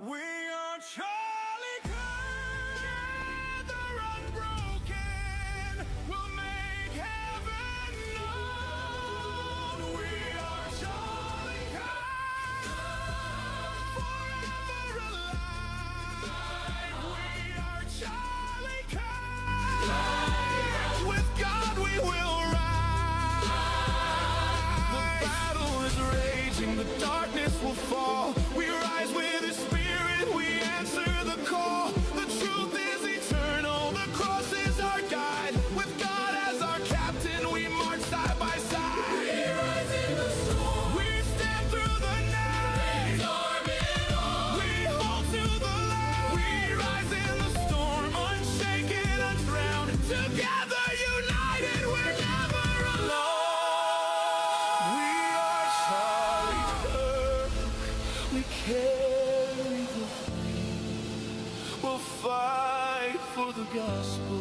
We are Charlie together unbroken. We'll make heaven known. We are Charlie forever alive. We are Charlie with God we will rise. The battle is raging, the darkness will fall. We rise with His Spirit, we answer the call. The truth is eternal, the cross is our guide. With God as our captain, we march side by side. We rise in the storm, we stand through the night. We storm it all, we hold to the light. We rise in the storm, unshaken, unfrowned. Together united, we're never alone. We are Charlie Kirk. We carry the flame. We'll fight for the gospel.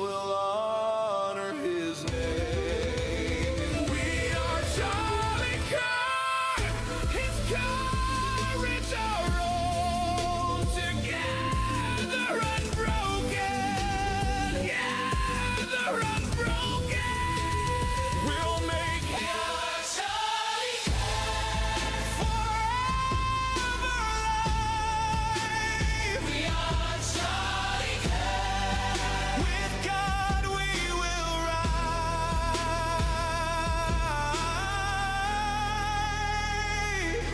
We'll honor His name. We are Charlie Kirk. His courage our own. Together unbroken. Together unbroken. We'll make heaven Charlie forever alive. We are Charlie with God we will rise.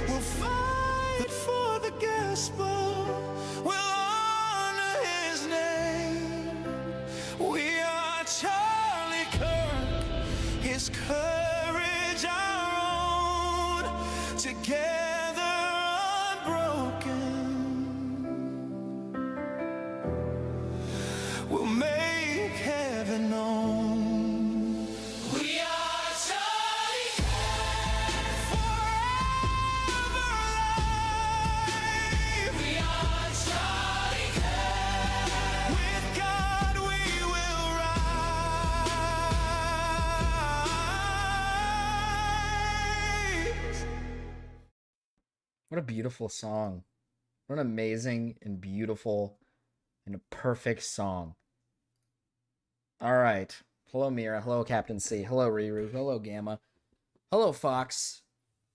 We'll fight for the gospel. We'll honor His name. We are Charlie Kirk. His courage our own. Together unbroken. We'll make heaven known. We are Charlie forever alive. We are Charlie with God we will rise. What a beautiful song. What an amazing and beautiful and a perfect song. All right. Hello, Mira. Hello, Captain C. Hello, Riru. Hello, Gamma. Hello, Fox.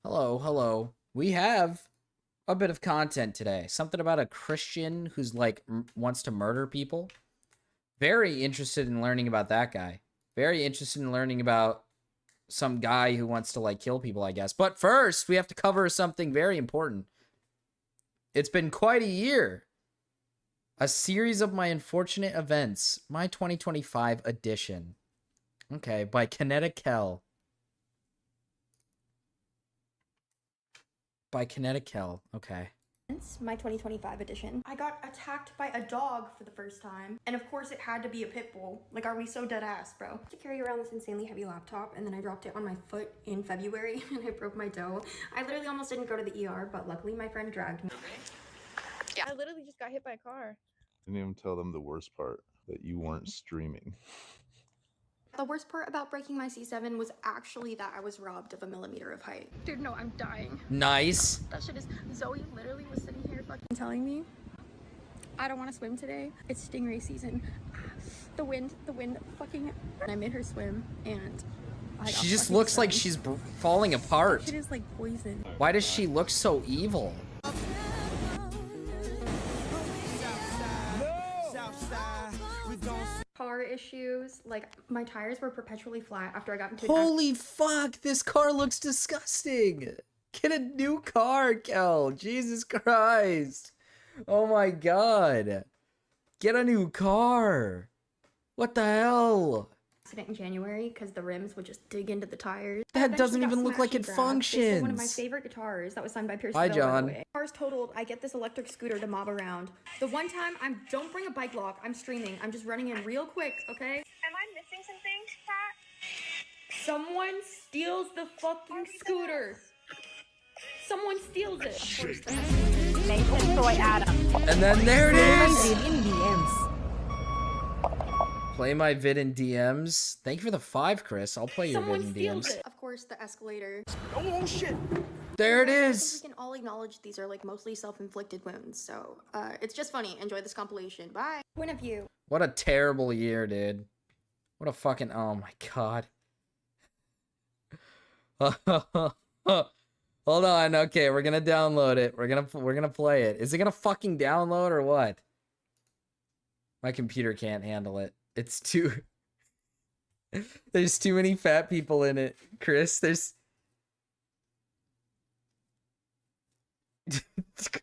Hello, hello. We have a bit of content today. Something about a Christian who's like wants to murder people. Very interested in learning about that guy. Very interested in learning about some guy who wants to like kill people, I guess. But first, we have to cover something very important. It's been quite a year. A series of my unfortunate events, my 2025 edition. Okay, by Kinetic Hell. By Kinetic Hell, okay. My 2025 edition. I got attacked by a dog for the first time. And of course it had to be a pit bull. Like, are we so dead ass, bro? To carry around this insanely heavy laptop, and then I dropped it on my foot in February and I broke my toe. I literally almost didn't go to the ER, but luckily my friend dragged me. Yeah, I literally just got hit by a car. Didn't even tell them the worst part, that you weren't streaming. The worst part about breaking my C7 was actually that I was robbed of a millimeter of height. Dude, no, I'm dying. Nice. That shit is... Zoe literally was sitting here fucking telling me, I don't want to swim today. It's stingray season. The wind fucking... And I made her swim, and... She just looks like she's falling apart. It is like poison. Why does she look so evil? Car issues, like my tires were perpetually flat after I got into Holy fuck, this car looks disgusting. Get a new car, Kel. Jesus Christ. Oh my god. Get a new car. What the hell? accident in January because the rims would just dig into the tires. That doesn't Eventually even got look like smashed it and grabbed. They stole one of my functions. favorite guitars that was signed by Pierce Hi, Bill, by the John. way. Car's totaled. I get this electric scooter to mob around. The one time don't bring a bike lock. I'm streaming. I'm just running in real quick, okay? Am I missing something, Pat? Someone steals the fucking scooter. Someone steals it. Nathan Soy Adam. And then there it is. Play my vid in DMs. Thank you for the 5, Chris. I'll play your vid Someone in steals DMs. it. Of course, the escalator. Oh shit! There it I think is. we can all acknowledge these are like mostly self-inflicted wounds. So it's just funny. Enjoy this compilation. Bye. Point of view. What a terrible year, dude. What a fucking, oh my god. Hold on. Okay, we're gonna download it. We're gonna play it. Is it gonna fucking download or what? My computer can't handle it. It's too there's too many fat people in it, Chris.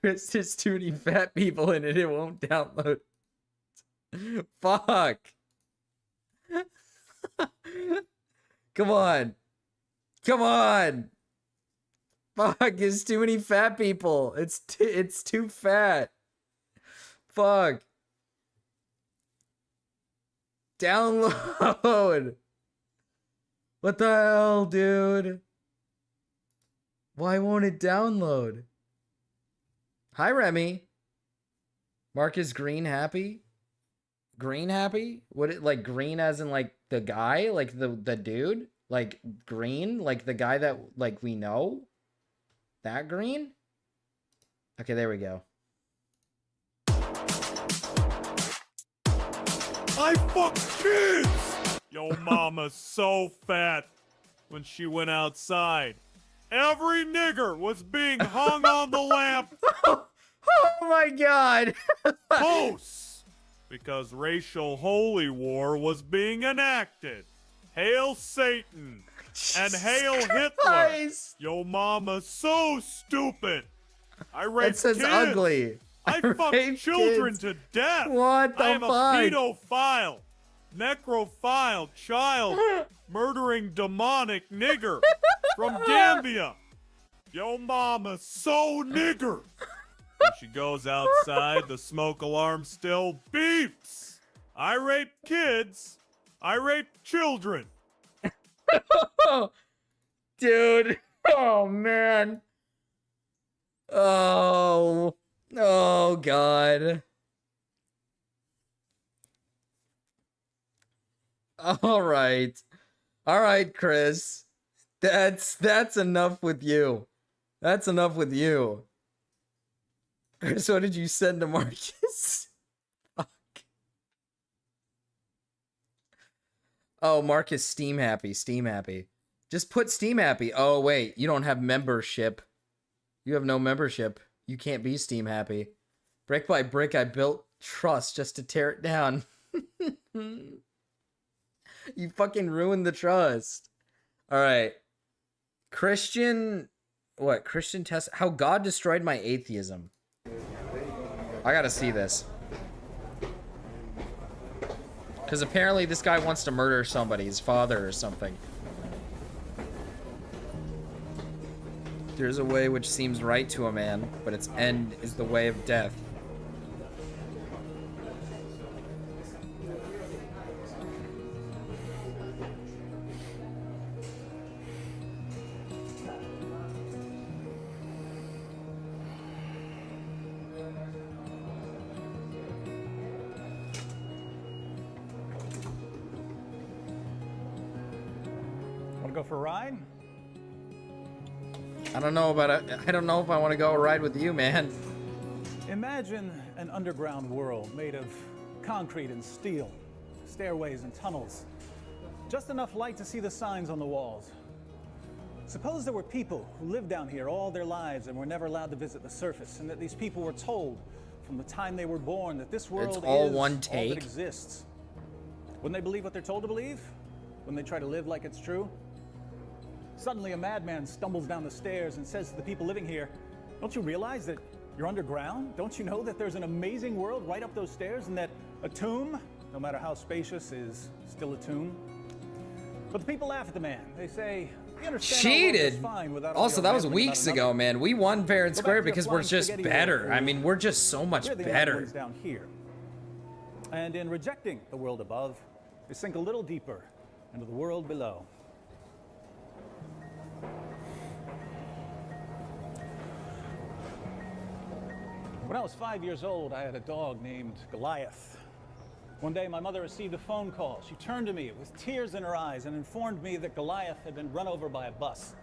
Chris, there's too many fat people in it. It won't download. Fuck. Come on. Come on. Fuck, it's too many fat people. It's too fat. Fuck. Download. What the hell, dude? Why won't it download? Hi, Remy. Marcus Green happy? Green happy? What it like green as in like the guy? Like the dude? Like green? Like the guy that like we know? That green? Okay, there we go. I fuck kids! Yo mama's so fat when she went outside. Every nigger was being hung on the lamp Oh my god! posts because racial holy war was being enacted. Hail Satan and hail Hitler. Christ. Yo mama's so stupid. I That raped says kids. ugly. I fucked raped children kids. to death. What the I am fuck? a pedophile, necrophile, child murdering demonic nigger from Gambia. Yo mama so nigger. When she goes outside, the smoke alarm still beeps. I rape kids. I rape children. Dude. Oh man. Oh. Oh god. All right. All right, Chris. That's enough with you. That's enough with you. Chris, what did you send to Marcus? Fuck. Oh, Marcus, Steam happy, Steam happy. Just put Steam happy. Oh, wait, you don't have membership. You have no membership. You can't be Steam happy. Brick by brick, I built trust just to tear it down. You fucking ruined the trust. All right. Christian, what? Christian test, how God destroyed my atheism. I gotta see this. Because apparently this guy wants to murder somebody, his father or something. There's a way which seems right to a man, but its end is the way of death. Want to go for a ride? I don't know about it. I don't know if I want to go ride with you, man. Imagine an underground world made of concrete and steel, stairways and tunnels. Just enough light to see the signs on the walls. Suppose there were people who lived down here all their lives and were never allowed to visit the surface, and that these people were told from the time they were born that this world It's all is one all take? that exists. Wouldn't they believe what they're told to believe? When they try to live like it's true? Suddenly a madman stumbles down the stairs and says to the people living here, "Don't you realize that you're underground? Don't you know that there's an amazing world right up those stairs, and that a tomb, no matter how spacious, is still a tomb?" But the people laugh at the man. They say, "We understand our world is Cheated. fine without all Also, your that was rambling about weeks another." ago, man. We won fair and Go back square to your because we're flying just spaghetti better. world, I mean, we're just so much We're the only better. ones down here. And in rejecting the world above, they sink a little deeper into the world below. When I was 5 years old, I had a dog named Goliath. One day, my mother received a phone call. She turned to me with tears in her eyes and informed me that Goliath had been run over by a bus.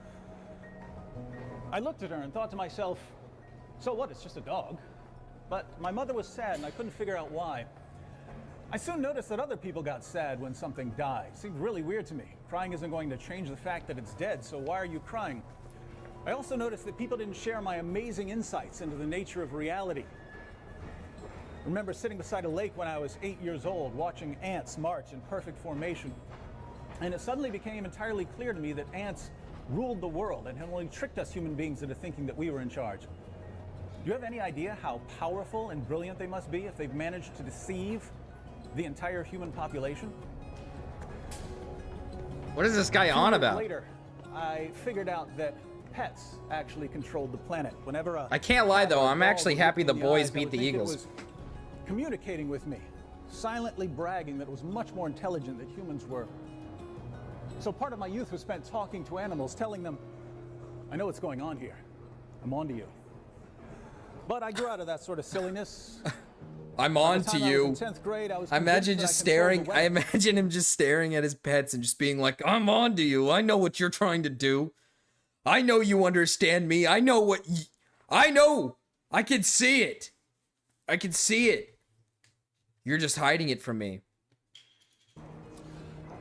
I looked at her and thought to myself, so what, it's just a dog. But my mother was sad and I couldn't figure out why. I soon noticed that other people got sad when something died. It seemed really weird to me. Crying isn't going to change the fact that it's dead, so why are you crying? I also noticed that people didn't share my amazing insights into the nature of reality. I remember sitting beside a lake when I was 8 years old, watching ants march in perfect formation. And it suddenly became entirely clear to me that ants ruled the world and had only tricked us human beings into thinking that we were in charge. Do you have any idea how powerful and brilliant they must be if they've managed to deceive the entire human population? What is this guy on about? Later, I figured out that pets actually controlled the planet. Whenever I can't lie though, I'm actually happy the boys beat the Eagles. It was communicating with me, silently bragging that it was much more intelligent than humans were. So part of my youth was spent talking to animals, telling them, I know what's going on here. I'm onto you. But I grew out of that sort of silliness. I'm on to you. In 10th grade, I was I imagine convinced just that I controlled staring. the I weather. imagine him just staring at his pets and just being like, I'm on to you. I know what you're trying to do. I know you understand me. I know what I know. I can see it. I can see it. You're just hiding it from me.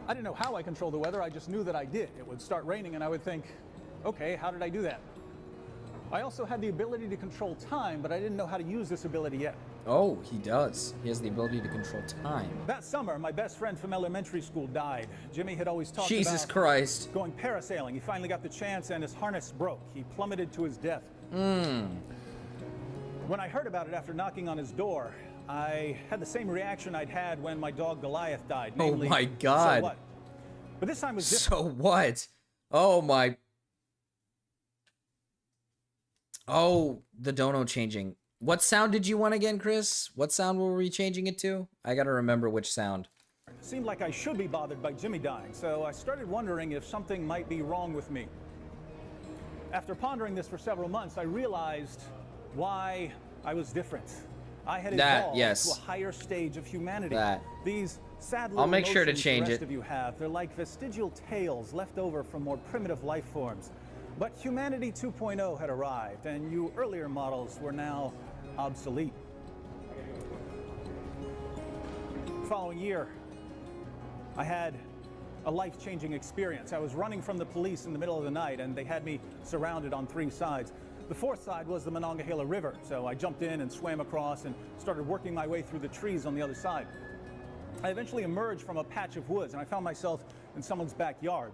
I didn't know how I controlled the weather, I just knew that I did. It would start raining and I would think, okay, how did I do that? I also had the ability to control time, but I didn't know how to use this ability yet. Oh, he does. He has the ability to control time. That summer, my best friend from elementary school died. Jimmy had always talked Jesus about Christ. going parasailing. He finally got the chance and his harness broke. He plummeted to his death. When I heard about it after knocking on his door, I had the same reaction I'd had when my dog Goliath died. Oh Namely, my God. So what? But this time was different. So what? Oh my. Oh, the dono changing. What sound did you want again, Chris? What sound were we changing it to? I gotta remember which sound. It seemed like I should be bothered by Jimmy dying, so I started wondering if something might be wrong with me. After pondering this for several months, I realized why I was different. I had evolved to a higher stage of humanity. These sad little I'll make sure to emotions change the rest it. of you have. They're like vestigial tales left over from more primitive life forms. But humanity 2.0 had arrived, and you earlier models were now obsolete. The following year, I had a life-changing experience. I was running from the police in the middle of the night, and they had me surrounded on 3 sides. The 4th side was the Monongahela River, so I jumped in and swam across and started working my way through the trees on the other side. I eventually emerged from a patch of woods, and I found myself in someone's backyard.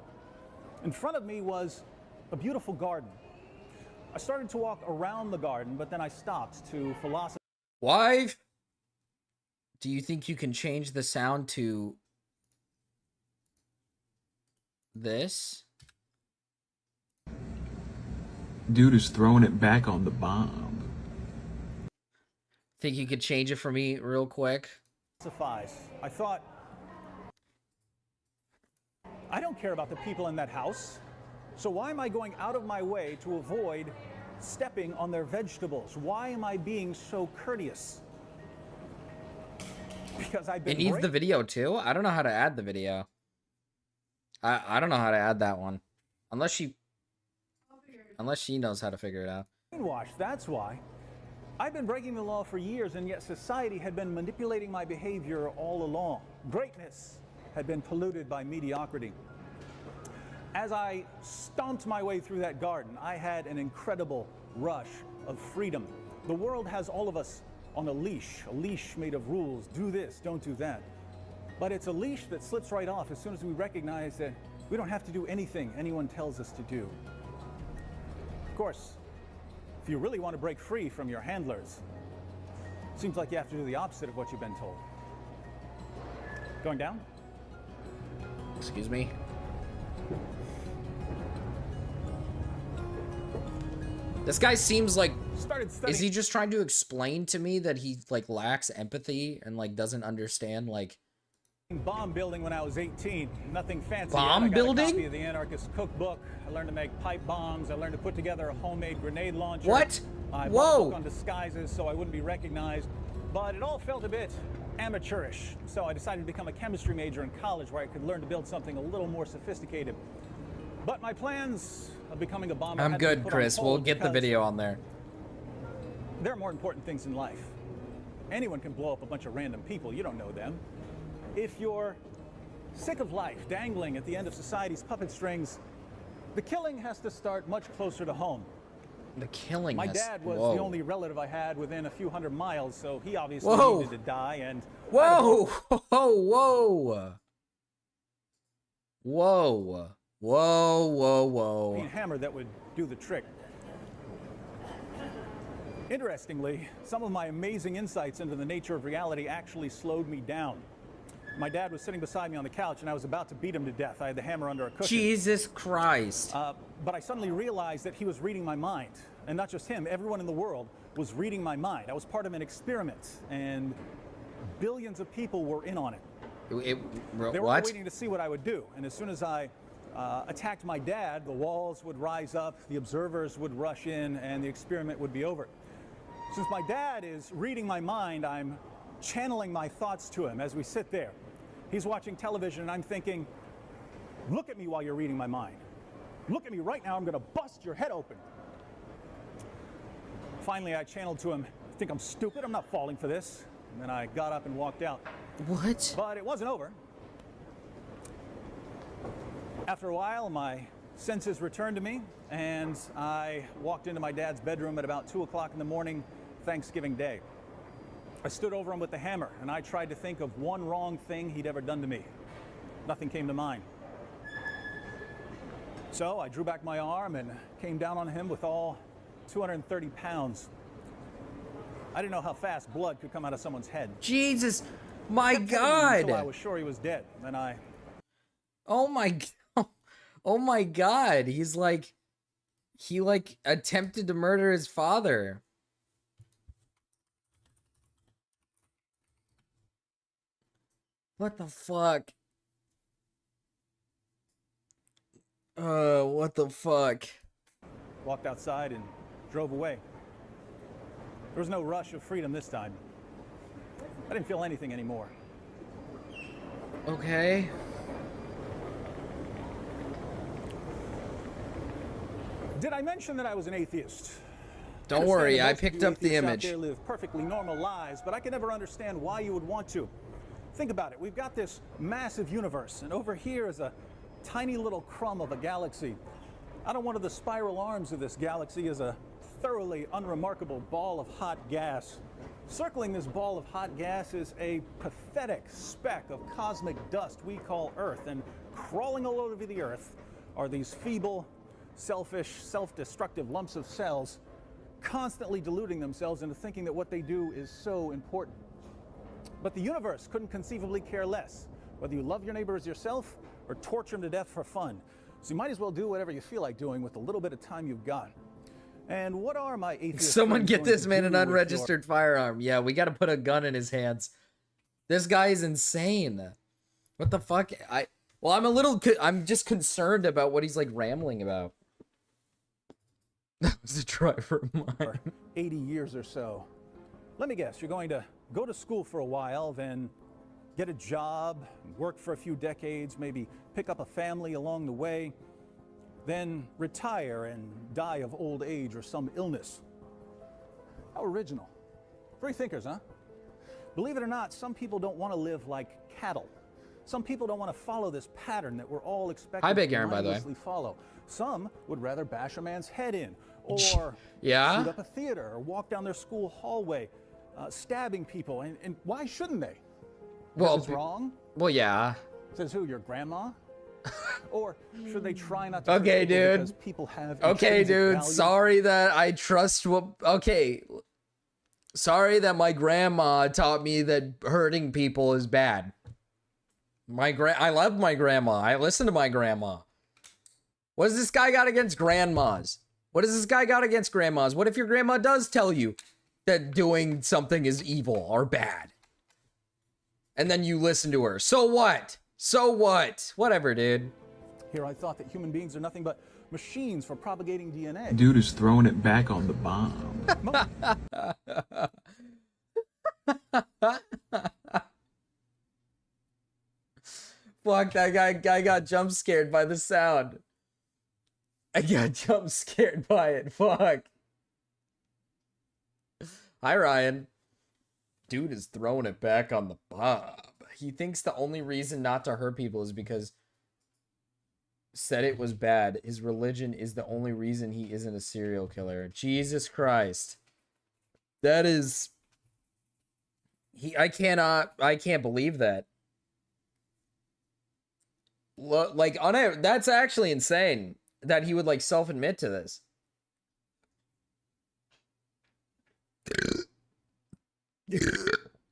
In front of me was a beautiful garden. I started to walk around the garden, but then I stopped to philosophize. Why do you think you can change the sound to this? Dude is throwing it back on the bomb. Think you could change it for me real quick? I thought, I don't care about the people in that house, so why am I going out of my way to avoid stepping on their vegetables? Why am I being so courteous? Because I've been It needs the video too? I don't know how to add the video. I don't know how to add that one. Unless she knows how to figure it out. brainwashed, that's why. I've been breaking the law for years, and yet society had been manipulating my behavior all along. Greatness had been polluted by mediocrity. As I stomped my way through that garden, I had an incredible rush of freedom. The world has all of us on a leash made of rules. Do this, don't do that. But it's a leash that slips right off as soon as we recognize that we don't have to do anything anyone tells us to do. Of course, if you really want to break free from your handlers, it seems like you have to do the opposite of what you've been told. Going down? Excuse me? This guy seems like, is he just trying to explain to me that he like lacks empathy and like doesn't understand like Bomb building when I was 18. Nothing fancy. Bomb I got building? a copy of the Anarchist Cookbook. I learned to make pipe bombs. I learned to put together a homemade grenade launcher. What? I bought a Whoa. book on disguises so I wouldn't be recognized. But it all felt a bit amateurish. So I decided to become a chemistry major in college where I could learn to build something a little more sophisticated. But my plans of becoming a bomber I'm had to be good, put on Chris. We'll hold get the because video on there. there are more important things in life. Anyone can blow up a bunch of random people. You don't know them. If you're sick of life dangling at the end of society's puppet strings, the killing has to start much closer to home. The killing. My dad was Whoa. the only relative I had within a few hundred miles, so he obviously Whoa. needed to die. And Whoa! Whoa! Whoa! Whoa! a hammer that would do the trick. Interestingly, some of my amazing insights into the nature of reality actually slowed me down. My dad was sitting beside me on the couch, and I was about to beat him to death. I had the hammer under a cushion. Jesus Christ! But I suddenly realized that he was reading my mind. And not just him, everyone in the world was reading my mind. I was part of an experiment, and billions of people were in on it. They were all What? waiting to see what I would do. And as soon as I attacked my dad, the walls would rise up, the observers would rush in, and the experiment would be over. Since my dad is reading my mind, I'm channeling my thoughts to him as we sit there. He's watching television, and I'm thinking, look at me while you're reading my mind. Look at me right now, I'm gonna bust your head open. Finally, I channeled to him, think I'm stupid? I'm not falling for this. And then I got up and walked out. What? But it wasn't over. After a while, my senses returned to me, and I walked into my dad's bedroom at about 2 o'clock in the morning, Thanksgiving Day. I stood over him with the hammer, and I tried to think of one wrong thing he'd ever done to me. Nothing came to mind. So I drew back my arm and came down on him with all 230 pounds. I didn't know how fast blood could come out of someone's head. Jesus! My Until I God! was sure he was dead. Then I Oh my! Oh my God! He's like, he like attempted to murder his father. What the fuck? What the fuck? walked outside and drove away. There was no rush of freedom this time. I didn't feel anything anymore. Okay. Did I mention that I was an atheist? Don't understand worry, that I most of picked you up the atheists out image. there live perfectly normal lives, but I can never understand why you would want to. Think about it. We've got this massive universe, and over here is a tiny little crumb of a galaxy. Out on one of the spiral arms of this galaxy is a thoroughly unremarkable ball of hot gas. Circling this ball of hot gas is a pathetic speck of cosmic dust we call Earth, and crawling all over the Earth are these feeble, selfish, self-destructive lumps of cells constantly deluding themselves into thinking that what they do is so important. But the universe couldn't conceivably care less whether you love your neighbor as yourself or torture him to death for fun. So you might as well do whatever you feel like doing with the little bit of time you've got. And what are my atheist Someone friends get going this to man do an with unregistered firearm. Yeah, we got to put a gun in his hands. This guy is insane. What the fuck? I'm just concerned about what he's like rambling about. That was a driver of your mine. 80 years or so? Let me guess, you're going to go to school for a while, then get a job, work for a few decades, maybe pick up a family along the way, then retire and die of old age or some illness. How original. Free thinkers, huh? Believe it or not, some people don't want to live like cattle. Some people don't want to follow this pattern that we're all expected Hi, Big to Aaron, by the way. mindlessly follow. Some would rather bash a man's head in, or Yeah? shoot up a theater, or walk down their school hallway, stabbing people. And why shouldn't they? Well, Because it's wrong? Well, yeah. Says who, your grandma? Or should they try not to Okay, hurt people dude. because people have Okay, intrinsic dude. value? Sorry that I trust what. Okay. Sorry that my grandma taught me that hurting people is bad. I love my grandma. I listen to my grandma. What does this guy got against grandmas? What does this guy got against grandmas? What if your grandma does tell you that doing something is evil or bad? And then you listen to her. So what? So what? Whatever, dude. Here I thought that human beings are nothing but machines for propagating DNA. Dude is throwing it back on the bomb. fuck, that guy got jump scared by the sound. I got jump scared by it. Fuck. Hi, Ryan. Dude is throwing it back on the Bob. He thinks the only reason not to hurt people is because said it was bad. His religion is the only reason he isn't a serial killer. Jesus Christ. That is... I can't believe that. Like, that's actually insane that he would, like, self-admit to this.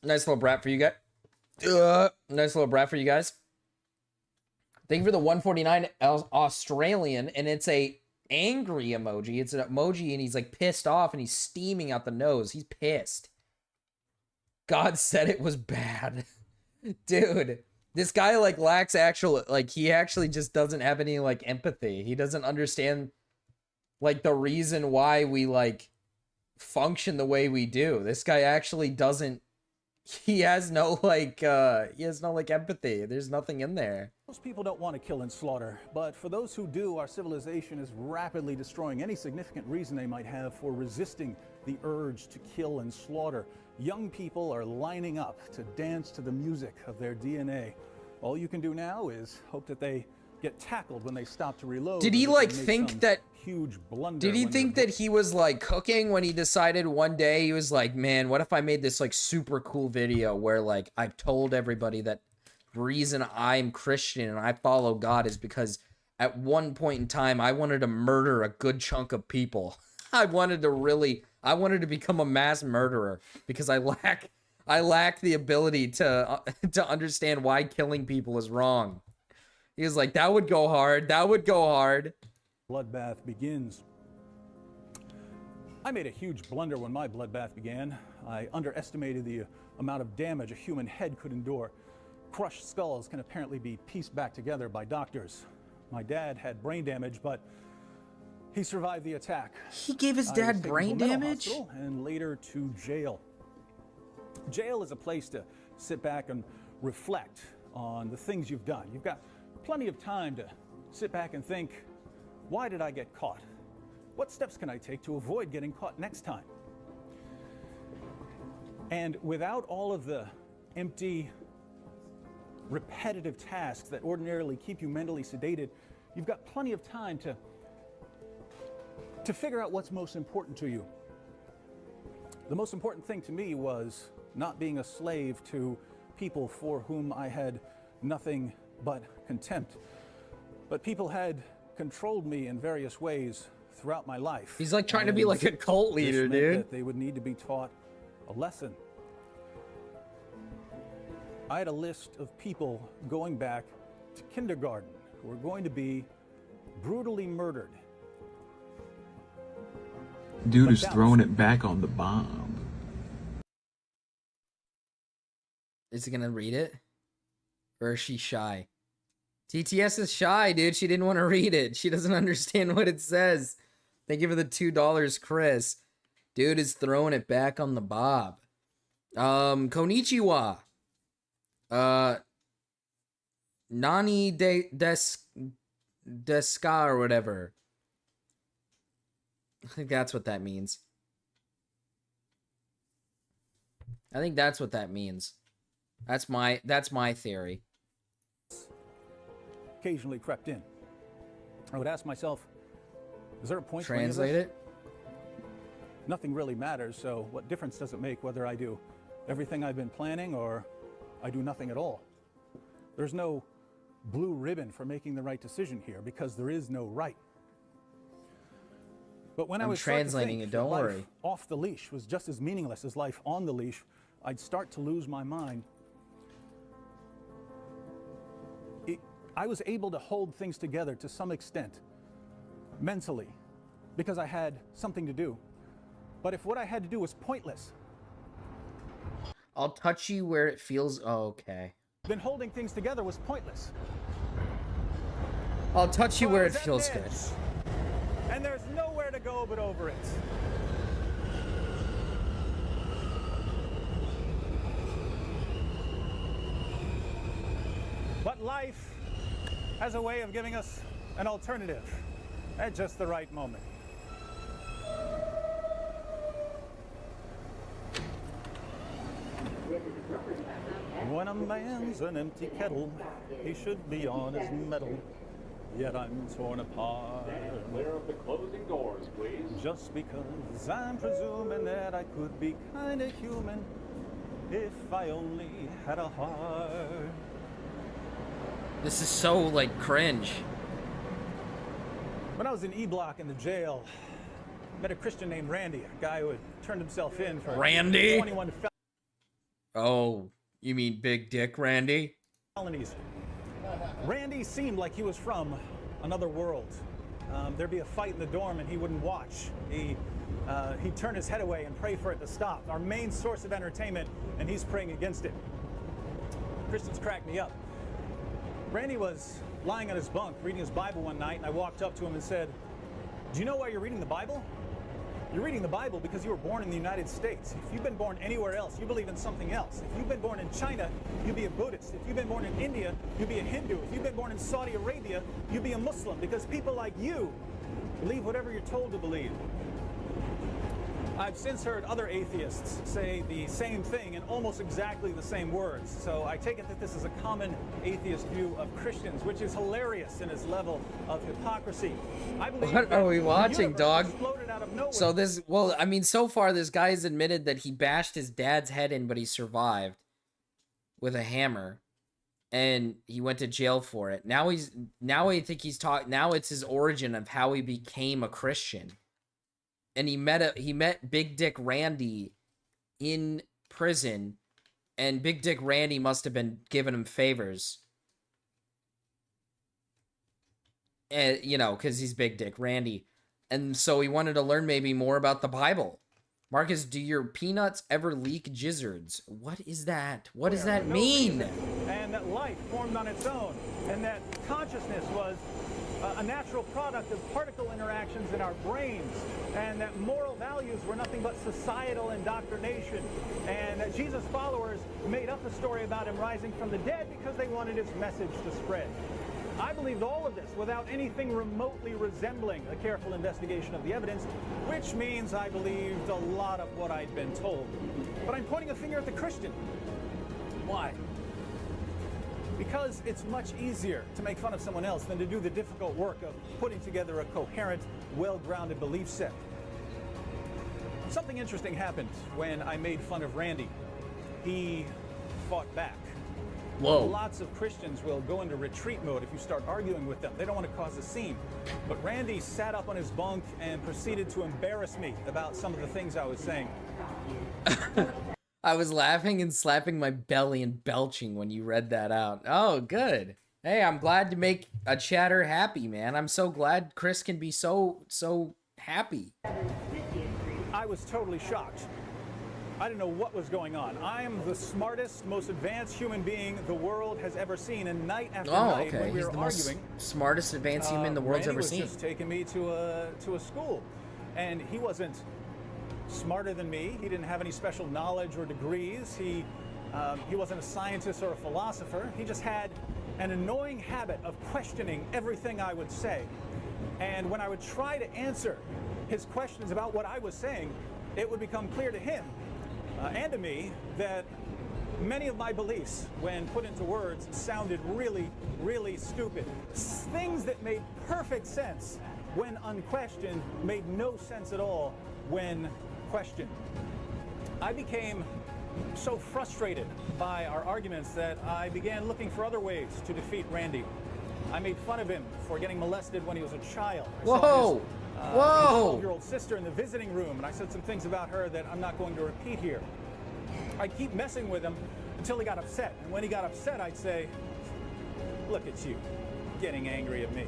Nice little brat for you guys. Nice little brat for you guys. Thank you for the 149 Australian, and it's a angry emoji. It's an emoji, and he's like pissed off, and he's steaming out the nose. He's pissed. God said it was bad. Dude, this guy like lacks actual, like he actually just doesn't have any like empathy. He doesn't understand like the reason why we like function the way we do. This guy actually doesn't, he has no empathy. There's nothing in there. Most people don't want to kill and slaughter, but for those who do, our civilization is rapidly destroying any significant reason they might have for resisting the urge to kill and slaughter. Young people are lining up to dance to the music of their DNA. All you can do now is hope that they get tackled when they stop to reload. Did he like think that huge blunder? Did he think that he was like cooking when he decided one day he was like, man, what if I made this like super cool video where like I told everybody that the reason I'm Christian and I follow God is because at one point in time I wanted to murder a good chunk of people. I wanted to become a mass murderer because I lack the ability to understand why killing people is wrong. He was like, that would go hard. That would go hard. Bloodbath begins. I made a huge blunder when my bloodbath began. I underestimated the amount of damage a human head could endure. Crushed skulls can apparently be pieced back together by doctors. My dad had brain damage, but he survived the attack. He gave his dad brain damage? And later to jail. Jail is a place to sit back and reflect on the things you've done. You've got plenty of time to sit back and think, why did I get caught? What steps can I take to avoid getting caught next time? And without all of the empty, repetitive tasks that ordinarily keep you mentally sedated, you've got plenty of time to figure out what's most important to you. The most important thing to me was not being a slave to people for whom I had nothing but contempt. But people had controlled me in various ways throughout my life. He's like trying to be like a cult leader, this meant dude. that they would need to be taught a lesson. I had a list of people going back to kindergarten who were going to be brutally murdered. Dude is throwing it back on the bomb. Is he gonna read it? Or is she shy? TTS is shy, dude. She didn't want to read it. She doesn't understand what it says. Thank you for the $2, Chris. Dude is throwing it back on the Bob. Konnichiwa. Nani deska or whatever. I think that's what that means. I think that's what that means. That's my theory. Occasionally crept in. I would ask myself, is there a point Translate to it? Nothing really matters, so what difference does it make whether I do everything I've been planning or I do nothing at all? There's no blue ribbon for making the right decision here because there is no right. But when I was translating it, don't worry. Life off the leash was just as meaningless as life on the leash, I'd start to lose my mind. I was able to hold things together to some extent, mentally, because I had something to do. But if what I had to do was pointless, I'll touch you where it feels okay. then holding things together was pointless. I'll touch you So where I it was at feels an good. edge, and there's nowhere to go but over it. But life has a way of giving us an alternative at just the right moment. When a man's an empty kettle, he should be on his mettle. Yet I'm torn apart. Clear of the closing doors, please. Just because I'm presuming that I could be kind of human if I only had a heart. This is so like cringe. When I was in E-Block in the jail, met a Christian named Randy, a guy who had turned himself in for Randy? 21 Oh, you mean Big Dick Randy? felonies. Randy seemed like he was from another world. There'd be a fight in the dorm and he wouldn't watch. He'd turn his head away and pray for it to stop. Our main source of entertainment, and he's praying against it. Christians cracked me up. Randy was lying on his bunk reading his Bible one night, and I walked up to him and said, "Do you know why you're reading the Bible? You're reading the Bible because you were born in the United States. If you've been born anywhere else, you believe in something else. If you've been born in China, you'd be a Buddhist. If you've been born in India, you'd be a Hindu. If you've been born in Saudi Arabia, you'd be a Muslim, because people like you believe whatever you're told to believe." I've since heard other atheists say the same thing in almost exactly the same words. So I take it that this is a common atheist view of Christians, which is hilarious in its level of hypocrisy. I believe What that are we the watching, universe dog? exploded out of nowhere. So this, well, I mean, so far this guy has admitted that he bashed his dad's head in, but he survived with a hammer, and he went to jail for it. Now I think he's now it's his origin of how he became a Christian. And he met Big Dick Randy in prison, and Big Dick Randy must have been giving him favors. And, you know, because he's Big Dick Randy. And so he wanted to learn maybe more about the Bible. Marcus, do your peanuts ever leak gizzards? What is that? What does that mean? And that life formed on its own, and that consciousness was a natural product of particle interactions in our brains, and that moral values were nothing but societal indoctrination, and that Jesus' followers made up a story about him rising from the dead because they wanted his message to spread. I believed all of this without anything remotely resembling a careful investigation of the evidence, which means I believed a lot of what I'd been told. But I'm pointing a finger at the Christian. Why? Because it's much easier to make fun of someone else than to do the difficult work of putting together a coherent, well-grounded belief set. Something interesting happened when I made fun of Randy. He fought back. Whoa. Lots of Christians will go into retreat mode if you start arguing with them. They don't want to cause a scene. But Randy sat up on his bunk and proceeded to embarrass me about some of the things I was saying. I was laughing and slapping my belly and belching when you read that out. Oh, good. Hey, I'm glad to make a chatter happy, man. I'm so glad Chris can be so happy. I was totally shocked. I didn't know what was going on. I am the smartest, most advanced human being the world has ever seen, and night after night when we He's were the arguing, smartest advanced human the world's Randy ever was seen. just taking me to a school, and he wasn't smarter than me. He didn't have any special knowledge or degrees. He wasn't a scientist or a philosopher. He just had an annoying habit of questioning everything I would say. And when I would try to answer his questions about what I was saying, it would become clear to him and to me that many of my beliefs, when put into words, sounded really, really stupid. Things that made perfect sense when unquestioned made no sense at all when questioned. I became so frustrated by our arguments that I began looking for other ways to defeat Randy. I made fun of him for getting molested when he was a child. I saw his, Whoa! 12-year-old sister in the visiting room, and I said some things about her that I'm not going to repeat here. I'd keep messing with him until he got upset, and when he got upset, I'd say, "Look at you, getting angry at me.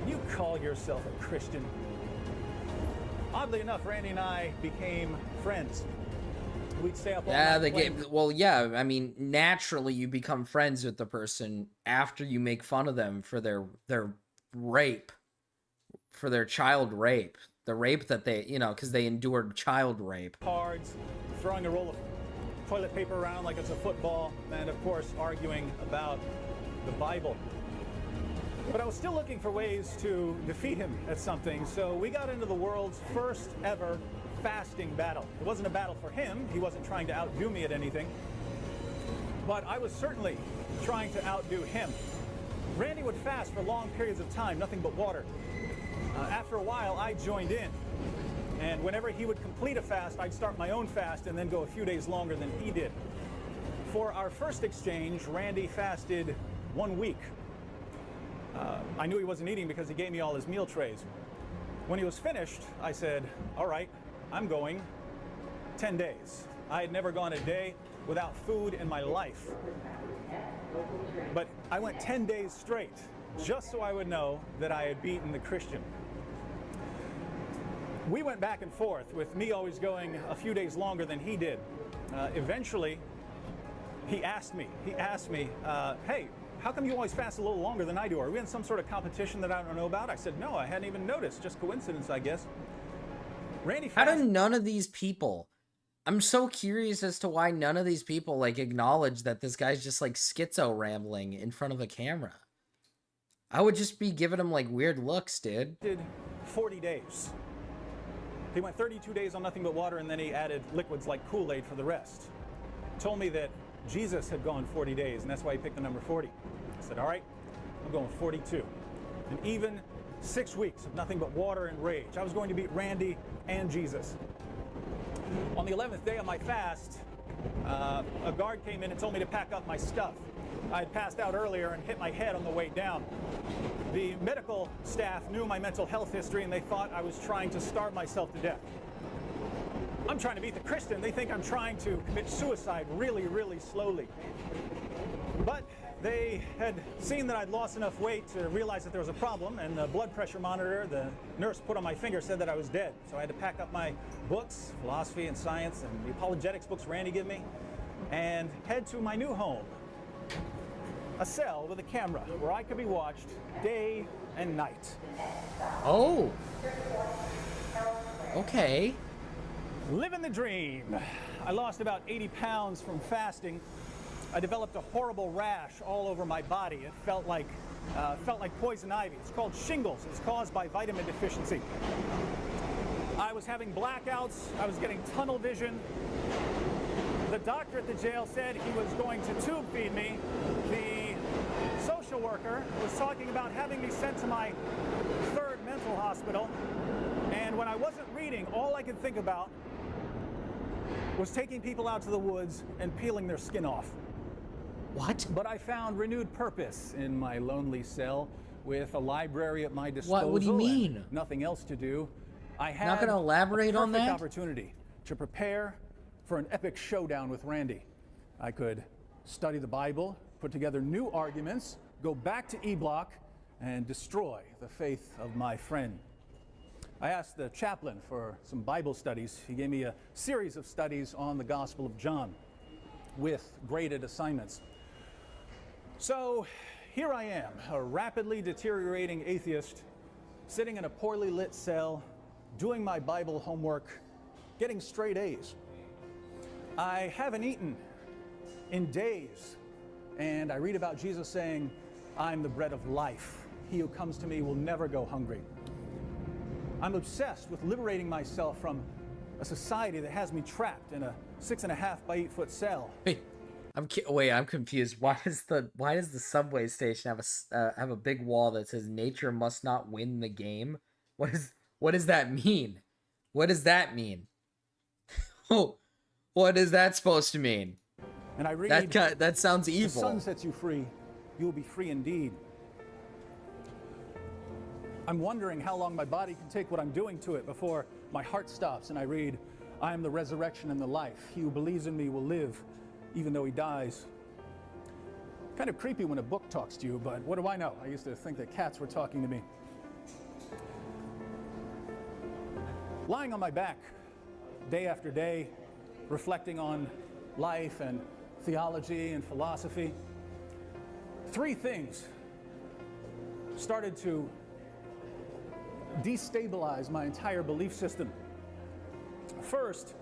You call yourself a Christian?" Oddly enough, Randy and I became friends. We'd stay up all Yeah, night the playing. game. Well, yeah. I mean, naturally, you become friends with the person after you make fun of them for their rape, for their child rape, the rape that they, you know, because they endured child rape. Cards, throwing a roll of toilet paper around like it's a football, and of course arguing about the Bible. But I was still looking for ways to defeat him at something, so we got into the world's first ever fasting battle. It wasn't a battle for him. He wasn't trying to outdo me at anything. But I was certainly trying to outdo him. Randy would fast for long periods of time, nothing but water. After a while, I joined in. And whenever he would complete a fast, I'd start my own fast and then go a few days longer than he did. For our first exchange, Randy fasted 1 week. I knew he wasn't eating because he gave me all his meal trays. When he was finished, I said, all right, I'm going 10 days. I had never gone a day without food in my life. But I went 10 days straight, just so I would know that I had beaten the Christian. We went back and forth, with me always going a few days longer than he did. Eventually, he asked me, hey, how come you always fast a little longer than I do? Are we in some sort of competition that I don't know about? I said, no, I hadn't even noticed. Just coincidence, I guess. Randy How do none of these people... I'm so curious as to why none of these people, like, acknowledge that this guy's just, like, schizo rambling in front of a camera. I would just be giving him, like, weird looks, dude. Did 40 days. He went 32 days on nothing but water, and then he added liquids like Kool-Aid for the rest. Told me that Jesus had gone 40 days, and that's why he picked the number 40. I said, all right, I'm going 42. And even 6 weeks of nothing but water and rage. I was going to beat Randy and Jesus. On the 11th day of my fast, a guard came in and told me to pack up my stuff. I had passed out earlier and hit my head on the way down. The medical staff knew my mental health history, and they thought I was trying to starve myself to death. I'm trying to beat the Christian. They think I'm trying to commit suicide really, really slowly. But they had seen that I'd lost enough weight to realize that there was a problem, and the blood pressure monitor the nurse put on my finger said that I was dead. So I had to pack up my books, philosophy and science, and the apologetics books Randy gave me, and head to my new home. A cell with a camera where I could be watched day and night. Oh. Okay. Living the dream. I lost about 80 pounds from fasting. I developed a horrible rash all over my body. It felt like poison ivy. It's called shingles. It's caused by vitamin deficiency. I was having blackouts. I was getting tunnel vision. The doctor at the jail said he was going to tube feed me. The social worker was talking about having me sent to my third mental hospital. And when I wasn't reading, all I could think about was taking people out to the woods and peeling their skin off. What? But I found renewed purpose in my lonely cell with a library at my disposal. What do you mean? And nothing else to do. I had Not gonna elaborate on that? a perfect opportunity to prepare for an epic showdown with Randy. I could study the Bible, put together new arguments, go back to E-Block, and destroy the faith of my friend. I asked the chaplain for some Bible studies. He gave me a series of studies on the Gospel of John with graded assignments. So here I am, a rapidly deteriorating atheist, sitting in a poorly lit cell, doing my Bible homework, getting straight A's. I haven't eaten in days, and I read about Jesus saying, I'm the bread of life. He who comes to me will never go hungry. I'm obsessed with liberating myself from a society that has me trapped in a 6.5 by 8 foot cell. Wait, I'm confused. Why does the subway station have a big wall that says "Nature must not win the game"? What does that mean? What does that mean? Oh, what is that supposed to mean? And I read that sounds evil. The sun sets you free, you will be free indeed. I'm wondering how long my body can take what I'm doing to it before my heart stops and I read, I am the resurrection and the life. He who believes in me will live, even though he dies. Kind of creepy when a book talks to you, but what do I know? I used to think that cats were talking to me. Lying on my back, day after day, reflecting on life and theology and philosophy, 3 things started to destabilize my entire belief system. First,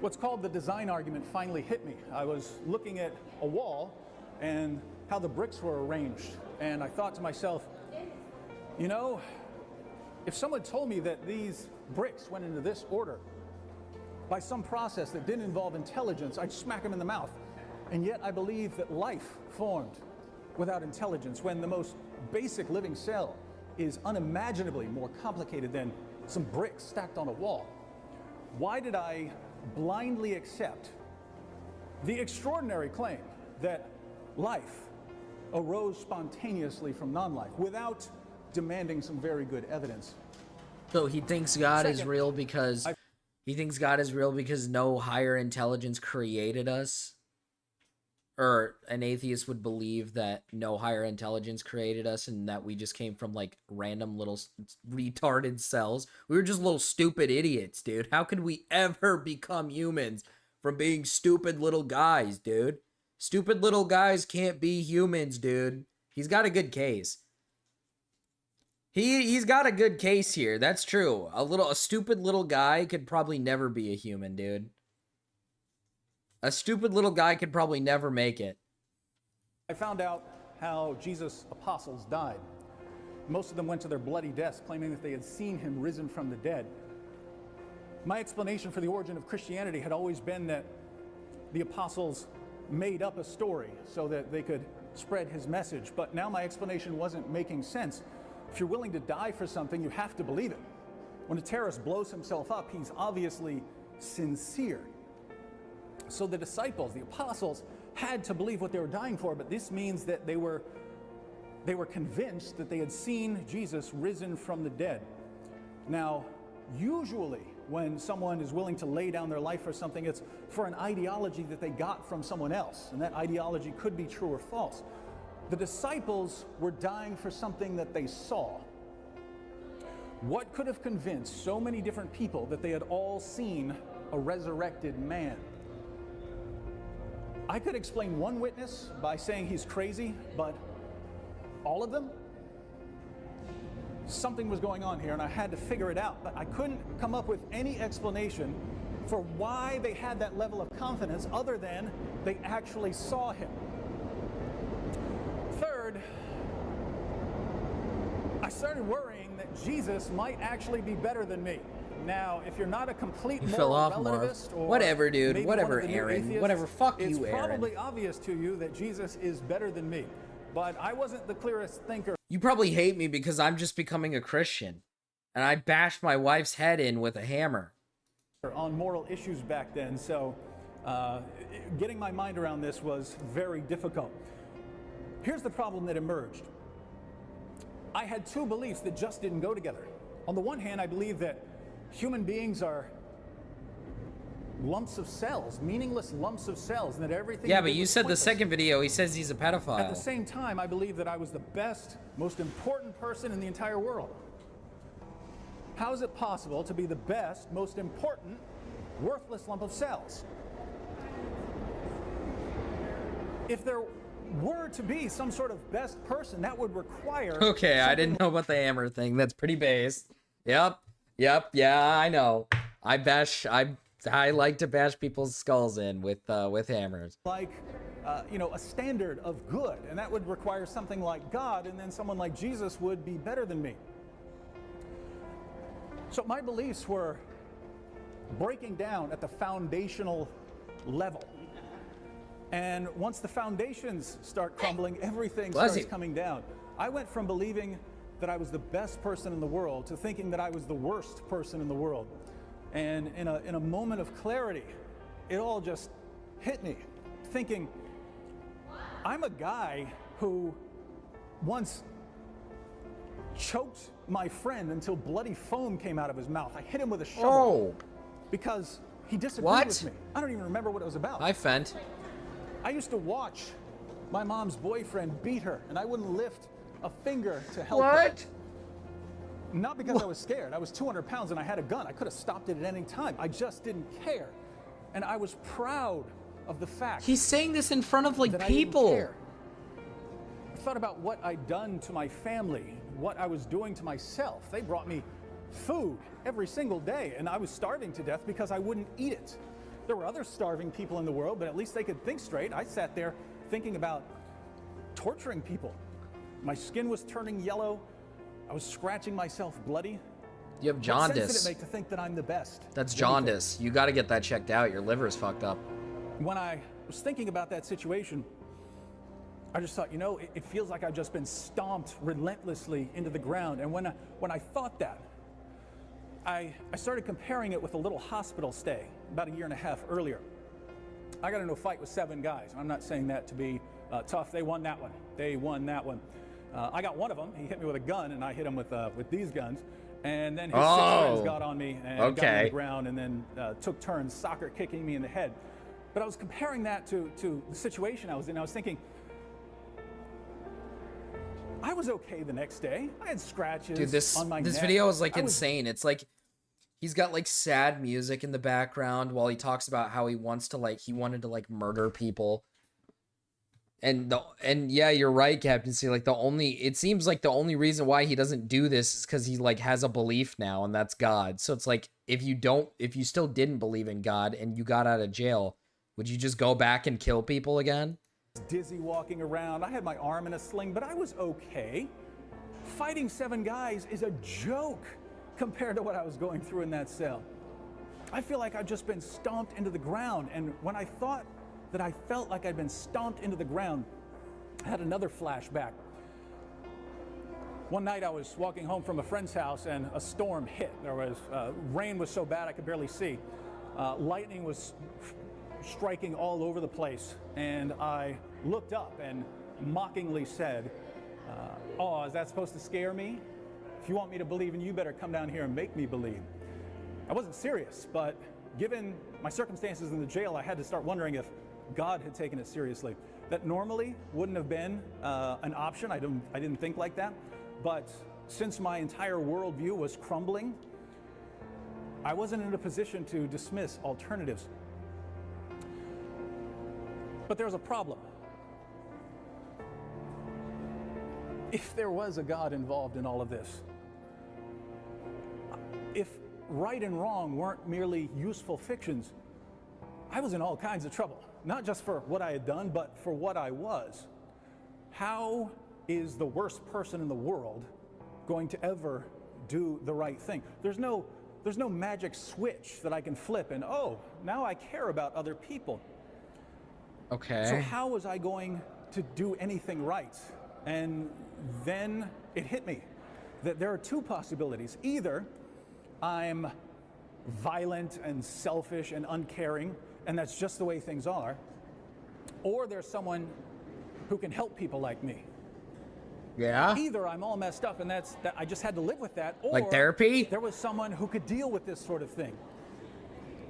what's called the design argument finally hit me. I was looking at a wall and how the bricks were arranged. And I thought to myself, you know, if someone told me that these bricks went into this order by some process that didn't involve intelligence, I'd smack them in the mouth. And yet I believe that life formed without intelligence, when the most basic living cell is unimaginably more complicated than some bricks stacked on a wall. Why did I blindly accept the extraordinary claim that life arose spontaneously from non-life without demanding some very good evidence? So he thinks God is Second, real because no higher intelligence created us? Or an atheist would believe that no higher intelligence created us and that we just came from like random little retarded cells. We were just little stupid idiots, dude. How could we ever become humans from being stupid little guys, dude? Stupid little guys can't be humans, dude. He's got a good case. He's got a good case here. That's true. A stupid little guy could probably never be a human, dude. A stupid little guy could probably never make it. I found out how Jesus' apostles died. Most of them went to their bloody deaths claiming that they had seen him risen from the dead. My explanation for the origin of Christianity had always been that the apostles made up a story so that they could spread his message. But now my explanation wasn't making sense. If you're willing to die for something, you have to believe it. When a terrorist blows himself up, he's obviously sincere. So the disciples, the apostles, had to believe what they were dying for, but this means that they were convinced that they had seen Jesus risen from the dead. Now, usually when someone is willing to lay down their life for something, it's for an ideology that they got from someone else, and that ideology could be true or false. The disciples were dying for something that they saw. What could have convinced so many different people that they had all seen a resurrected man? I could explain one witness by saying he's crazy, but all of them? Something was going on here and I had to figure it out, but I couldn't come up with any explanation for why they had that level of confidence other than they actually saw him. Third, I started worrying that Jesus might actually be better than me. Now, if you're not a complete fell off, relativist or whatever, dude. maybe Whatever, one of the new Aaron. atheists, Whatever. Fuck you, it's Aaron. probably obvious to you that Jesus is better than me. But I wasn't the clearest thinker. You probably hate me because I'm just becoming a Christian. And I bashed my wife's head in with a hammer. On moral issues back then, so getting my mind around this was very difficult. Here's the problem that emerged. I had two beliefs that just didn't go together. On the one hand, I believe that human beings are lumps of cells, meaningless lumps of cells, and that everything... Yeah, but you said the second video, he says he's a pedophile. At the same time, I believe that I was the best, most important person in the entire world. How is it possible to be the best, most important, worthless lump of cells? If there were to be some sort of best person, that would require... Okay, I didn't know about the hammer thing. That's pretty base. Yep, yeah, I know. I like to bash people's skulls in with hammers. Like, you know, a standard of good, and that would require something like God, and then someone like Jesus would be better than me. So my beliefs were breaking down at the foundational level. And once the foundations start crumbling, everything starts coming down. I went from believing that I was the best person in the world to thinking that I was the worst person in the world. And in a moment of clarity, it all just hit me, thinking, I'm a guy who once choked my friend until bloody foam came out of his mouth. I hit him with a shovel because he disagreed with me. I don't even remember what it was about. Hi, Fent. I used to watch my mom's boyfriend beat her, and I wouldn't lift a finger to help her. Not because I was scared. I was 200 pounds and I had a gun. I could have stopped it at any time. I just didn't care. And I was proud of the fact he's saying this in front of like that people. I didn't care. I thought about what I'd done to my family, what I was doing to myself. They brought me food every single day, and I was starving to death because I wouldn't eat it. There were other starving people in the world, but at least they could think straight. I sat there thinking about torturing people. My skin was turning yellow. I was scratching myself bloody. You have What sense did jaundice. it make to think that I'm the best? That's of anything? jaundice. You got to get that checked out. Your liver's fucked up. When I was thinking about that situation, I just thought, it feels like I've just been stomped relentlessly into the ground. And when I thought that, I started comparing it with a little hospital stay about 1.5 years earlier. I got into a fight with 7 guys. I'm not saying that to be tough. They won that one. I got one of them. He hit me with a gun, and I hit him with these guns. And then his 6 friends got on me and got me on the ground, and then took turns soccer kicking me in the head. But I was comparing that to the situation I was in. I was thinking, I was okay the next day. I had scratches Dude, on my neck. this video is like I was insane. It's like he's got like sad music in the background while he talks about how he wanted to like murder people. And yeah, you're right, Captain C. Like it seems like the only reason why he doesn't do this is because he like has a belief now, and that's God. So it's like if you still didn't believe in God and you got out of jail, would you just go back and kill people again? dizzy walking around. I had my arm in a sling, but I was okay. Fighting 7 guys is a joke compared to what I was going through in that cell. I feel like I've just been stomped into the ground, and when I thought that I felt like I'd been stomped into the ground, I had another flashback. One night I was walking home from a friend's house and a storm hit. There was rain was so bad I could barely see. Lightning was striking all over the place, and I looked up and mockingly said, "Oh, is that supposed to scare me? If you want me to believe in you, better come down here and make me believe." I wasn't serious, but given my circumstances in the jail, I had to start wondering if God had taken it seriously. That normally wouldn't have been an option. I didn't think like that. But since my entire worldview was crumbling, I wasn't in a position to dismiss alternatives. But there's a problem. If there was a God involved in all of this, if right and wrong weren't merely useful fictions, I was in all kinds of trouble. Not just for what I had done, but for what I was. How is the worst person in the world going to ever do the right thing? There's no magic switch that I can flip and, oh, now I care about other people. Okay. So how was I going to do anything right? And then it hit me that there are 2 possibilities. Either I'm violent and selfish and uncaring, and that's just the way things are, or there's someone who can help people like me. Yeah. Either I'm all messed up and that I just had to live with that, or Like therapy? there was someone who could deal with this sort of thing.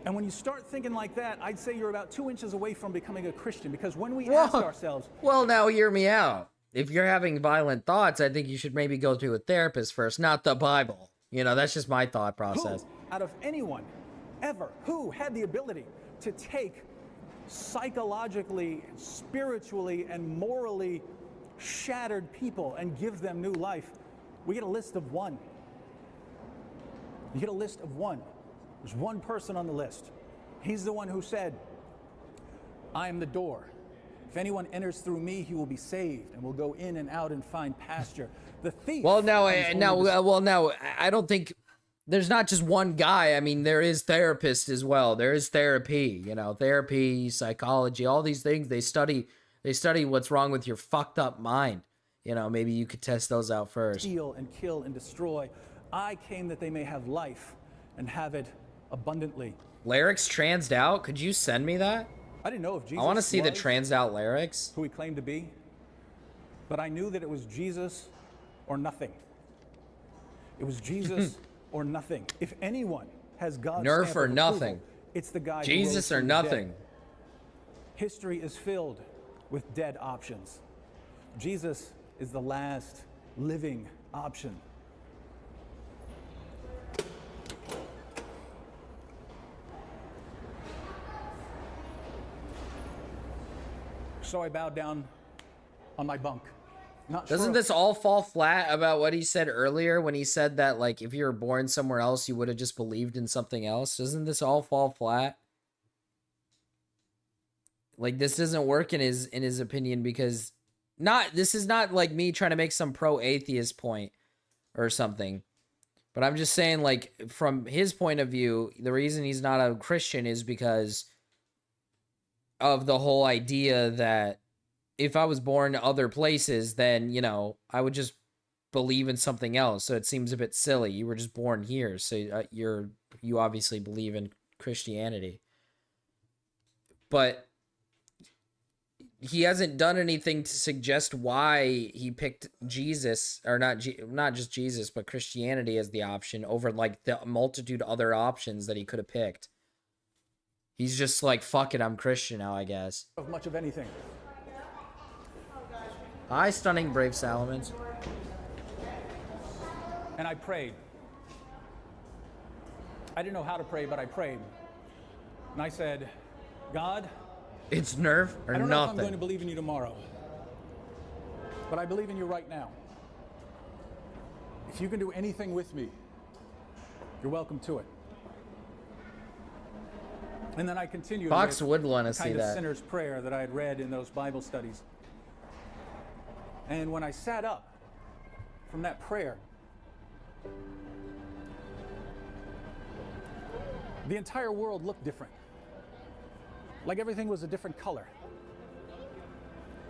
And when you start thinking like that, I'd say you're about 2 inches away from becoming a Christian, because when we ask ourselves, Well, now hear me out. If you're having violent thoughts, I think you should maybe go to a therapist first, not the Bible. You know, that's just my thought process. who, out of anyone, ever, who had the ability to take psychologically, spiritually, and morally shattered people and give them new life? We get a list of 1. You get a list of 1. There's 1 person on the list. He's the one who said, "I am the door. If anyone enters through me, he will be saved and will go in and out and find pasture." The thief. Well, comes only I don't think there's not just one guy. I mean, there is therapists as well. There is therapy, you know, therapy, psychology, all these things. They study what's wrong with your fucked up mind. You know, maybe you could test those out first. steal and kill and destroy. I came that they may have life and have it abundantly. Lyrics transed out? Could you send me that? I didn't know if Jesus I want to see the was transed out lyrics. who he claimed to be, but I knew that it was Jesus or nothing. It was Jesus or nothing. If anyone has God's Nerf stamp or of nothing. approval, it's the guy who Jesus rose or from the dead. nothing. History is filled with dead options. Jesus is the last living option. So I bowed down on my bunk. Not Doesn't sure. this all fall flat about what he said earlier when he said that, like, if you were born somewhere else, you would have just believed in something else? Doesn't this all fall flat? Like, this doesn't work in his opinion because this is not like me trying to make some pro-atheist point or something, but I'm just saying, like, from his point of view, the reason he's not a Christian is because of the whole idea that if I was born other places, then, you know, I would just believe in something else. So it seems a bit silly. You were just born here, so you obviously believe in Christianity. But he hasn't done anything to suggest why he picked Jesus, or not just Jesus, but Christianity as the option over like the multitude of other options that he could have picked. He's just like, fuck it, I'm Christian now, I guess. Of much of anything. Hi, Stunning Brave Salamence. And I prayed. I didn't know how to pray, but I prayed. And I said, God, it's nerve or I don't know nothing. if I'm going to believe in you tomorrow, but I believe in you right now. If you can do anything with me, you're welcome to it. And then I continued Fox with would want to the see kind of that. sinner's prayer that I had read in those Bible studies. And when I sat up from that prayer, the entire world looked different. Like everything was a different color.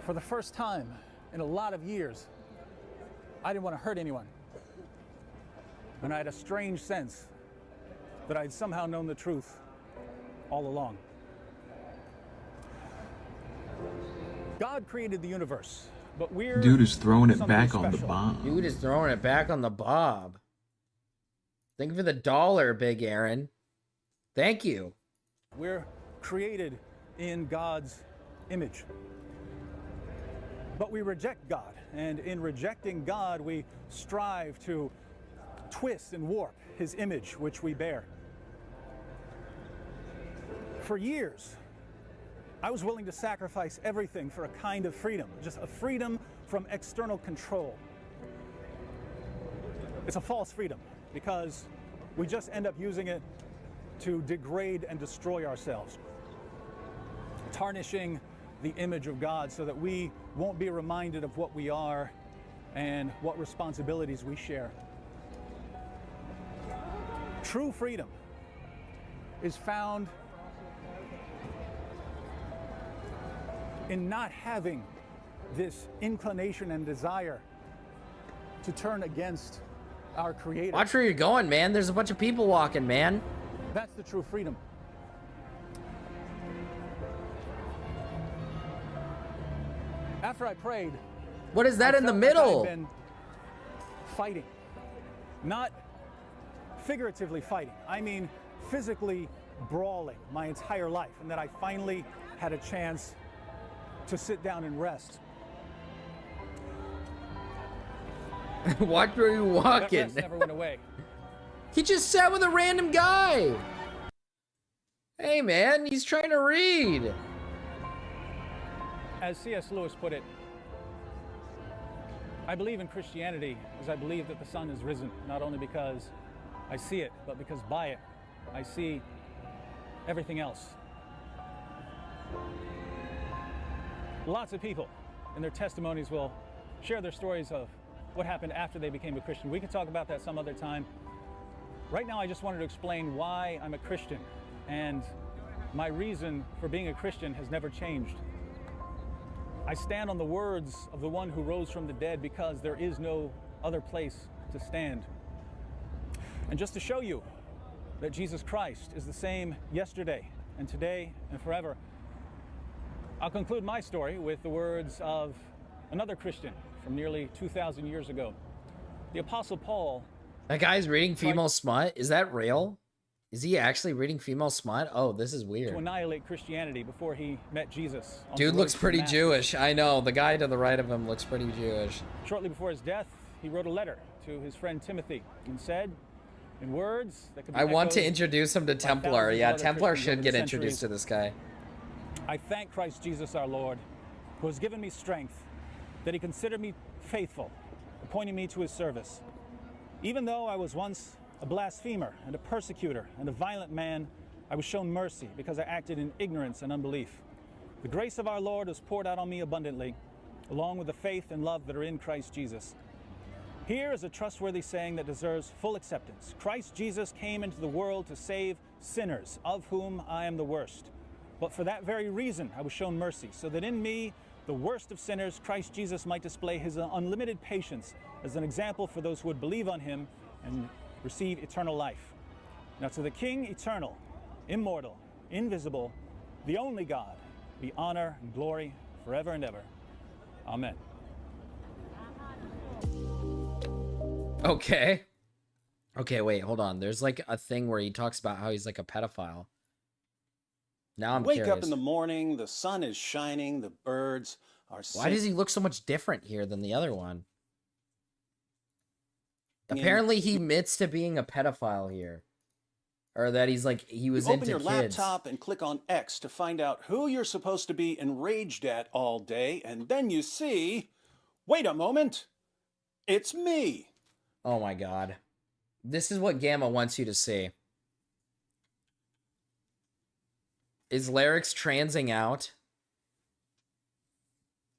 For the first time in a lot of years, I didn't want to hurt anyone. And I had a strange sense that I'd somehow known the truth all along. God created the universe, but we're Dude is throwing it something back on the special. bomb. Dude is throwing it back on the Bob. Thank you for the $1, Big Aaron. Thank you. We're created in God's image. But we reject God, and in rejecting God, we strive to twist and warp his image, which we bear. For years, I was willing to sacrifice everything for a kind of freedom, just a freedom from external control. It's a false freedom because we just end up using it to degrade and destroy ourselves, tarnishing the image of God so that we won't be reminded of what we are and what responsibilities we share. True freedom is found in not having this inclination and desire to turn against our Creator. Watch where you're going, man. There's a bunch of people walking, man. That's the true freedom. After I prayed, What is that I in the felt like middle? I'd been fighting, not figuratively fighting. I mean physically brawling my entire life, and that I finally had a chance to sit down and rest. Watch where you're That walking. rest never went away. He just sat with a random guy. Hey, man, he's trying to read. As C.S. Lewis put it, I believe in Christianity as I believe that the sun has risen, not only because I see it, but because by it I see everything else. Lots of people in their testimonies will share their stories of what happened after they became a Christian. We can talk about that some other time. Right now, I just wanted to explain why I'm a Christian, and my reason for being a Christian has never changed. I stand on the words of the one who rose from the dead because there is no other place to stand. And just to show you that Jesus Christ is the same yesterday and today and forever, I'll conclude my story with the words of another Christian from nearly 2,000 years ago. The Apostle Paul. That guy's reading female smut? Is that real? Is he actually reading female smut? Oh, this is To weird. annihilate Christianity before he met Jesus. on the Dude road looks to pretty Damascus. Jewish. I know. The guy to the right of him looks pretty Jewish. Shortly before his death, he wrote a letter to his friend Timothy and said, in words that could be I want to echoed introduce him to by Templar. thousands of Yeah, other Templar Christians should over get the introduced to centuries, this guy. I thank Christ Jesus our Lord, who has given me strength, that he considered me faithful, appointing me to his service. Even though I was once a blasphemer and a persecutor and a violent man, I was shown mercy because I acted in ignorance and unbelief. The grace of our Lord was poured out on me abundantly, along with the faith and love that are in Christ Jesus. Here is a trustworthy saying that deserves full acceptance. Christ Jesus came into the world to save sinners, of whom I am the worst. But for that very reason I was shown mercy, so that in me, the worst of sinners, Christ Jesus might display his unlimited patience as an example for those who would believe on him and receive eternal life. Now to the King eternal, immortal, invisible, the only God, be honor and glory forever and ever. Amen. Okay. Okay, wait, hold on. There's like a thing where he talks about how he's like a pedophile. Now I'm Wake curious. up in the morning, the sun is shining, the birds are Why does he look so much different here than the other one? Apparently he admits to being a pedophile here. Or that he's like, he was You into open your kids. laptop and click on X to find out who you're supposed to be enraged at all day, and then you see, wait a moment, it's me. Oh my god. This is what Gamma wants you to see. Is Larix transing out?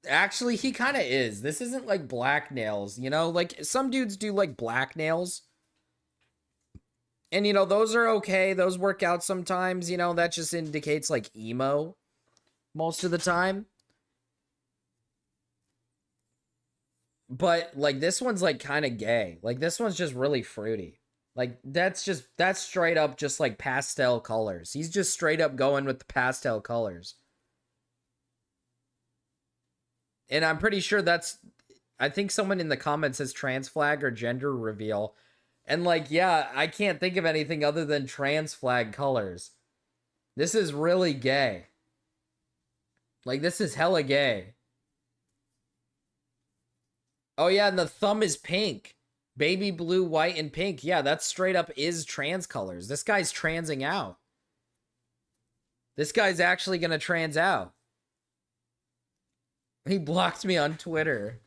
Actually, he kind of is. This isn't like black nails, you know? Like, some dudes do like black nails. And, you know, those are okay. Those work out sometimes, you know? That just indicates like emo most of the time. But, like, this one's like kind of gay. Like, this one's just really fruity. Like, that's straight up just like pastel colors. He's just straight up going with the pastel colors. And I'm pretty sure I think someone in the comments says trans flag or gender reveal. And like, yeah, I can't think of anything other than trans flag colors. This is really gay. Like, this is hella gay. Oh yeah, and the thumb is pink. Baby blue, white, and pink. Yeah, that straight up is trans colors. This guy's transing out. This guy's actually gonna trans out. He blocked me on Twitter.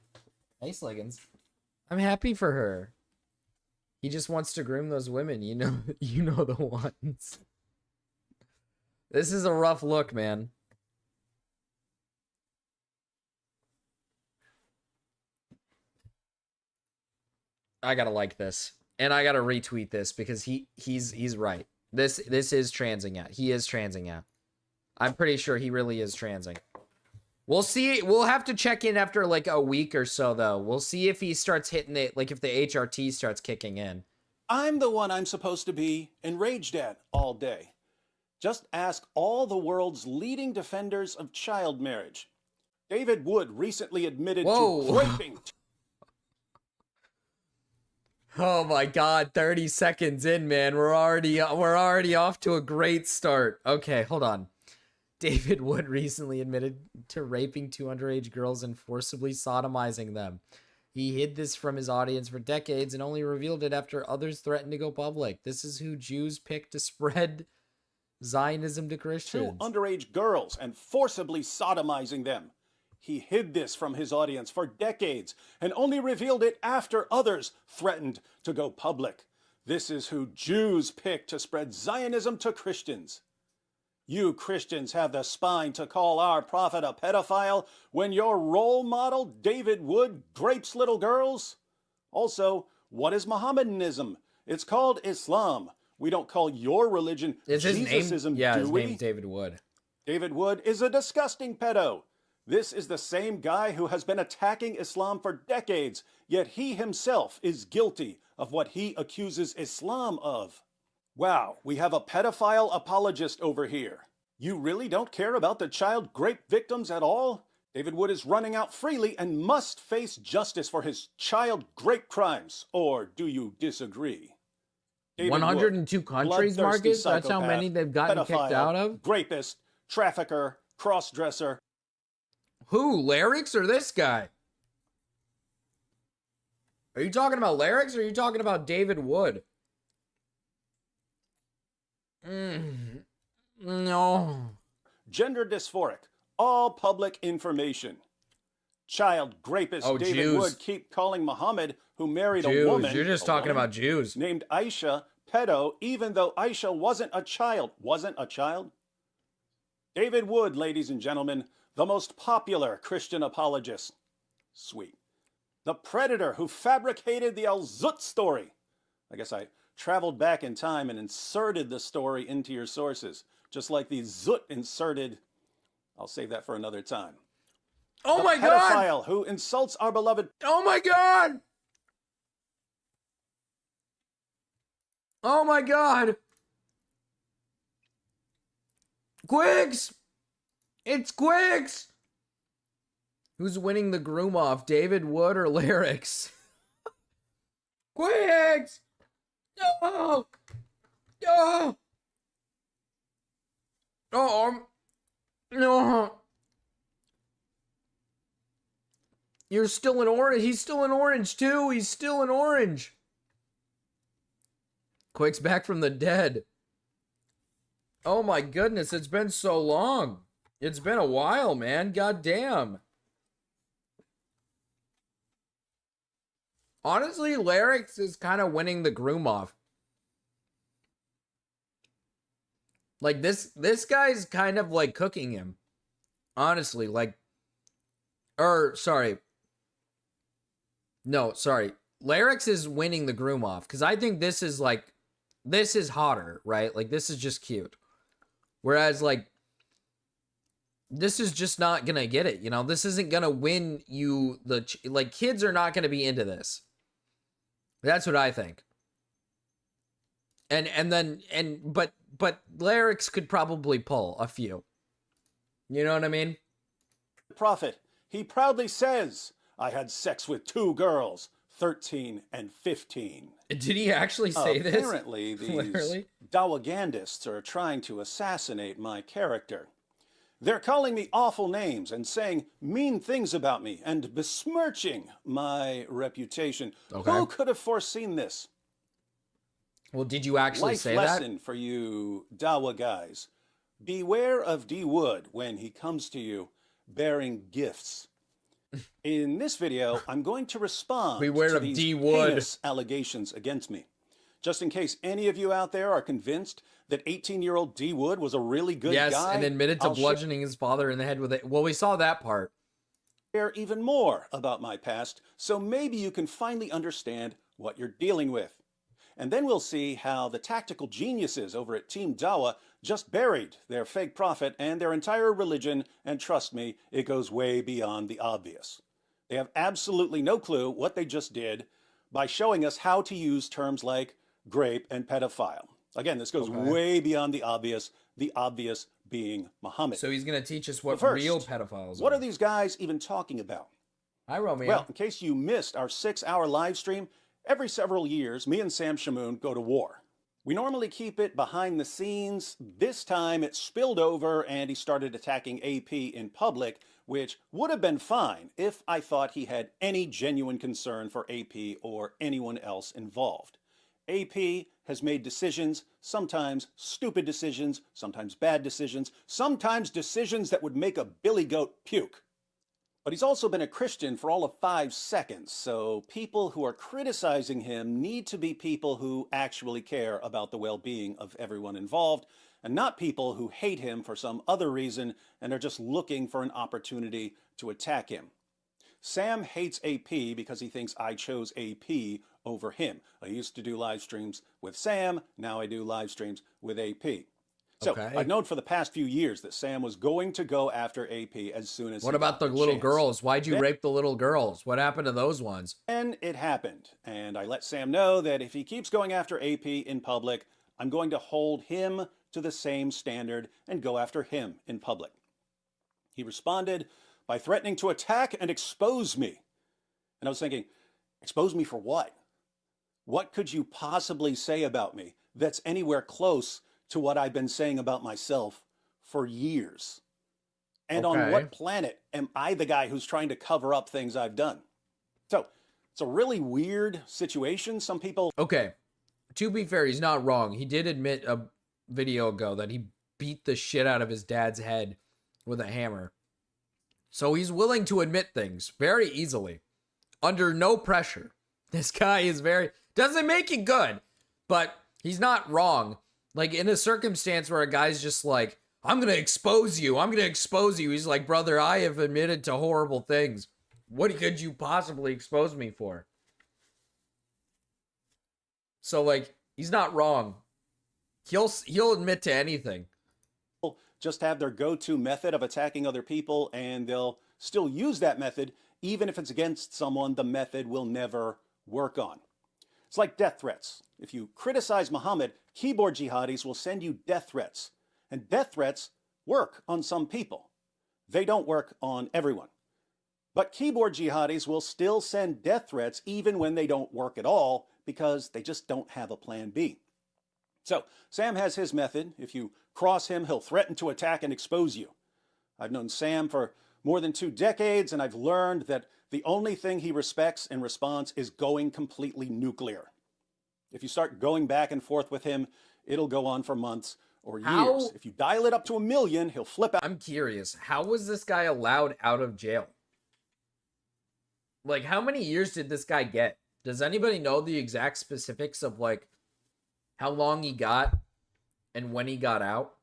Nice leggings. I'm happy for her. He just wants to groom those women, you know the ones. This is a rough look, man. I gotta like this. And I gotta retweet this because he's right. This is transing out. He is transing out. I'm pretty sure he really is transing. We'll see. We'll have to check in after like a week or so, though. We'll see if he starts hitting it, like if the HRT starts kicking in. I'm the one I'm supposed to be enraged at all day. Just ask all the world's leading defenders of child marriage. David Wood recently admitted to raping. Oh my god, 30 seconds in, man. We're already off to a great start. Okay, hold on. David Wood recently admitted to raping 2 underage girls and forcibly sodomizing them. He hid this from his audience for decades and only revealed it after others threatened to go public. This is who Jews pick to spread Zionism to Christians. 2 underage girls and forcibly sodomizing them. He hid this from his audience for decades and only revealed it after others threatened to go public. This is who Jews pick to spread Zionism to Christians. You Christians have the spine to call our prophet a pedophile when your role model, David Wood, grapes little girls? Also, what is Mohammedanism? It's called Islam. We don't call your religion Jesusism, yeah, do his we? name's David Wood. David Wood is a disgusting pedo. This is the same guy who has been attacking Islam for decades, yet he himself is guilty of what he accuses Islam of. Wow, we have a pedophile apologist over here. You really don't care about the child grape victims at all? David Wood is running out freely and must face justice for his child grape crimes. Or do you disagree? David 102 Wood, countries, bloodthirsty Marcus? That's how psychopath, many they've gotten kicked pedophile, out of? Rapist, trafficker, cross-dresser. Who, Larix or this guy? Are you talking about Larix or are you talking about David Wood? No. Gender dysphoric, all public information. Child rapist David Jews. Wood keep calling Muhammad, who married Jews. a woman. You're just talking about Jews. Named Aisha, pedo, even though Aisha wasn't a child. David Wood, ladies and gentlemen, the most popular Christian apologist. Sweet. The predator who fabricated the Al Zut story. I guess I traveled back in time and inserted the story into your sources, just like the Zut inserted. I'll save that for another time. Oh the my God! pedophile who insults our beloved. Oh my God! Oh my God! Quiggs! It's Quiggs! Who's winning the groom off, David Wood or Lyrics? Quiggs! No! No! Oh, no! You're still in orange. He's still in orange too. He's still in orange. Quiggs back from the dead. Oh my goodness, it's been so long. It's been a while, man. God damn. Honestly, Lyrics is kind of winning the groom off. Like this guy's kind of like cooking him. Honestly, like, sorry. No, sorry. Lyrics is winning the groom off because I think this is like, this is hotter, right? Like this is just cute. Whereas like, this is just not gonna get it, you know? This isn't gonna win you like kids are not gonna be into this. That's what I think. But Lyrics could probably pull a few. You know what I mean? Prophet, he proudly says, I had sex with 2 girls, 13 and 15. Did he actually say this? Apparently, these Dawagandists are trying to assassinate my character. They're calling me awful names and saying mean things about me and besmirching my reputation. Okay. Who could have foreseen this? Well, did you actually Life say lesson that? for you Dawa guys. Beware of D. Wood when he comes to you bearing gifts. In this video, I'm going to respond Beware to of these D. Wood. heinous allegations against me. Just in case any of you out there are convinced that 18-year-old D. Wood was a really good guy. Yes, and admitted to I'll bludgeoning his father in the head with it. Well, we saw that part. share even more about my past, so maybe you can finally understand what you're dealing with. And then we'll see how the tactical geniuses over at Team Dawa just buried their fake prophet and their entire religion, and trust me, it goes way beyond the obvious. They have absolutely no clue what they just did by showing us how to use terms like grape and pedophile. Again, this goes way beyond the obvious being Muhammad. So he's going to teach us what But first, real pedophiles what are these guys even talking about? Hi, Romeo. Well, in case you missed our 6-hour live stream, every several years, me and Sam Shamoon go to war. We normally keep it behind the scenes. This time it spilled over and he started attacking AP in public, which would have been fine if I thought he had any genuine concern for AP or anyone else involved. AP has made decisions, sometimes stupid decisions, sometimes bad decisions, sometimes decisions that would make a billy goat puke. But he's also been a Christian for all of 5 seconds, so people who are criticizing him need to be people who actually care about the well-being of everyone involved, and not people who hate him for some other reason and are just looking for an opportunity to attack him. Sam hates AP because he thinks I chose AP over him. I used to do live streams with Sam, now I do live streams with AP. So I've known for the past few years that Sam was going to go after AP as soon as What about the little girls? Why'd you rape the little girls? What happened to those ones? And it happened. And I let Sam know that if he keeps going after AP in public, I'm going to hold him to the same standard and go after him in public. He responded by threatening to attack and expose me. And I was thinking, expose me for what? What could you possibly say about me that's anywhere close to what I've been saying about myself for years? And on what planet am I the guy who's trying to cover up things I've done? So it's a really weird situation. Some people... Okay, to be fair, he's not wrong. He did admit a video ago that he beat the shit out of his dad's head with a hammer. So he's willing to admit things very easily, under no pressure. This guy is doesn't make it good, but he's not wrong. Like, in a circumstance where a guy's just like, I'm going to expose you. I'm going to expose you. He's like, brother, I have admitted to horrible things. What could you possibly expose me for? So like, he's not wrong. He'll admit to anything. Just have their go-to method of attacking other people, and they'll still use that method even if it's against someone the method will never work on. It's like death threats. If you criticize Muhammad, keyboard jihadis will send you death threats. And death threats work on some people. They don't work on everyone. But keyboard jihadis will still send death threats even when they don't work at all because they just don't have a plan B. So Sam has his method. If you cross him, he'll threaten to attack and expose you. I've known Sam for more than 2 decades, and I've learned that the only thing he respects in response is going completely nuclear. If you start going back and forth with him, it'll go on for months or years. If you dial it up to 1 million, he'll flip out. I'm curious, how was this guy allowed out of jail? Like, how many years did this guy get? Does anybody know the exact specifics of, like, how long he got and when he got out?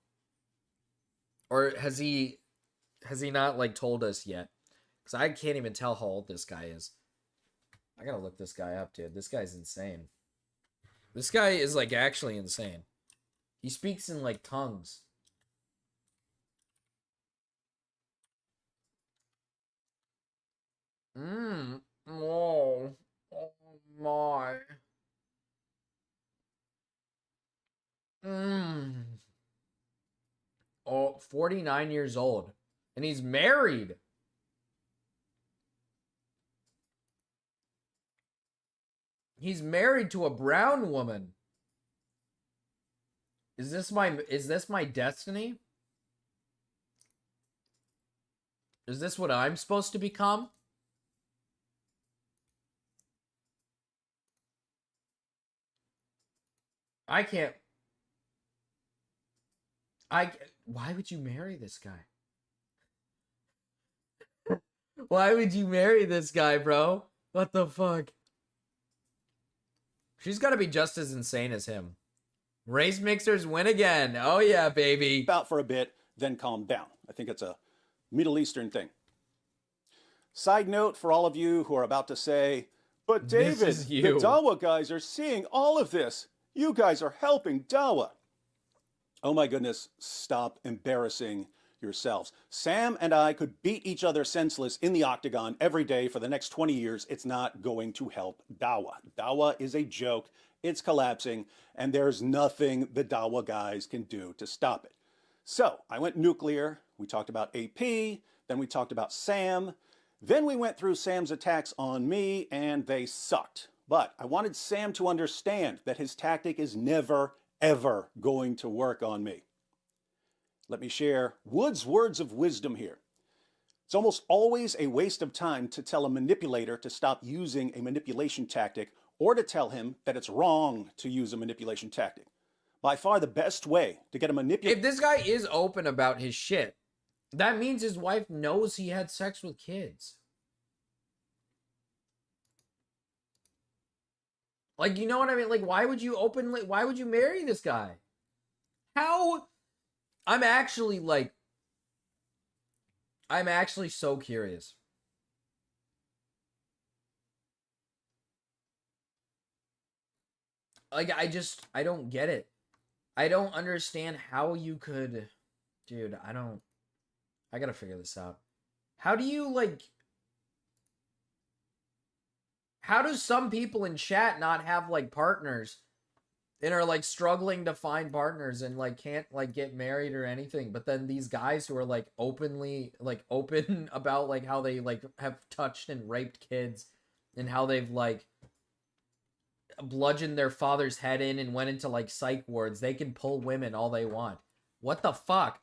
Or has he not, like, told us yet? Because I can't even tell how old this guy is. I gotta look this guy up, dude. This guy's insane. This guy is, like, actually insane. He speaks in, like, tongues. Oh my. Oh, 49 years old. And he's married. He's married to a brown woman. Is this my destiny? Is this what I'm supposed to become? Why would you marry this guy? Why would you marry this guy, bro? What the fuck? She's gotta be just as insane as him. Race mixers win again. Oh yeah, baby. Out for a bit, then calm down. I think it's a Middle Eastern thing. Side note for all of you who are about to say, but David, the Dawa guys are seeing all of this. You guys are helping Dawa. Oh my goodness, stop embarrassing yourselves. Sam and I could beat each other senseless in the octagon every day for the next 20 years. It's not going to help Dawa. Dawa is a joke. It's collapsing, and there's nothing the Dawa guys can do to stop it. So I went nuclear. We talked about AP, then we talked about Sam. Then we went through Sam's attacks on me, and they sucked. But I wanted Sam to understand that his tactic is never, ever going to work on me. Let me share Wood's words of wisdom here. It's almost always a waste of time to tell a manipulator to stop using a manipulation tactic or to tell him that it's wrong to use a manipulation tactic. By far the best way to get a manipulator... If this guy is open about his shit, that means his wife knows he had sex with kids. Like, you know what I mean? Like, why would you marry this guy? How? I'm actually so curious. Like, I don't get it. I don't understand how you could, dude, I gotta figure this out. How do you, how do some people in chat not have, partners and are, struggling to find partners and, can't, get married or anything? But then these guys who are, openly, open about, how they, have touched and raped kids and how they've, bludgeoned their father's head in and went into, psych wards, they can pull women all they want. What the fuck?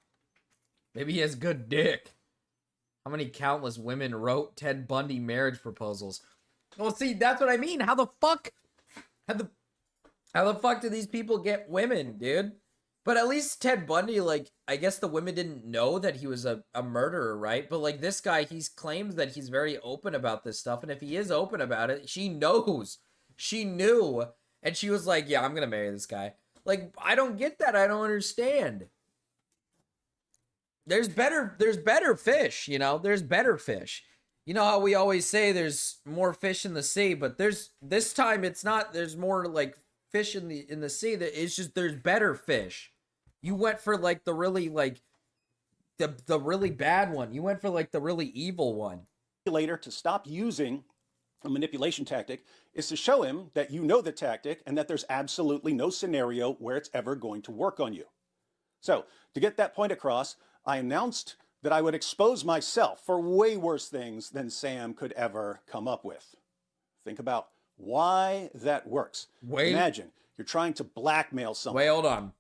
Maybe he has good dick. How many countless women wrote Ted Bundy marriage proposals? Well, see, that's what I mean. How the fuck do these people get women, dude? But at least Ted Bundy, I guess the women didn't know that he was a murderer, right? But, this guy, he's claimed that he's very open about this stuff. And if he is open about it, she knows. She knew. And she was like, yeah, I'm gonna marry this guy. I don't get that. I don't understand. There's better fish, you know? There's better fish. You know how we always say there's more fish in the sea, but this time it's not. There's more like fish in the sea. That it's just there's better fish. You went for like the really like the really bad one. You went for like the really evil one. Later to stop using a manipulation tactic is to show him that you know the tactic and that there's absolutely no scenario where it's ever going to work on you. So, to get that point across, I announced that I would expose myself for way worse things than Sam could ever come up with. Think about why that works. Wait. Imagine you're trying to blackmail someone. Wait, hold on.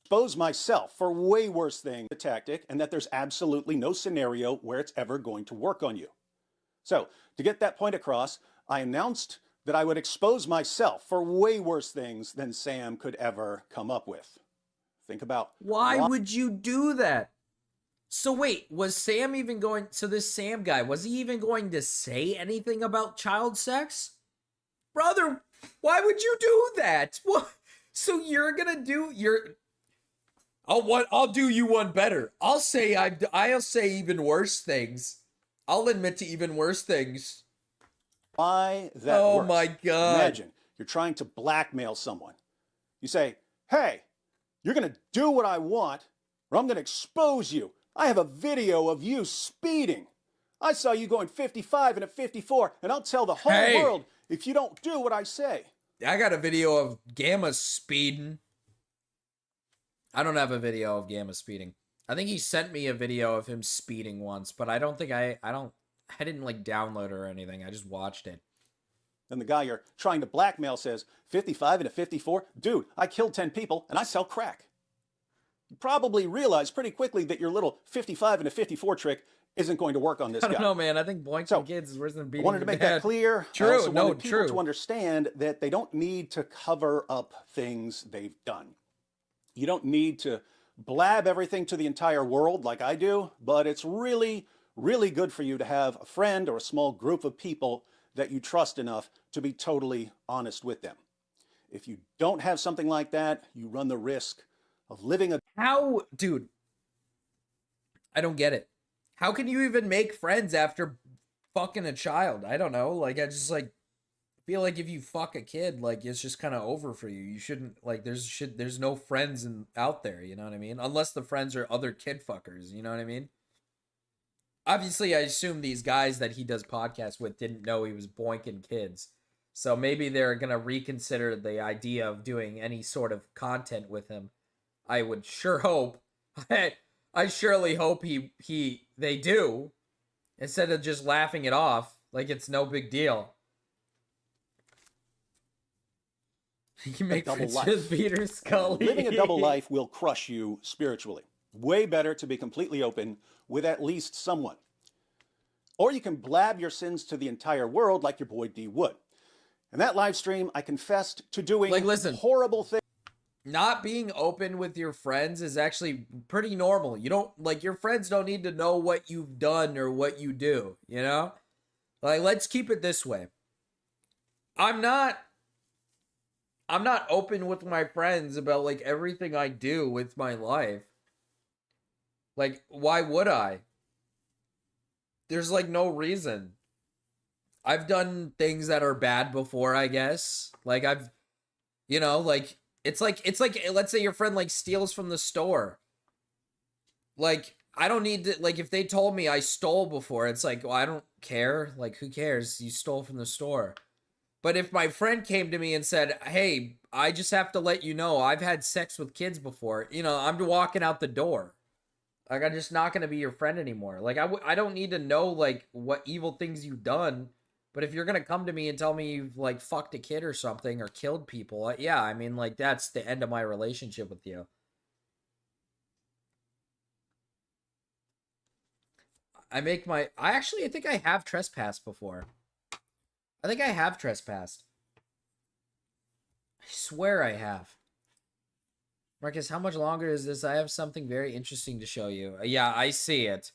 Expose myself for way worse things, the tactic, and that there's absolutely no scenario where it's ever going to work on you. So, to get that point across, I announced that I would expose myself for way worse things than Sam could ever come up with. Think about Why would you do that? So wait, was Sam even going, so this Sam guy, was he even going to say anything about child sex? Brother, why would you do that? What? So you're gonna do, I'll do you one better. I'll say even worse things. I'll admit to even worse things. why that Oh works. my God. Imagine you're trying to blackmail someone. You say, hey, you're going to do what I want, or I'm going to expose you. I have a video of you speeding. I saw you going 55 and a 54, and I'll tell the whole Hey. world if you don't do what I say. I got a video of Gamma speeding. I don't have a video of Gamma speeding. I think he sent me a video of him speeding once, but I don't think I didn't like download it or anything. I just watched it. Then the guy you're trying to blackmail says, 55 and a 54? Dude, I killed 10 people and I sell crack. You probably realize pretty quickly that your little 55 and a 54 trick isn't going to work on this I guy. don't know, man. I think Boinks So, and Kids is worse than I beating wanted to your make dad. that clear. True, I also no, wanted people true. to understand that they don't need to cover up things they've done. You don't need to blab everything to the entire world like I do, but it's really, really good for you to have a friend or a small group of people that you trust enough to be totally honest with them. If you don't have something like that, you run the risk of living a How, dude? I don't get it. How can you even make friends after fucking a child? I don't know. Like, I just like feel like if you fuck a kid, like it's just kind of over for you. You shouldn't like. There's no friends out there. You know what I mean? Unless the friends are other kid fuckers. You know what I mean? Obviously, I assume these guys that he does podcasts with didn't know he was boinking kids. So maybe they're gonna reconsider the idea of doing any sort of content with him. I would sure hope. I surely hope they do, instead of just laughing it off like it's no big deal. You can make double friends life. with Peter Scully. Living a double life will crush you spiritually. Way better to be completely open with at least someone. Or you can blab your sins to the entire world like your boy D would. In that live stream, I confessed to doing Like, listen. horrible things. Not being open with your friends is actually pretty normal. You don't like your friends don't need to know what you've done or what you do, you know? Like, let's keep it this way. I'm not open with my friends about like everything I do with my life. Like, why would I? There's like no reason. I've done things that are bad before, I guess. Like like it's like let's say your friend like steals from the store. Like, I don't need to, like, if they told me I stole before, it's like, well, I don't care. Like, who cares? You stole from the store. But if my friend came to me and said, hey, I just have to let you know, I've had sex with kids before, you know, I'm walking out the door. Like, I'm just not going to be your friend anymore. Like, I don't need to know, like, what evil things you've done. But if you're going to come to me and tell me you've, like, fucked a kid or something or killed people, yeah, I mean, like, that's the end of my relationship with you. I think I have trespassed before. I think I have trespassed. I swear I have. Marcus, how much longer is this? I have something very interesting to show you. Yeah, I see it.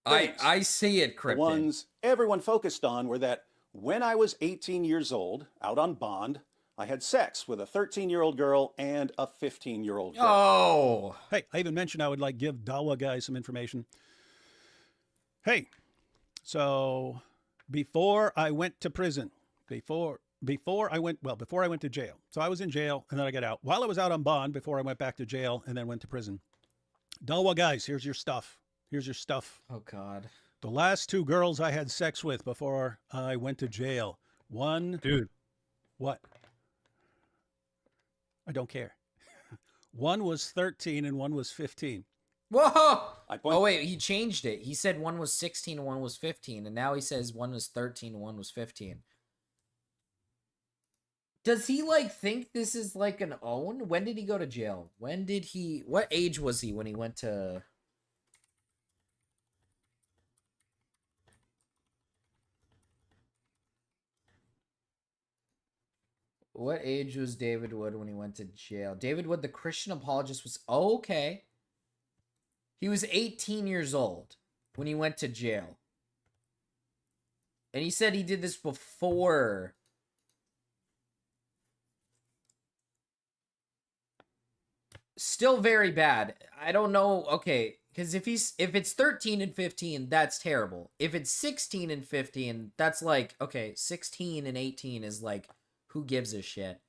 I see it, The Cryptid. ones everyone focused on were that when I was 18 years old, out on bond, I had sex with a 13-year-old girl and a 15-year-old girl. Oh. Hey, I even mentioned I would like give Dawa guys some information. Hey, so before I went to prison, before I went to jail. So I was in jail and then I got out. While I was out on bond, before I went back to jail and then went to prison. Dalwa guys, here's your stuff. Here's your stuff. Oh God. The last 2 girls I had sex with before I went to jail. One, Dude. what? I don't care. One was 13 and one was 15. Whoa! I point- Oh wait, he changed it. He said one was 16 and one was 15, and now he says one was 13 and one was 15. Does he like think this is like an own? When did he go to jail? What age was he when he went to... What age was David Wood when he went to jail? David Wood, the Christian apologist, was... Oh, okay. He was 18 years old when he went to jail. And he said he did this before... Still very bad. I don't know. Okay, because if it's 13 and 15, that's terrible. If it's 16 and 15, that's like, okay, 16 and 18 is like, who gives a shit?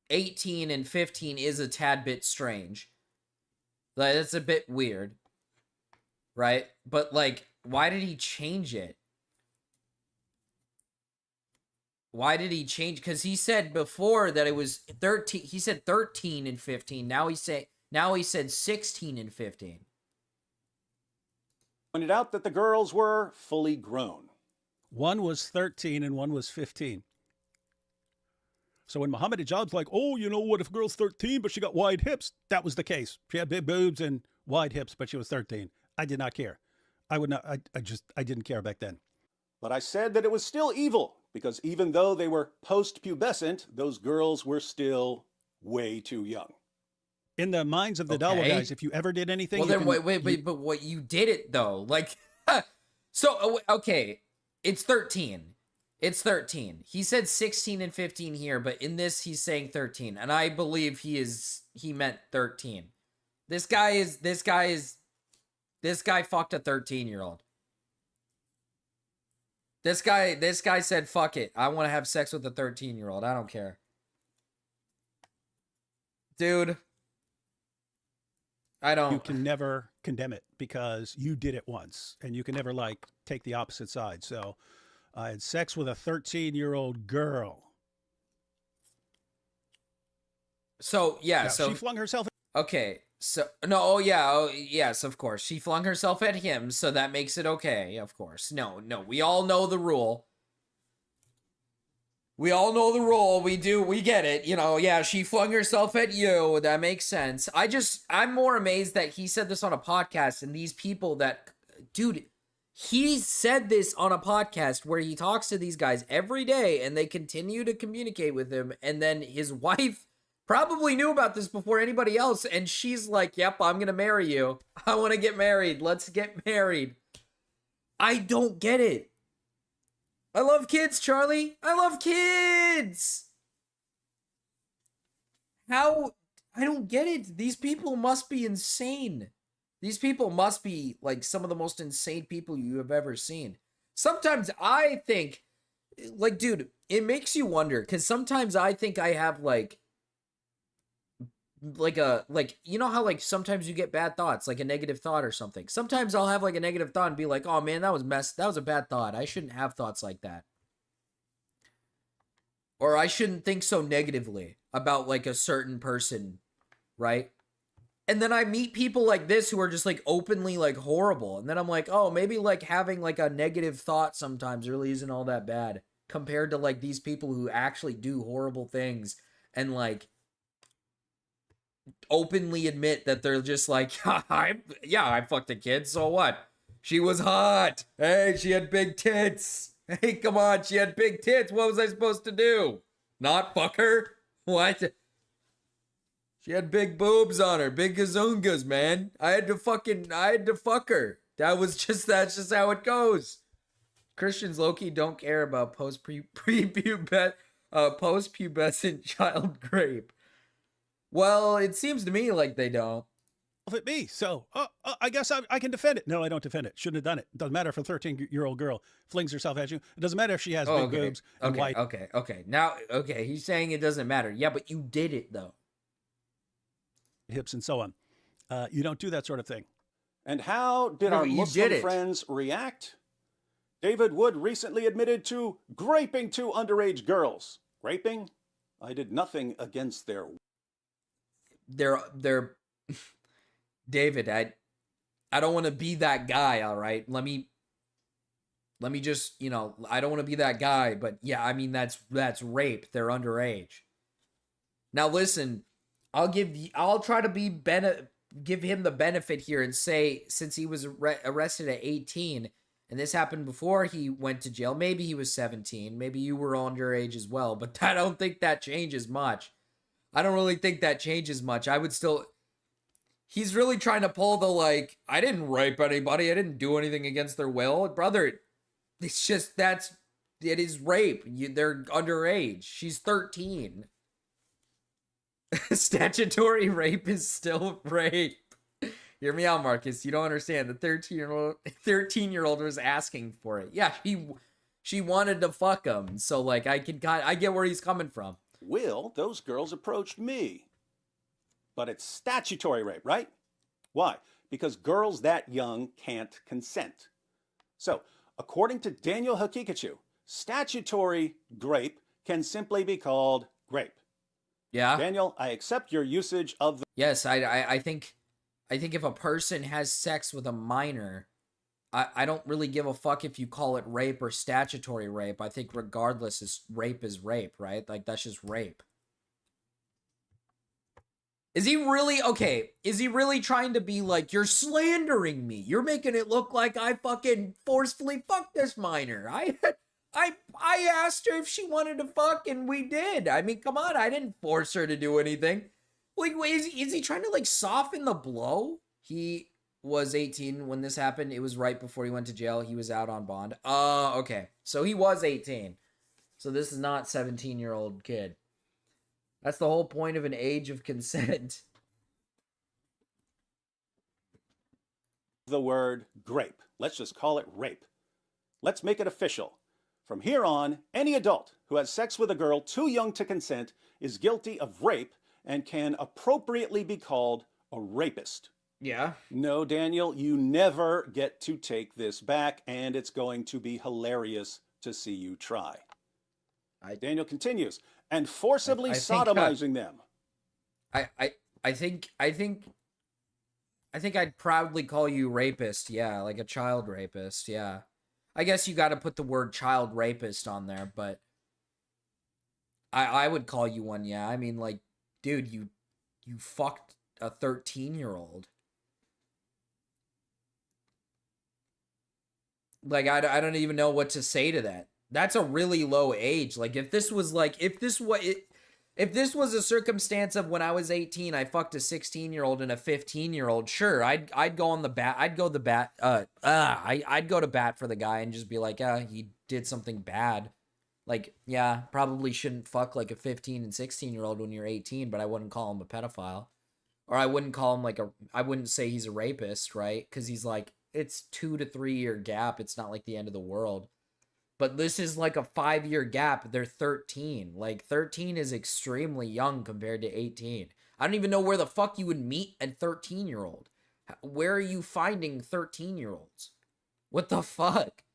18 and 15 is a tad bit strange. Like, that's a bit weird. Right? But like, why did he change it? Why did he change? Because he said before that it was 13. He said 13 and 15. Now he said 16 and 15. Pointed out that the girls were fully grown. One was 13 and one was 15. So when Muhammad Hijab's like, oh, you know what, if a girl's 13 but she got wide hips, that was the case. She had big boobs and wide hips, but she was 13. I did not care. I didn't care back then. But I said that it was still evil, because even though they were post-pubescent, those girls were still way too young. In the minds of the Dawa guys, if you ever did anything... Well, then wait, but what you did it, though. Like, so, okay, it's 13. It's 13. He said 16 and 15 here, but in this, he's saying 13. And I believe he meant 13. This guy fucked a 13-year-old. This guy said, fuck it. I want to have sex with a 13-year-old. I don't care. Dude. I don't. You can never condemn it because you did it once, and you can never, like, take the opposite side. So I had sex with a 13-year-old girl. So, yeah, so... She flung herself... Okay, so... No, oh, yeah, yes, of course. She flung herself at him, so that makes it okay, of course. No, we all know the rule. We all know the rule. We get it. You know, yeah, she flung herself at you. That makes sense. I'm more amazed that he said this on a podcast, and these people that... Dude... He said this on a podcast where he talks to these guys every day and they continue to communicate with him. And then his wife probably knew about this before anybody else. And she's like, yep, I'm going to marry you. I want to get married. Let's get married. I don't get it. I love kids, Charlie. I love kids. How? I don't get it. These people must be insane. These people must be, like, some of the most insane people you have ever seen. Sometimes I think, like, dude, it makes you wonder, because sometimes I think I have, like, you know how, like, sometimes you get bad thoughts, like a negative thought or something. Sometimes I'll have, like, a negative thought and be like, oh, man, that was a bad thought. I shouldn't have thoughts like that. Or I shouldn't think so negatively about, like, a certain person, right? And then I meet people like this who are just, like, openly, like, horrible. And then I'm like, oh, maybe, like, having, like, a negative thought sometimes really isn't all that bad. Compared to, like, these people who actually do horrible things. And, like, openly admit that they're just like, I fucked a kid, so what? She was hot. Hey, she had big tits. Hey, come on, she had big tits. What was I supposed to do? Not fuck her? What? She had big boobs on her, big gazungas, man. I had to fuck her. That's just how it goes. Christians low-key don't care about post-pubescent child rape. Well, it seems to me like they don't. at me. So I guess I can defend it. No, I don't defend it. Shouldn't have done it. It doesn't matter if a 13-year-old girl flings herself at you. It doesn't matter if she has big boobs and white. Okay. Now, okay, he's saying it doesn't matter. Yeah, but you did it though. Hips and so on. You don't do that sort of thing. And how did our but you Muslim did it. friends react? David Wood recently admitted to graping 2 underage girls. Graping? I did nothing against their... They're David, I don't want to be that guy, all right? Let me just, you know, I don't want to be that guy, but yeah, I mean that's rape. They're underage. Now listen, I'll try to give him the benefit here and say, since he was arrested at 18 and this happened before he went to jail, maybe he was 17, maybe you were underage as well, but I don't think that changes much. I don't really think that changes much. I would still... He's really trying to pull the, like, I didn't rape anybody. I didn't do anything against their will. Brother, it's just, it is rape. They're underage. She's 13. Statutory rape is still rape. Hear me out, Marcus. You don't understand. The 13-year-old was asking for it. Yeah, she wanted to fuck him. So, like, I get where he's coming from. Will, those girls approached me. But it's statutory rape, right? Why? Because girls that young can't consent. So, according to Daniel Hakikachu, statutory grape can simply be called grape. Yeah. Daniel, I accept your usage of the... Yes, I think if a person has sex with a minor, I don't really give a fuck if you call it rape or statutory rape. I think regardless, rape is rape, right? Like, that's just rape. Is he really trying to be like, you're slandering me? You're making it look like I fucking forcefully fucked this minor. I asked her if she wanted to fuck and we did. I mean, come on, I didn't force her to do anything. Like, wait, is he trying to like soften the blow? He was 18 when this happened. It was right before he went to jail. He was out on bond. Okay. So he was 18. So this is not 17-year-old kid. That's the whole point of an age of consent. The word grape. Let's just call it rape. Let's make it official. From here on, any adult who has sex with a girl too young to consent is guilty of rape and can appropriately be called a rapist. Yeah. No, Daniel, you never get to take this back, and it's going to be hilarious to see you try. Daniel continues, and forcibly sodomizing them. I think I'd proudly call you rapist. Yeah, like a child rapist. Yeah. I guess you got to put the word child rapist on there, but I would call you one. Yeah. I mean, like, dude, you fucked a 13-year-old. Like, I don't even know what to say to that. That's a really low age. Like, if this was a circumstance of when I was 18, I fucked a 16-year-old and a 15-year-old, sure, I'd go on the bat. I'd go to bat for the guy and just be like, he did something bad. Like, yeah, probably shouldn't fuck like a 15 and 16-year-old when you're 18, but I wouldn't call him a pedophile. Or I wouldn't call him I wouldn't say he's a rapist, right? Because he's like, it's 2 to 3 year gap. It's not like the end of the world. But this is like a 5-year gap. They're 13. Like, 13 is extremely young compared to 18. I don't even know where the fuck you would meet a 13-year-old. Where are you finding 13-year-olds? What the fuck?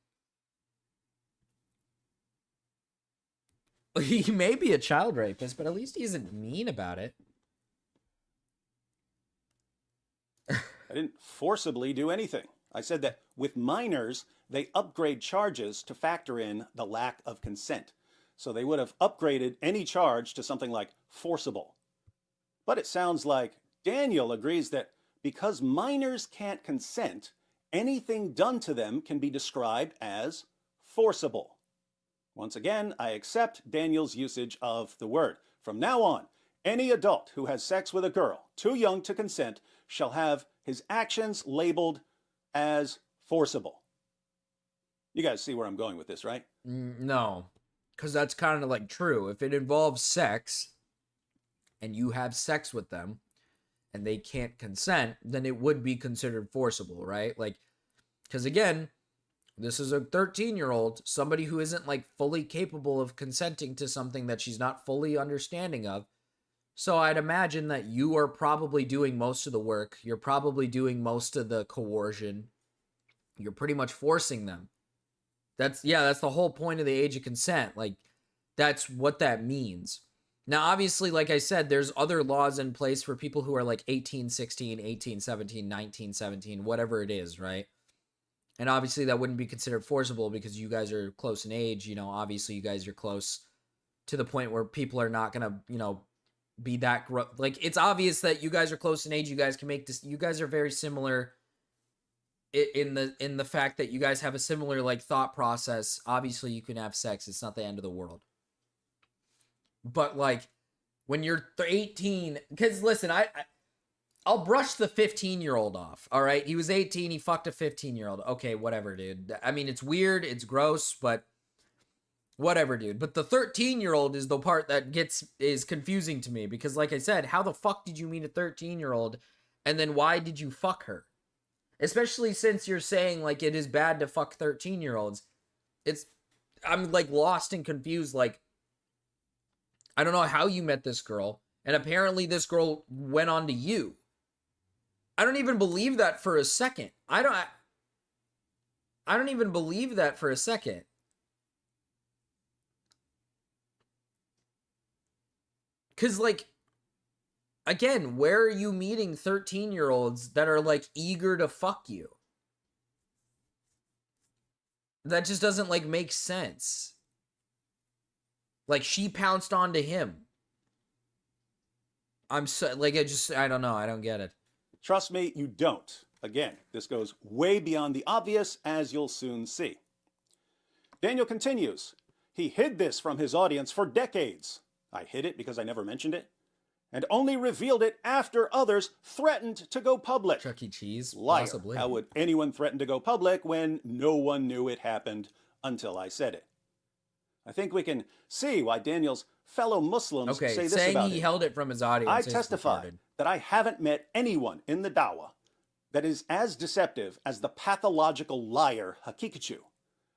He may be a child rapist, but at least he isn't mean about it. I didn't forcibly do anything. I said that with minors, they upgrade charges to factor in the lack of consent. So they would have upgraded any charge to something like forcible. But it sounds like Daniel agrees that because minors can't consent, anything done to them can be described as forcible. Once again, I accept Daniel's usage of the word. From now on, any adult who has sex with a girl too young to consent shall have his actions labeled as forcible. You guys see where I'm going with this, right? No, because that's kind of like true. If it involves sex and you have sex with them and they can't consent, then it would be considered forcible, right? Like, because again, this is a 13-year-old, somebody who isn't like fully capable of consenting to something that she's not fully understanding of. So I'd imagine that you are probably doing most of the work. You're probably doing most of the coercion. You're pretty much forcing them. That's the whole point of the age of consent. Like, that's what that means. Now, obviously, like I said, there's other laws in place for people who are like 18, 16, 18, 17, 19, 17, whatever it is, right? And obviously that wouldn't be considered forcible because you guys are close in age. You know, obviously you guys are close to the point where people are not going to, you know, be that like, it's obvious that you guys are close in age. You guys can make this, you guys are very similar in the fact that you guys have a similar like thought process. Obviously you can have sex. It's not the end of the world. But like when you're 18, because listen, I'll brush the 15-year-old off, all right? He was 18, he fucked a 15-year-old. Okay, whatever, dude. I mean, it's weird, it's gross, but whatever, dude. But the 13-year-old is the part that is confusing to me because, like I said, how the fuck did you meet a 13-year-old, and then why did you fuck her? Especially since you're saying, like, it is bad to fuck 13-year-olds. I'm, like, lost and confused, like, I don't know how you met this girl, and apparently this girl went on to you. I don't even believe that for a second. I don't even believe that for a second. Cause like, again, where are you meeting 13-year-olds that are like eager to fuck you? That just doesn't like make sense. Like she pounced onto him. I don't know. I don't get it. Trust me, you don't. Again, this goes way beyond the obvious, as you'll soon see. Daniel continues, he hid this from his audience for decades. I hid it because I never mentioned it, and only revealed it after others threatened to go public. Chuck E. Cheese, Liar. possibly. How would anyone threaten to go public when no one knew it happened until I said it? I think we can see why Daniel's fellow Muslims say this saying about he him. held it from his audience. I is testify retarded. that I haven't met anyone in the Dawah that is as deceptive as the pathological liar Hakikachu.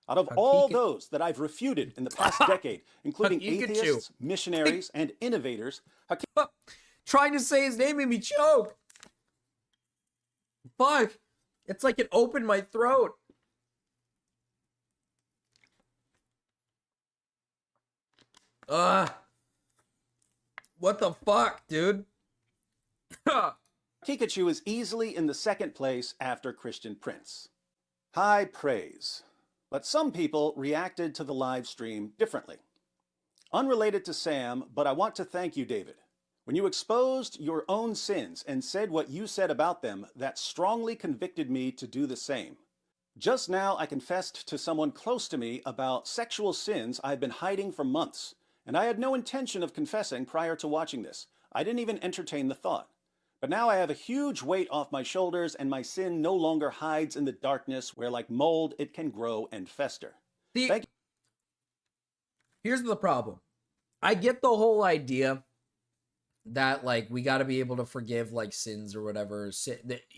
Out of all those that I've refuted in the past decade, including atheists, missionaries, and innovators, trying to say his name made me choke. Fuck. It's like it opened my throat. What the fuck, dude? Pikachu is easily in the second place after Christian Prince. High praise. But some people reacted to the live stream differently. Unrelated to Sam, but I want to thank you, David. When you exposed your own sins and said what you said about them, that strongly convicted me to do the same. Just now, I confessed to someone close to me about sexual sins I've been hiding for months, and I had no intention of confessing prior to watching this. I didn't even entertain the thought. But now I have a huge weight off my shoulders, and my sin no longer hides in the darkness where, like mold, it can grow and fester. Thank you. Here's the problem. I get the whole idea that, like, we got to be able to forgive, like, sins or whatever.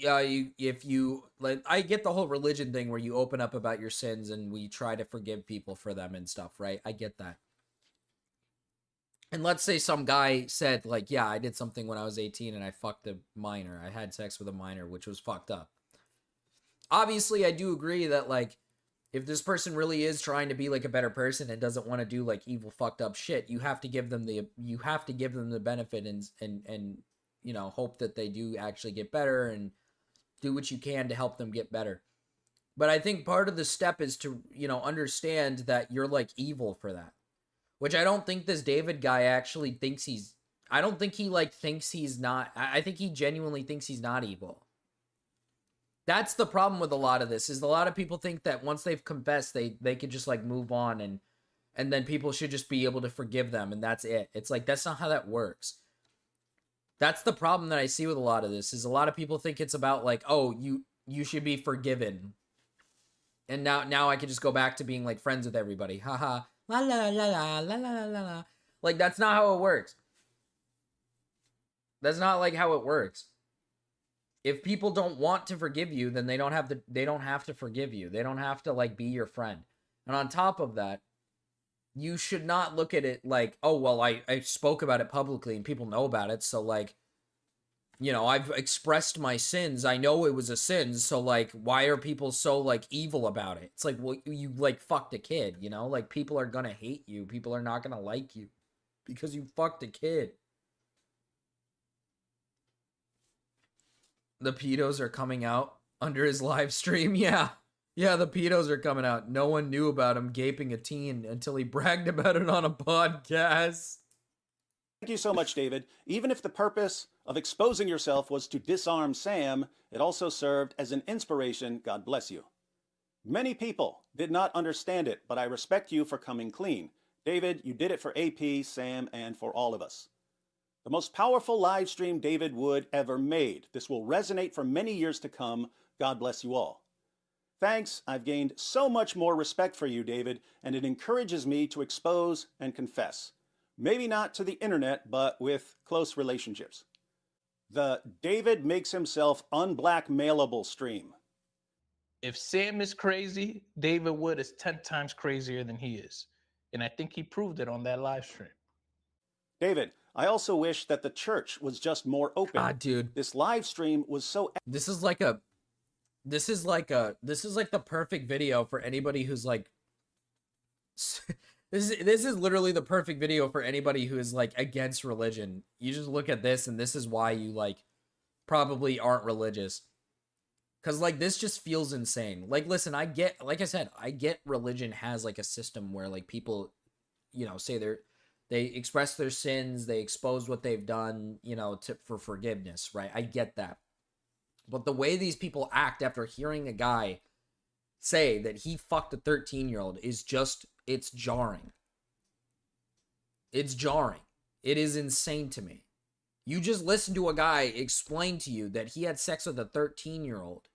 I get the whole religion thing where you open up about your sins and we try to forgive people for them and stuff, right? I get that. And let's say some guy said, like, yeah, I did something when I was 18 and I fucked a minor. I had sex with a minor, which was fucked up. Obviously, I do agree that, like, if this person really is trying to be, like, a better person and doesn't want to do, like, evil, fucked up shit, you have to give them the benefit and you know, hope that they do actually get better and do what you can to help them get better. But I think part of the step is to, you know, understand that you're, like, evil for that. Which I don't think this David guy actually thinks I don't think he, like, thinks he's not. I think he genuinely thinks he's not evil. That's the problem with a lot of this, is a lot of people think that once they've confessed, they could just, like, move on and then people should just be able to forgive them and that's it. It's like, that's not how that works. That's the problem that I see with a lot of this, is a lot of people think it's about, like, oh, you should be forgiven. And now I can just go back to being, like, friends with everybody. Haha. La la la la la la la la. Like, that's not how it works. That's not, like, how it works. If people don't want to forgive you, then they don't have to forgive you. They don't have to like be your friend. And on top of that, you should not look at it like, oh, well, I spoke about it publicly and people know about it. So like, you know, I've expressed my sins. I know it was a sin. So like, why are people so like evil about it? It's like, well, you like fucked a kid, you know, like people are going to hate you. People are not going to like you because you fucked a kid. The pedos are coming out under his live stream. Yeah. Yeah, the pedos are coming out. No one knew about him gaping a teen until he bragged about it on a podcast. Thank you so much, David. Even if the purpose of exposing yourself was to disarm Sam, it also served as an inspiration. God bless you. Many people did not understand it, but I respect you for coming clean. David, you did it for AP, Sam, and for all of us. The most powerful live stream David Wood ever made. This will resonate for many years to come. God bless you all. Thanks. I've gained so much more respect for you, David, and it encourages me to expose and confess. Maybe not to the internet, but with close relationships. The David makes himself unblackmailable stream. If Sam is crazy, David Wood is 10 times crazier than he is. And I think he proved it on that live stream. David, I also wish that the church was just more open. Ah, dude. This live stream was so... This is like the perfect video for anybody who's like... This is literally the perfect video for anybody who is like against religion. You just look at this and this is why you like probably aren't religious. Cause like this just feels insane. Like, listen, like I said, I get religion has like a system where like people, you know, say they express their sins, they expose what they've done, you know, for forgiveness, right? I get that. But the way these people act after hearing a guy say that he fucked a 13-year-old is just, it's jarring. It's jarring. It is insane to me. You just listen to a guy explain to you that he had sex with a 13-year-old.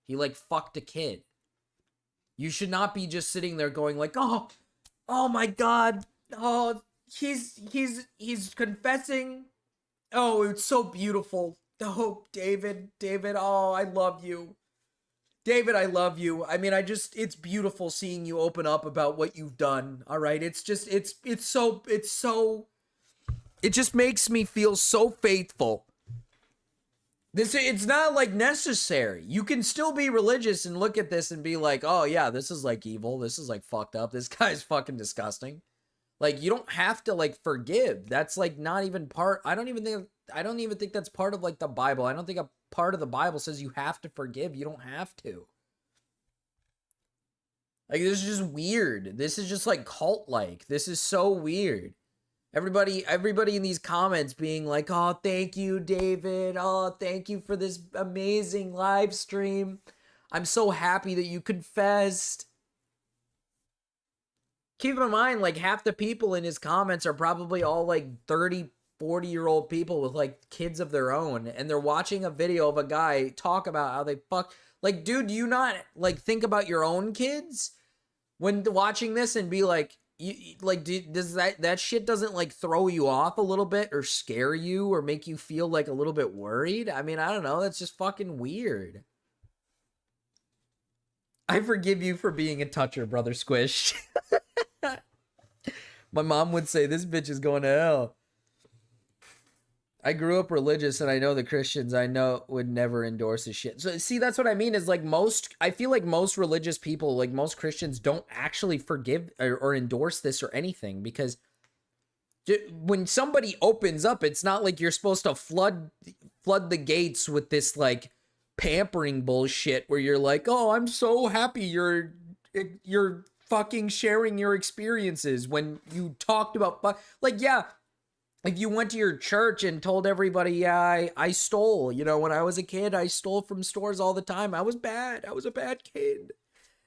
He like fucked a kid. You should not be just sitting there going like, oh my God. Oh, he's confessing. Oh, it's so beautiful. Oh, David, oh, I love you. David, I love you. I mean, it's beautiful seeing you open up about what you've done. All right. It's just, it just makes me feel so faithful. It's not like necessary. You can still be religious and look at this and be like, oh yeah, this is like evil. This is like fucked up. This guy's fucking disgusting. Like, you don't have to like forgive. That's like not even part. I don't even think that's part of like the Bible. I don't think a part of the Bible says you have to forgive. You don't have to. Like, this is just weird. This is just like cult-like. This is so weird. Everybody in these comments being like, oh, thank you, David. Oh, thank you for this amazing live stream. I'm so happy that you confessed. Keep in mind, like, half the people in his comments are probably all like 30, 40-year-old people with like kids of their own. And they're watching a video of a guy talk about how they fuck. Like, dude, do you not like think about your own kids when watching this and be like, does that shit doesn't like throw you off a little bit or scare you or make you feel like a little bit worried? I mean, I don't know. That's just fucking weird. I forgive you for being a toucher, brother Squish. My mom would say this bitch is going to hell. I grew up religious and I know the Christians I know would never endorse this shit. So see, that's what I mean is like I feel like most religious people, like most Christians don't actually forgive or endorse this or anything, because when somebody opens up, it's not like you're supposed to flood the gates with this like pampering bullshit where you're like, oh, I'm so happy you're fucking sharing your experiences when you talked about like, yeah. If you went to your church and told everybody, yeah, I stole, you know, when I was a kid, I stole from stores all the time. I was bad. I was a bad kid.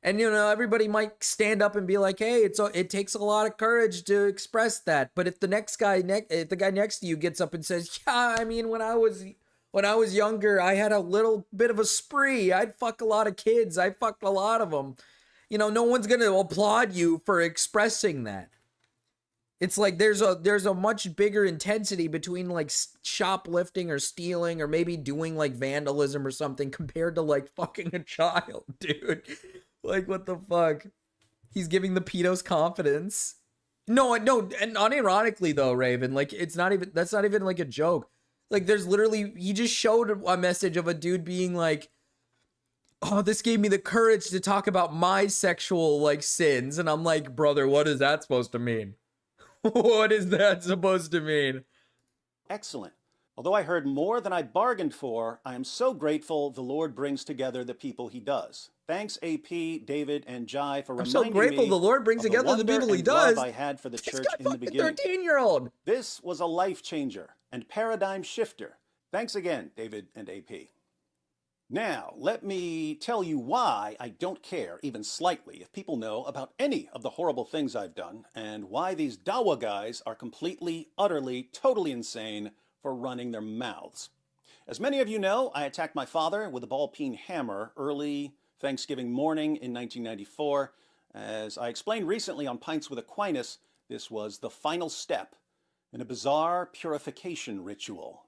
And, you know, everybody might stand up and be like, hey, it takes a lot of courage to express that. But if the guy next to you gets up and says, yeah, I mean, when I was younger, I had a little bit of a spree. I'd fuck a lot of kids. I fucked a lot of them. You know, no one's going to applaud you for expressing that. It's like there's a much bigger intensity between like shoplifting or stealing or maybe doing like vandalism or something compared to like fucking a child, dude. Like what the fuck? He's giving the pedos confidence. No, and unironically though, Raven, like that's not even like a joke. Like there's literally, he just showed a message of a dude being like, oh, this gave me the courage to talk about my sexual like sins. And I'm like, brother, what is that supposed to mean? What is that supposed to mean? Excellent. Although I heard more than I bargained for, I am so grateful the Lord brings together the people he does. Thanks, AP, David, and Jai for I'm reminding so grateful me the Lord brings of together the wonder people he and love does. I had for the This church guy in the fucking beginning. 13-year-old. This was a life changer and paradigm shifter. Thanks again, David and AP. Now, let me tell you why I don't care even slightly if people know about any of the horrible things I've done and why these Dawa guys are completely, utterly, totally insane for running their mouths. As many of you know, I attacked my father with a ball-peen hammer early Thanksgiving morning in 1994. As I explained recently on Pints with Aquinas, this was the final step in a bizarre purification ritual.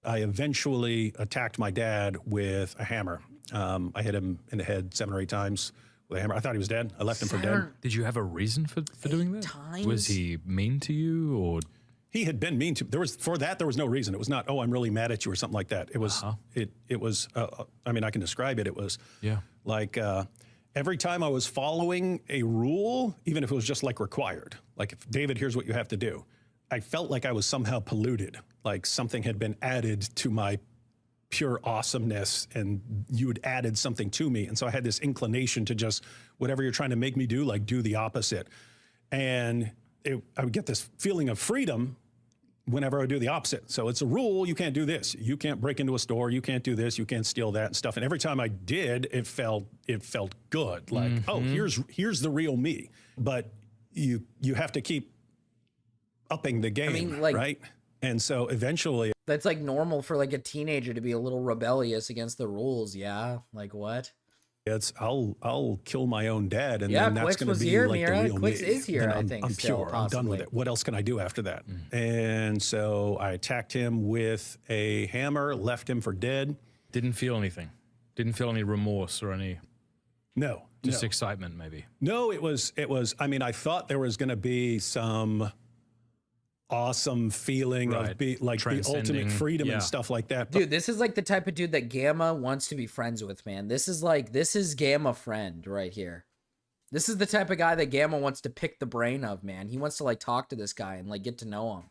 I eventually attacked my dad with a hammer. I hit him in the head 7 or 8 times with a hammer. I thought he was dead. I left him for dead. Did you have a reason for doing that? Was he mean to you, or? He had been mean to. There was no reason. It was not, oh, I'm really mad at you or something like that. It was. It was. I mean, I can describe it. It was. Yeah. Like every time I was following a rule, even if it was just like required, like if David, here's what you have to do, I felt like I was somehow polluted, like something had been added to my pure awesomeness and you had added something to me. And so I had this inclination to just, whatever you're trying to make me do, like do the opposite. And I would get this feeling of freedom whenever I would do the opposite. So it's a rule, you can't do this. You can't break into a store, you can't do this, you can't steal that and stuff. And every time I did, it felt good. Like, oh, here's the real me. But you have to keep upping the game, I mean, like, right? And so eventually, that's like normal for like a teenager to be a little rebellious against the rules. Yeah, like what? it's I'll kill my own dad, and Yeah, then that's Quix going to was be here, like Mira. the real Quix me. is here, Then I I'm, think, I'm still, pure. I'm done with possibly. it. What else can I do after that? And so I attacked him with a hammer, left him for dead. Didn't feel anything. Didn't feel any remorse or any. No, just no. excitement, maybe. No, it was. I mean, I thought there was going to be some awesome feeling Right. of like the ultimate Transcending, freedom yeah. and stuff like that. Dude, this is like the type of dude that Gamma wants to be friends with, man. This is Gamma friend right here. This is the type of guy that Gamma wants to pick the brain of, man. He wants to like talk to this guy and like get to know him.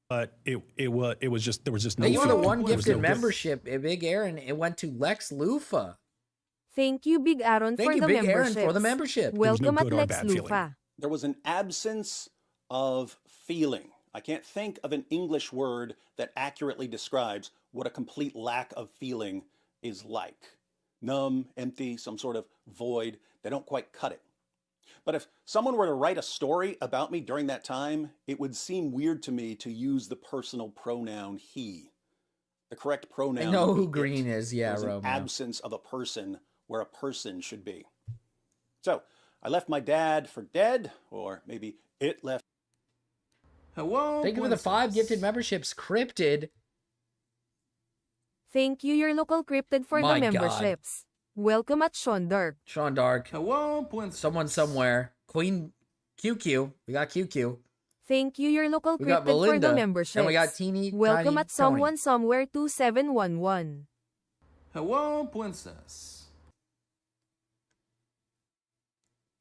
But it was just there was just no. Thank you for the feeling. one There was gifted no gift. membership, Big Aaron. It went to Lex Lufa. Thank you, Big Aaron, Thank for you, the Big Aaron, membership. for the membership. There was no Welcome at good or Lex bad feeling. Lufa. There was an absence of feeling. I can't think of an English word that accurately describes what a complete lack of feeling is like. Numb, empty, some sort of void. They don't quite cut it. But if someone were to write a story about me during that time, it would seem weird to me to use the personal pronoun he. The correct pronoun I know would be who it. Green is, yeah, There's an Romeo. absence of a person where a person should be. So I left my dad for dead, or maybe it left. Hello. Thank you for the 5 gifted memberships, Cryptid. Thank you, your local cryptid, for My the God. memberships. Welcome at Sean Dark. Sean Dark. Hello, someone somewhere. Queen QQ. We got QQ. Thank you, your local We got cryptid, for Belinda, the and memberships. we got Teeny Welcome Tiny at Someone Somewhere 2711. Hello, Princess.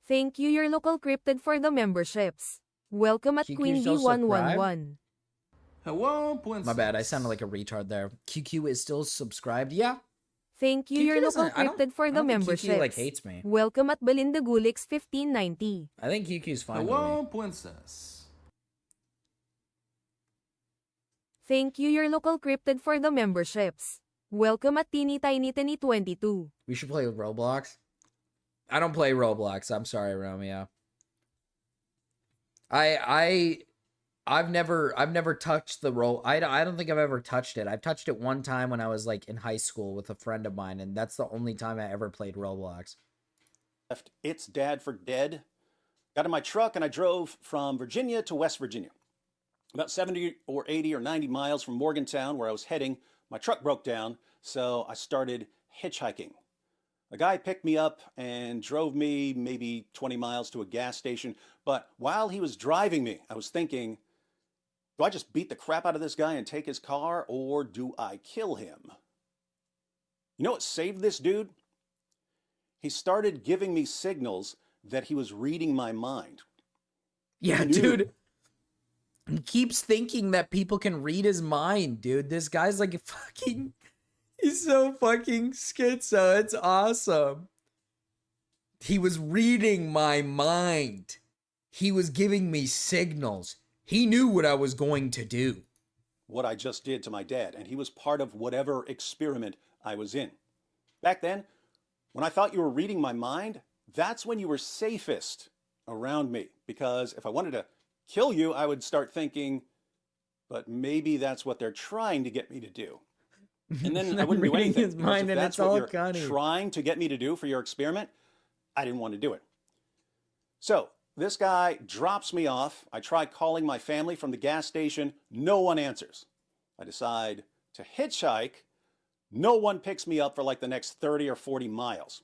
Thank you, your local cryptid, for the memberships. Welcome at QQ Queen still B111. Hello, Princess. My bad, I sounded like a retard there. QQ is still subscribed. Yeah. Thank you, QQ your local doesn't- I don't- cryptid, for I the don't think memberships. QQ, like, hates me. Welcome at Belinda Gulix 1590. I think QQ's fine Hello, with me. Princess. Thank you, your local cryptid, for the memberships. Welcome at Teeny Tiny Tiny 22. We should play Roblox. I don't play Roblox. I'm sorry, Romeo. I've never touched the I don't think I've ever touched it. I've touched it one time when I was like in high school with a friend of mine, and that's the only time I ever played Roblox. Left its dad for dead. Got in my truck and I drove from Virginia to West Virginia. About 70 or 80 or 90 miles from Morgantown, where I was heading, my truck broke down, so I started hitchhiking. A guy picked me up and drove me maybe 20 miles to a gas station, but while he was driving me, I was thinking, do I just beat the crap out of this guy and take his car, or do I kill him? You know what saved this dude? He started giving me signals that he was reading my mind. Yeah, He knew- dude. He keeps thinking that people can read his mind, dude. This guy's like fucking... He's so fucking schizo. It's awesome. He was reading my mind. He was giving me signals. He knew what I was going to do. What I just did to my dad, and he was part of whatever experiment I was in. Back then, when I thought you were reading my mind, that's when you were safest around me, because if I wanted to kill you, I would start thinking, but maybe that's what they're trying to get me to do. And then I wouldn't do reading anything. his because mind if and that's it's what all you're funny. trying to get me to do for your experiment, I didn't want to do it. So this guy drops me off. I try calling my family from the gas station. No one answers. I decide to hitchhike. No one picks me up for like the next 30 or 40 miles.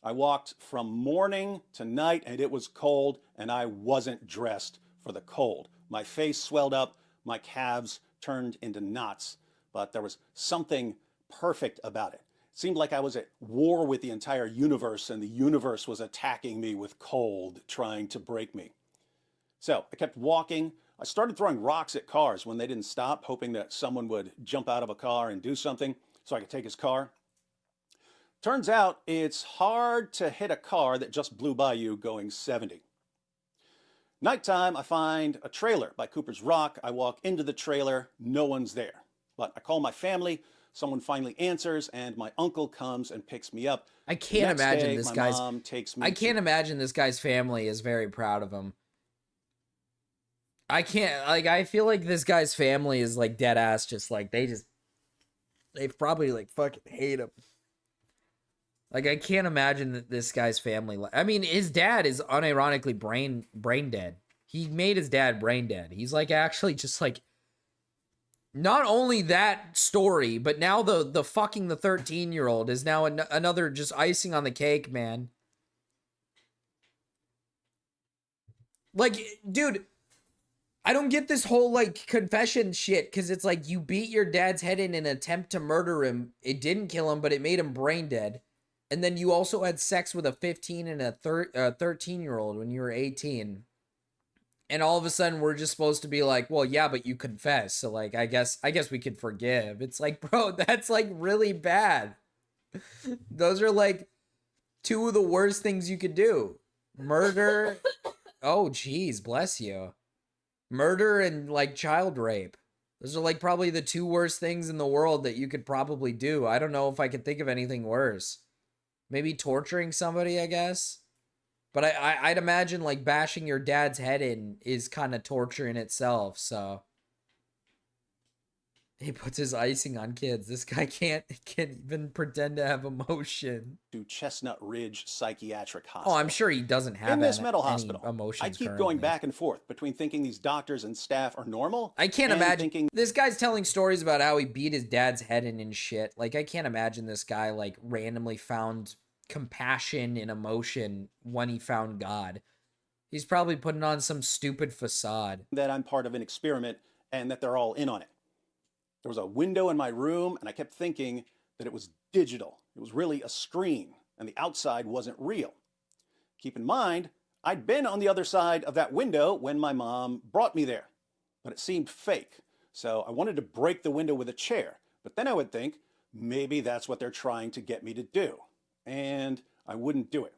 I walked from morning to night, and it was cold, and I wasn't dressed for the cold. My face swelled up, my calves turned into knots, but there was something perfect about it. It seemed like I was at war with the entire universe, and the universe was attacking me with cold, trying to break me. So I kept walking. I started throwing rocks at cars when they didn't stop, hoping that someone would jump out of a car and do something so I could take his car. Turns out it's hard to hit a car that just blew by you going 70. Nighttime, I find a trailer by Cooper's Rock. I walk into the trailer, no one's there. But I call my family, someone finally answers, and my uncle comes and picks me up. I can't Next imagine day, this my guy's... mom takes me I can't imagine this guy's family is very proud of him. I can't... Like, I feel like this guy's family is, like, dead ass, just, like, they probably, like, fucking hate him. Like, I can't imagine that this guy's family... I mean, his dad is unironically brain dead. He made his dad brain dead. He's, like, actually just, like... Not only that story, but now the fucking the 13-year-old is now another just icing on the cake, man. Like, dude, I don't get this whole, like, confession shit, because it's like, you beat your dad's head in an attempt to murder him. It didn't kill him, but it made him brain dead. And then you also had sex with a 15 and a 13-year-old when you were 18. And all of a sudden, we're just supposed to be like, well, yeah, but you confess. So, like, I guess we could forgive. It's like, bro, that's, like, really bad. Those are, like, two of the worst things you could do. Murder. Oh, geez, bless you. Murder and, like, child rape. Those are, like, probably the two worst things in the world that you could probably do. I don't know if I could think of anything worse. Maybe torturing somebody, I guess. But I'd imagine, like, bashing your dad's head in is kind of torture in itself, so. He puts his icing on kids. This guy can't even pretend to have emotion. to Chestnut Ridge Psychiatric Hospital. Oh, I'm sure he doesn't have In this any mental hospital, emotions I keep currently. going back and forth between thinking these doctors and staff are normal. I can't and imagine. thinking This guy's telling stories about how he beat his dad's head in and shit. Like, I can't imagine this guy, like, randomly found compassion and emotion when he found God. He's probably putting on some stupid facade. that I'm part of an experiment and that they're all in on it. There was a window in my room, and I kept thinking that it was digital. It was really a screen, and the outside wasn't real. Keep in mind, I'd been on the other side of that window when my mom brought me there, but it seemed fake. So I wanted to break the window with a chair, but then I would think, maybe that's what they're trying to get me to do. And I wouldn't do it.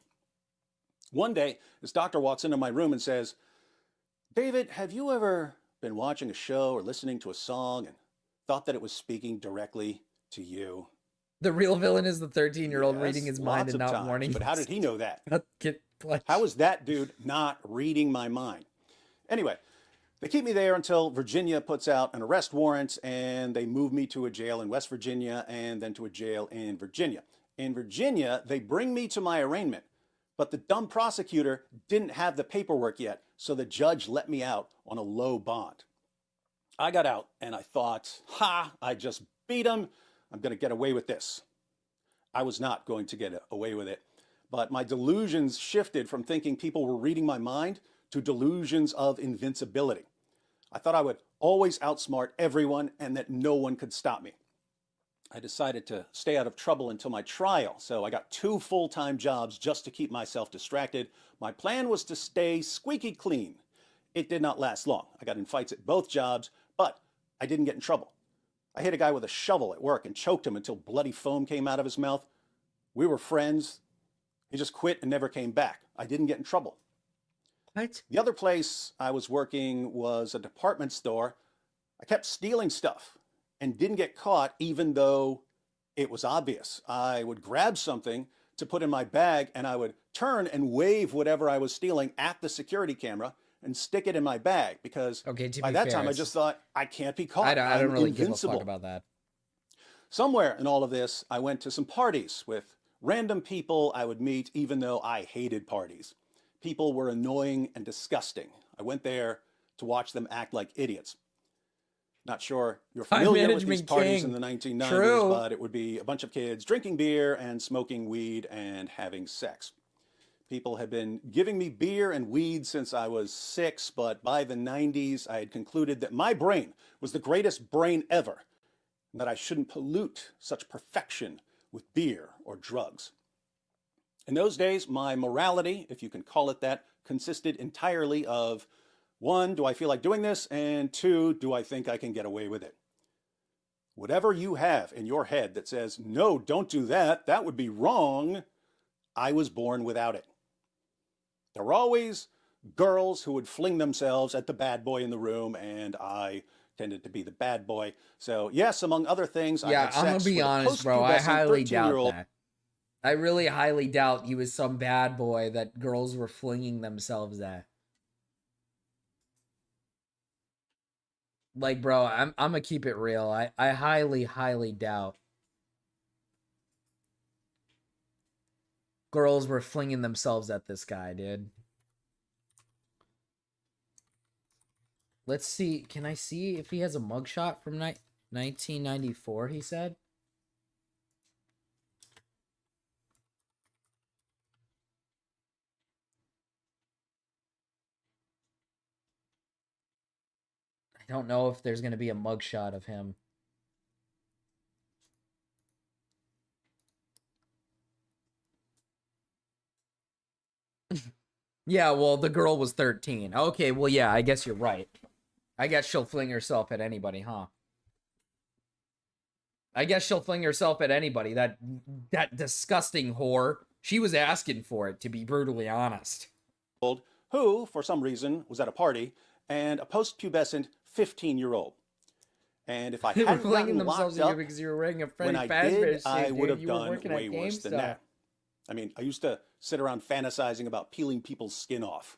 One day, this doctor walks into my room and says, David, have you ever been watching a show or listening to a song and thought that it was speaking directly to you? The real villain is the 13-year-old Yes, reading his mind lots and of not times, warning. But how did he know that? Like, How was that dude not reading my mind? Anyway, they keep me there until Virginia puts out an arrest warrant, and they move me to a jail in West Virginia and then to a jail in Virginia. In Virginia, they bring me to my arraignment, But the dumb prosecutor didn't have the paperwork yet, so the judge let me out on a low bond. I got out and I thought, I just beat him. I'm going to get away with this. I was not going to get away with it. But my delusions shifted from thinking people were reading my mind to delusions of invincibility. I thought I would always outsmart everyone and that no one could stop me. I decided to stay out of trouble until my trial, so I got 2 full-time jobs just to keep myself distracted. My plan was to stay squeaky clean. It did not last long. I got in fights at both jobs, but I didn't get in trouble. I hit a guy with a shovel at work and choked him until bloody foam came out of his mouth. We were friends. He just quit and never came back. I didn't get in trouble. What? The other place I was working was a department store. I kept stealing stuff and didn't get caught even though it was obvious. I would grab something to put in my bag and I would turn and wave whatever I was stealing at the security camera and stick it in my bag because by that time I just thought, I can't be caught. I don't really give a invincible. fuck about that. Somewhere in all of this, I went to some parties with random people I would meet even though I hated parties. People were annoying and disgusting. I went there to watch them act like idiots. Not sure you're familiar with these parties in the 1990s, but it would be a bunch of kids drinking beer and smoking weed and having sex. People had been giving me beer and weed since I was 6, but by the 90s, I had concluded that my brain was the greatest brain ever, and that I shouldn't pollute such perfection with beer or drugs. In those days, my morality, if you can call it that, consisted entirely of 1, do I feel like doing this? And 2, do I think I can get away with it? Whatever you have in your head that says, no, don't do that, that would be wrong, I was born without it. There were always girls who would fling themselves at the bad boy in the room, and I tended to be the bad boy. So yes, among other things, I had sex I'm gonna be with a honest, bro. I post-pubescent highly doubt 13-year-old. that. I really highly doubt he was some bad boy that girls were flinging themselves at. Like, bro, I'm gonna keep it real. I highly doubt girls were flinging themselves at this guy, dude. Let's see. Can I see if he has a mugshot from 1994, he said? I don't know if there's going to be a mugshot of him. Yeah, well, the girl was 13. Okay, well, yeah, I guess you're right. I guess she'll fling herself at anybody, huh? I guess she'll fling herself at anybody. That disgusting whore. She was asking for it, to be brutally honest. Who, for some reason, was at a party, and a post-pubescent 15-year-old. And if I They were hadn't flinging gotten themselves locked at up you because you were wearing a when Freddy I Fazbear did, suit, I dude. would have You were done working way at worse than GameStop. that. I mean, I used to sit around fantasizing about peeling people's skin off.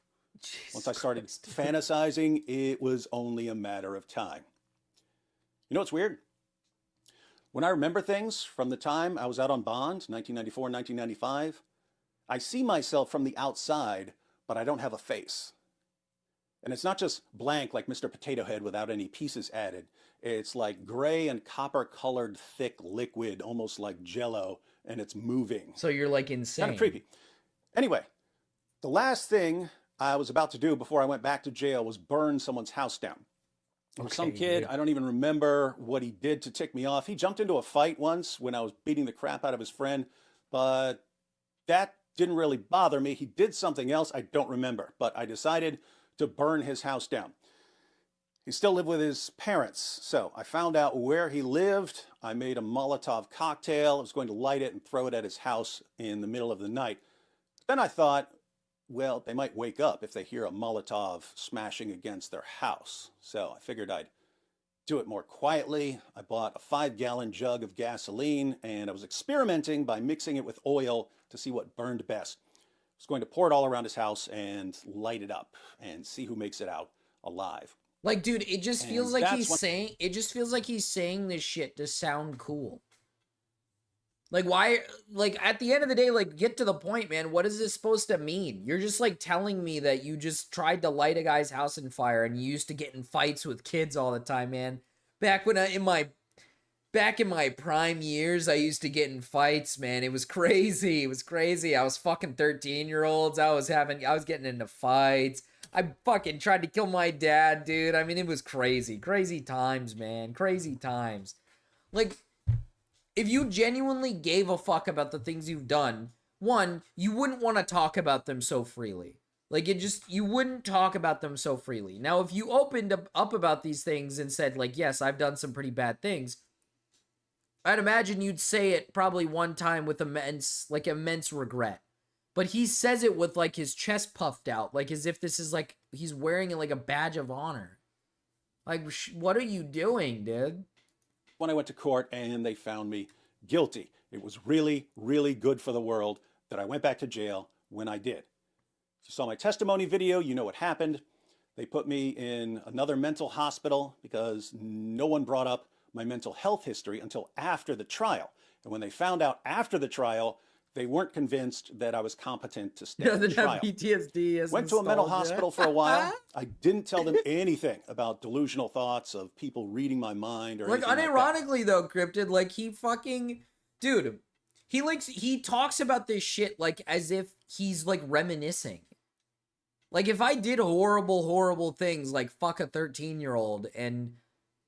Once I started fantasizing, it was only a matter of time. You know what's weird? When I remember things from the time I was out on bond, 1994, 1995, I see myself from the outside, but I don't have a face. And it's not just blank like Mr. Potato Head without any pieces added. It's like gray and copper colored thick liquid, almost like Jell-O, and it's moving. So you're like insane. Kind of creepy. Anyway, the last thing I was about to do before I went back to jail was burn someone's house down. There was some kid, I don't even remember what he did to tick me off. He jumped into a fight once when I was beating the crap out of his friend, but that didn't really bother me. He did something else I don't remember, but I decided to burn his house down. He still lived with his parents, so I found out where he lived. I made a Molotov cocktail. I was going to light it and throw it at his house in the middle of the night. Then I thought, well, they might wake up if they hear a Molotov smashing against their house. So I figured I'd do it more quietly. I bought a 5-gallon jug of gasoline, and I was experimenting by mixing it with oil to see what burned best. I was going to pour it all around his house and light it up and see who makes it out alive. Like, dude, it just feels And like that's he's saying this shit to sound cool. Like, why? Like, at the end of the day, like, get to the point, man. What is this supposed to mean? You're just, like, telling me that you just tried to light a guy's house on fire and you used to get in fights with kids all the time, man. Back when back in my prime years, I used to get in fights, man. It was crazy. It was crazy. I was fucking 13-year-olds. I was getting into fights. I fucking tried to kill my dad, dude. I mean, it was crazy. Crazy times, man. Crazy times. Like, if you genuinely gave a fuck about the things you've done, one, you wouldn't want to talk about them so freely. Like, you wouldn't talk about them so freely. Now, if you opened up about these things and said, like, yes, I've done some pretty bad things, I'd imagine you'd say it probably one time with immense regret. But he says it with, like, his chest puffed out, like, as if this is, like, he's wearing it like a badge of honor. Like, what are you doing, dude? When I went to court and they found me guilty, it was really, really good for the world that I went back to jail when I did. If you saw my testimony video, you know what happened. They put me in another mental hospital because no one brought up my mental health history until after the trial. And when they found out after the trial, they weren't convinced that I was competent to stand the trial. PTSD Went to a mental hospital for a while. I didn't tell them anything about delusional thoughts of people reading my mind or like, anything like that. unironically though, Cryptid, like, he fucking, dude, he talks about this shit like as if he's like reminiscing. Like, if I did horrible things like fuck a 13-year-old and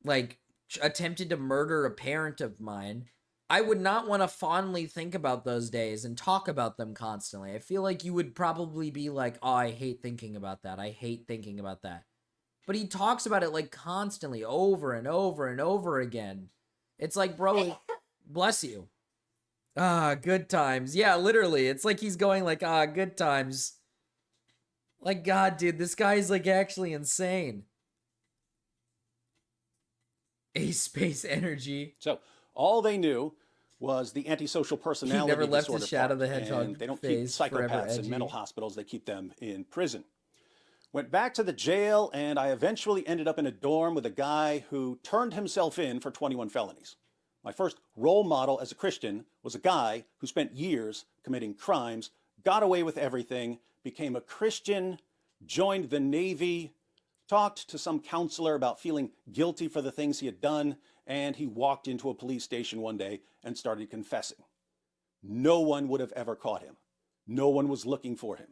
like attempted to murder a parent of mine, I would not want to fondly think about those days and talk about them constantly. I feel like you would probably be like, oh, I hate thinking about that. I hate thinking about that. But he talks about it like constantly over and over and over again. It's like, bro, bless you. Ah, good times. Yeah, literally. It's like he's going like, ah, good times. Like, God, dude, this guy's like actually insane. Space energy. So all they knew was the antisocial personality he never left disorder his Shadow part, the Hedgehog and they don't keep phase, forever psychopaths in edgy. mental hospitals, they keep them in prison. Went back to the jail, and I eventually ended up in a dorm with a guy who turned himself in for 21 felonies. My first role model as a Christian was a guy who spent years committing crimes, got away with everything, became a Christian, joined the Navy, talked to some counselor about feeling guilty for the things he had done, and he walked into a police station one day and started confessing. No one would have ever caught him. No one was looking for him.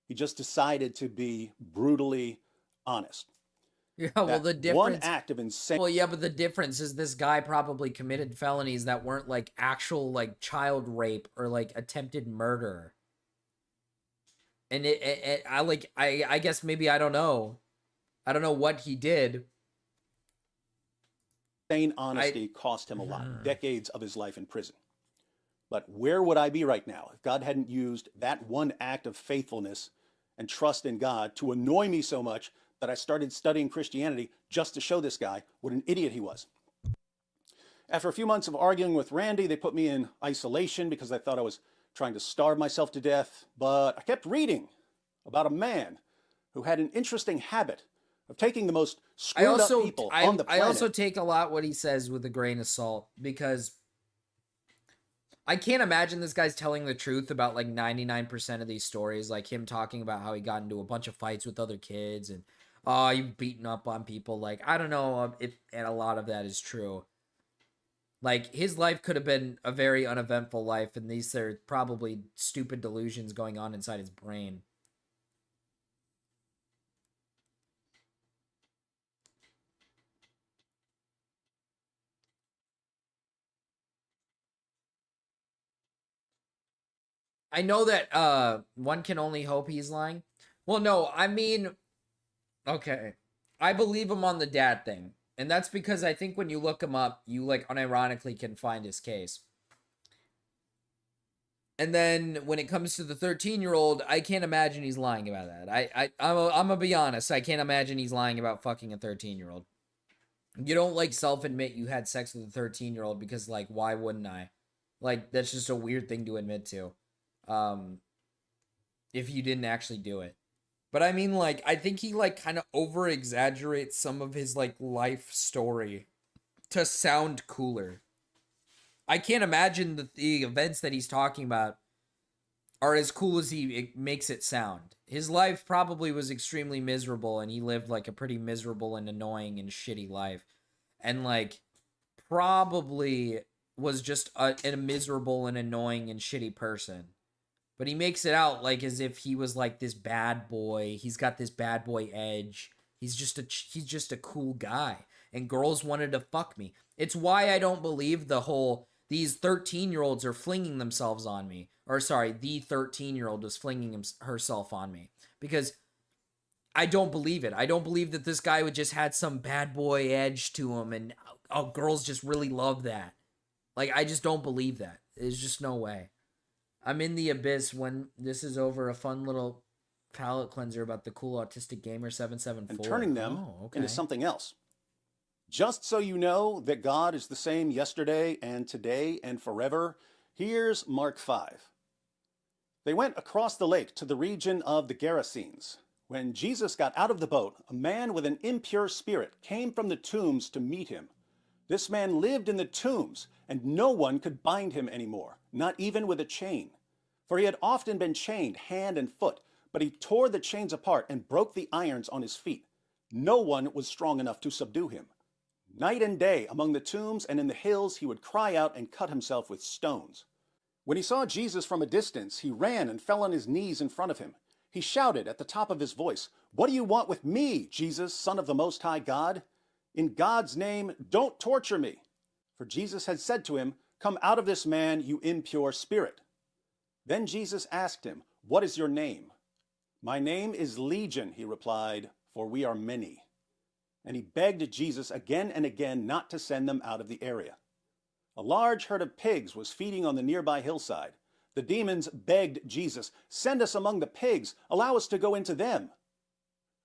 He just decided to be brutally honest. Yeah, well, That the difference. one act of insane. Well, yeah, but the difference is this guy probably committed felonies that weren't like actual like child rape or like attempted murder. And I guess maybe I don't know what he did. Insane honesty cost him a lot, decades of his life in prison. But where would I be right now if God hadn't used that one act of faithfulness and trust in God to annoy me so much that I started studying Christianity just to show this guy what an idiot he was? After a few months of arguing with Randy, they put me in isolation because I thought I was trying to starve myself to death. But I kept reading about a man who had an interesting habit of taking the most screwed up people on the planet. I also take a lot what he says with a grain of salt because I can't imagine this guy's telling the truth about like 99% of these stories, like him talking about how he got into a bunch of fights with other kids and you've beaten up on people. Like, I don't know if and a lot of that is true. Like, his life could have been a very uneventful life, and these are probably stupid delusions going on inside his brain. I know that one can only hope he's lying. Well, no, I mean, okay. I believe him on the dad thing. And that's because I think when you look him up, you like unironically can find his case. And then when it comes to the 13-year-old, I can't imagine he's lying about that. I'm gonna be honest. I can't imagine he's lying about fucking a 13-year-old. You don't like self-admit you had sex with a 13-year-old because like, why wouldn't I? Like, that's just a weird thing to admit to. If you didn't actually do it. But I mean, like, I think he like kind of over exaggerates some of his like life story to sound cooler. I can't imagine the events that he's talking about are as cool as he makes it sound. His life probably was extremely miserable, and he lived like a pretty miserable and annoying and shitty life. And like probably was just a miserable and annoying and shitty person. But he makes it out like as if he was like this bad boy. He's got this bad boy edge. He's just a cool guy. And girls wanted to fuck me. It's why I don't believe the whole these 13-year-olds are flinging themselves on me. Or sorry, the 13-year-old was flinging herself on me. Because I don't believe it. I don't believe that this guy would just had some bad boy edge to him and girls just really love that. Like, I just don't believe that. There's just no way. I'm in the abyss when this is over. A fun little palate cleanser about the cool autistic gamer 774. And turning them into something else. Just so you know that God is the same yesterday and today and forever, here's Mark 5. They went across the lake to the region of the Gerasenes. When Jesus got out of the boat, a man with an impure spirit came from the tombs to meet him. This man lived in the tombs, and no one could bind him anymore, not even with a chain. For he had often been chained hand and foot, but he tore the chains apart and broke the irons on his feet. No one was strong enough to subdue him. Night and day among the tombs and in the hills he would cry out and cut himself with stones. When he saw Jesus from a distance, he ran and fell on his knees in front of him. He shouted at the top of his voice, "What do you want with me, Jesus, Son of the Most High God? In God's name, don't torture me." For Jesus had said to him, "Come out of this man, you impure spirit." Then Jesus asked him, "What is your name?" "My name is Legion," he replied, "for we are many." And he begged Jesus again and again not to send them out of the area. A large herd of pigs was feeding on the nearby hillside. The demons begged Jesus, "Send us among the pigs, allow us to go into them."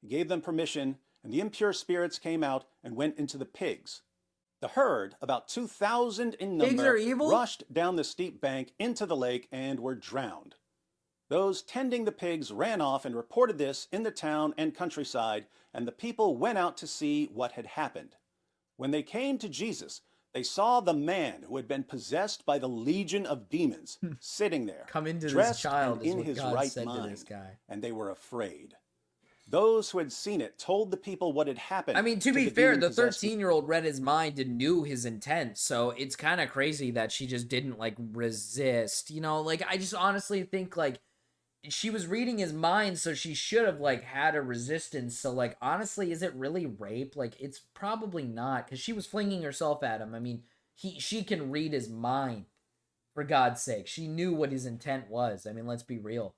He gave them permission, and the impure spirits came out and went into the pigs. The herd, about 2,000 in number, rushed down the steep bank into the lake and were drowned. Those tending the pigs ran off and reported this in the town and countryside, and the people went out to see what had happened. When they came to Jesus, they saw the man who had been possessed by the legion of demons sitting there, Come into this dressed child and is in what his God right said to mind, this guy. and they were afraid. Those who had seen it told the people what had happened. I mean, to be fair, the demon-possessed 13-year-old read his mind and knew his intent, so it's kind of crazy that she just didn't, like, resist. You know, like, I just honestly think, like, she was reading his mind, so she should have, like, had a resistance. So, like, honestly, is it really rape? Like, it's probably not, because she was flinging herself at him. I mean, she can read his mind, for God's sake. She knew what his intent was. I mean, let's be real.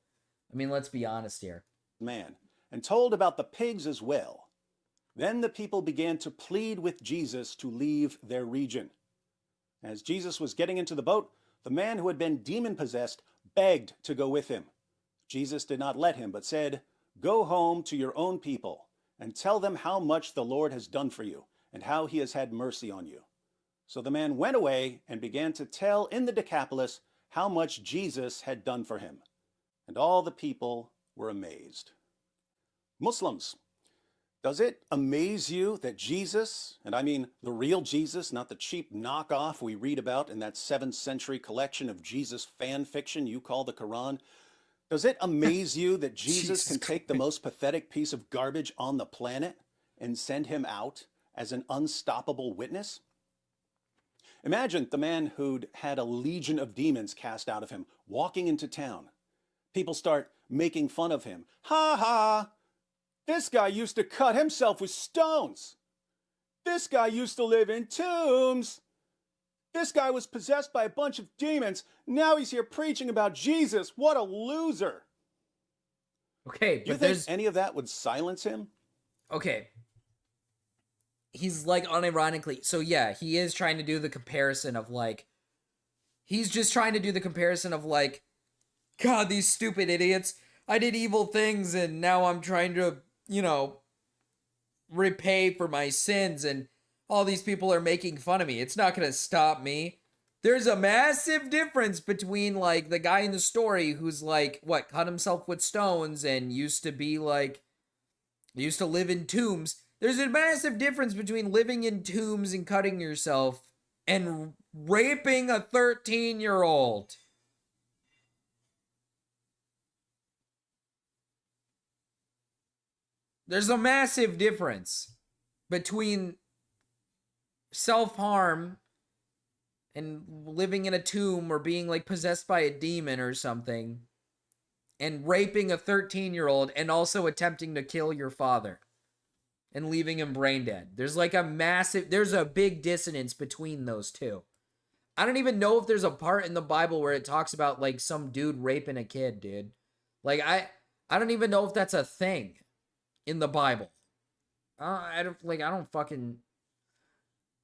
I mean, let's be honest here. Man, and told about the pigs as well. Then the people began to plead with Jesus to leave their region. As Jesus was getting into the boat, the man who had been demon-possessed begged to go with him. Jesus did not let him, but said, "Go home to your own people and tell them how much the Lord has done for you and how he has had mercy on you." So the man went away and began to tell in the Decapolis how much Jesus had done for him. And all the people were amazed. Muslims, does it amaze you that Jesus, and I mean the real Jesus, not the cheap knockoff we read about in that 7th century collection of Jesus fan fiction you call the Quran, does it amaze you that Jesus can take the most pathetic piece of garbage on the planet and send him out as an unstoppable witness? Imagine the man who'd had a legion of demons cast out of him walking into town. People start making fun of him. "Ha ha! This guy used to cut himself with stones. This guy used to live in tombs. This guy was possessed by a bunch of demons. Now he's here preaching about Jesus. What a loser." Okay, Do you think any of that would silence him? Okay. He's like unironically, so yeah, he is trying to do the comparison of like, he's just trying to do the comparison of like, God, these stupid idiots, I did evil things and now I'm trying to, you know, repay for my sins and all these people are making fun of me. It's not going to stop me. There's a massive difference between like the guy in the story who's like, what, cut himself with stones and used to be like, used to live in tombs. There's a massive difference between living in tombs and cutting yourself and raping a 13-year-old. There's a massive difference between self-harm and living in a tomb or being like possessed by a demon or something and raping a 13-year-old and also attempting to kill your father and leaving him brain dead. There's a big dissonance between those two. I don't even know if there's a part in the Bible where it talks about like some dude raping a kid, dude. Like I don't even know if that's a thing in the Bible. I don't fucking...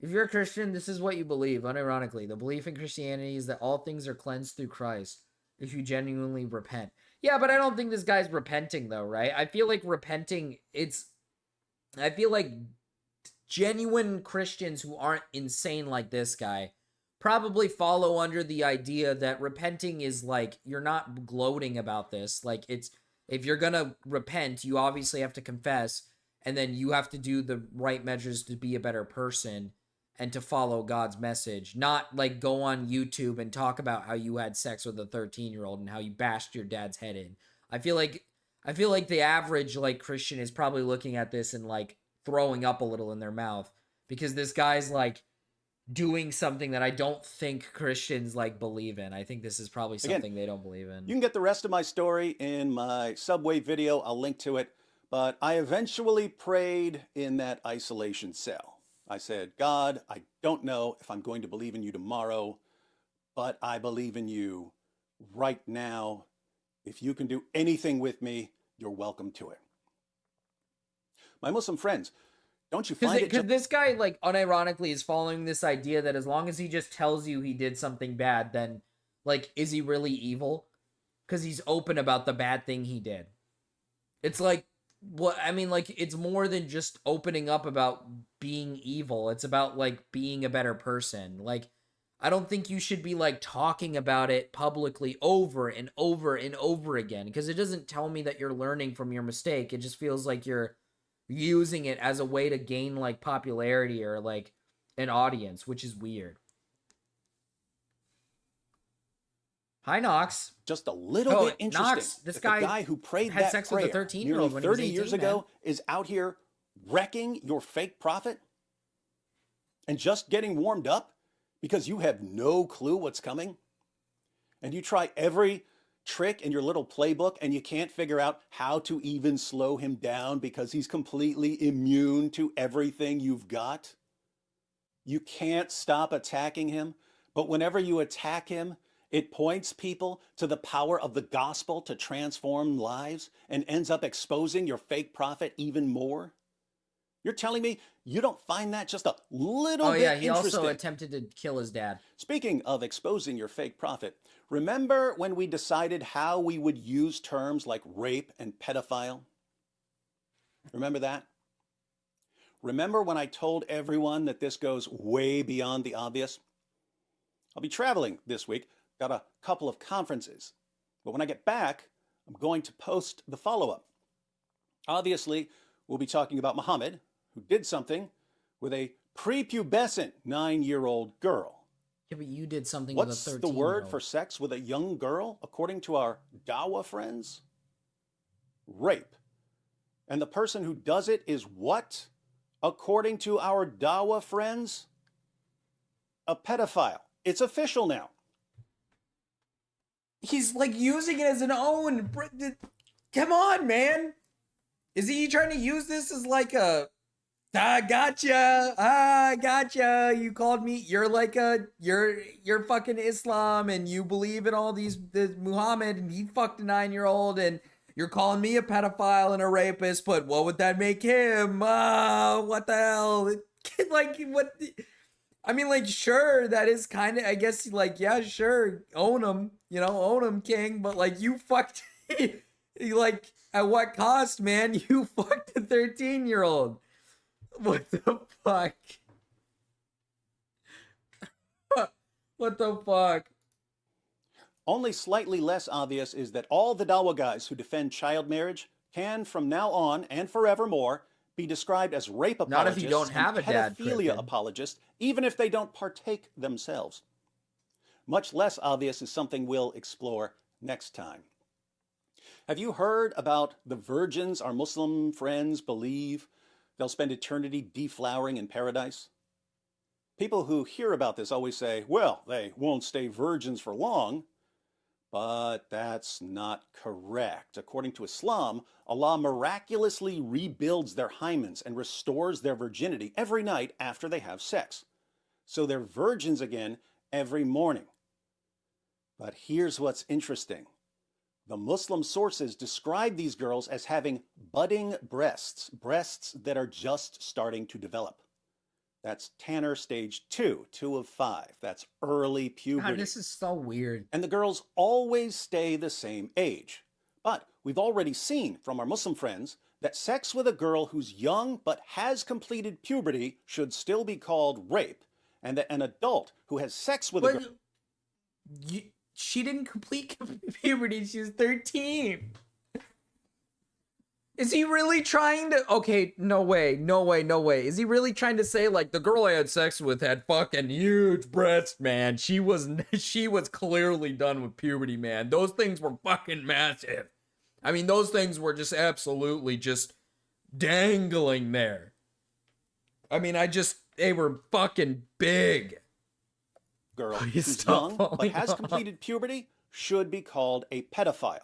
If you're a Christian, this is what you believe, unironically. The belief in Christianity is that all things are cleansed through Christ if you genuinely repent. Yeah, but I don't think this guy's repenting, though, right? I feel like I feel like genuine Christians who aren't insane like this guy probably follow under the idea that repenting is like, you're not gloating about this. Like, if you're gonna repent, you obviously have to confess, and then you have to do the right measures to be a better person and to follow God's message, not like go on YouTube and talk about how you had sex with a 13-year-old and how you bashed your dad's head in. I feel like the average like Christian is probably looking at this and like throwing up a little in their mouth because this guy's like doing something that I don't think Christians like believe in. I think this is probably something they don't believe in. You can get the rest of my story in my Subway video. I'll link to it. But I eventually prayed in that isolation cell. I said, God, I don't know if I'm going to believe in you tomorrow, but I believe in you right now. If you can do anything with me, you're welcome to it. My Muslim friends, don't you find it... Because this guy, like, unironically is following this idea that as long as he just tells you he did something bad, then, like, is he really evil? Because he's open about the bad thing he did. It's like, it's more than just opening up about being evil. It's about, like, being a better person. Like, I don't think you should be, like, talking about it publicly over and over and over again, because it doesn't tell me that you're learning from your mistake. It just feels like you're using it as a way to gain, like, popularity or, like, an audience, which is weird. Hi, Knox. Just a little bit interesting. Knox, this that guy the guy who prayed had that sex prayer with a 13-year-old when he was 30 years 18, ago man. is out here wrecking your fake prophet and just getting warmed up because you have no clue what's coming. And you try every trick in your little playbook and you can't figure out how to even slow him down because he's completely immune to everything you've got. You can't stop attacking him, but whenever you attack him, it points people to the power of the gospel to transform lives and ends up exposing your fake prophet even more. You're telling me you don't find that just a little bit interesting? Oh yeah, he also attempted to kill his dad. Speaking of exposing your fake prophet, remember when we decided how we would use terms like rape and pedophile? Remember that? Remember when I told everyone that this goes way beyond the obvious? I'll be traveling this week. Got a couple of conferences. But when I get back, I'm going to post the follow-up. Obviously, we'll be talking about Muhammad, who did something with a prepubescent 9-year-old girl. Yeah, but you did something with a 13-year-old. What's the word for sex with a young girl, according to our Dawa friends? Rape. And the person who does it is what? According to our Dawa friends? A pedophile. It's official now. He's like using it as an own. Come on, man. Is he trying to use this as like a, I gotcha. You called me. You're like you're fucking Islam and you believe in all this Muhammad and he fucked a 9-year-old and you're calling me a pedophile and a rapist, but what would that make him? What the hell? Like, what? I mean, like, sure, that is kind of, I guess, like, yeah, sure, own him, own him, king, but, like, you fucked, like, at what cost, man? You fucked a 13-year-old. What the fuck? What the fuck? Only slightly less obvious is that all the Dawa guys who defend child marriage can, from now on and forevermore, be described as rape Not apologists if you don't have and a dad, pedophilia Crippen. apologists, even if they don't partake themselves. Much less obvious is something we'll explore next time. Have you heard about the virgins our Muslim friends believe they'll spend eternity deflowering in paradise? People who hear about this always say, well, they won't stay virgins for long. But that's not correct. According to Islam, Allah miraculously rebuilds their hymens and restores their virginity every night after they have sex. So they're virgins again every morning. But here's what's interesting. The Muslim sources describe these girls as having budding breasts, breasts that are just starting to develop. That's Tanner stage 2 of 5. That's early puberty. God, this is so weird. And the girls always stay the same age. But we've already seen from our Muslim friends that sex with a girl who's young but has completed puberty should still be called rape, and that an adult who has sex with a girl... She didn't complete puberty. She was 13. Is he really trying to... Okay, no way. Is he really trying to say, like, the girl I had sex with had fucking huge breasts, man? She was clearly done with puberty, man. Those things were fucking massive. I mean, those things were just absolutely just dangling there. I mean, they were fucking big. Girl Please who's stop young but falling has off. completed puberty should be called a pedophile.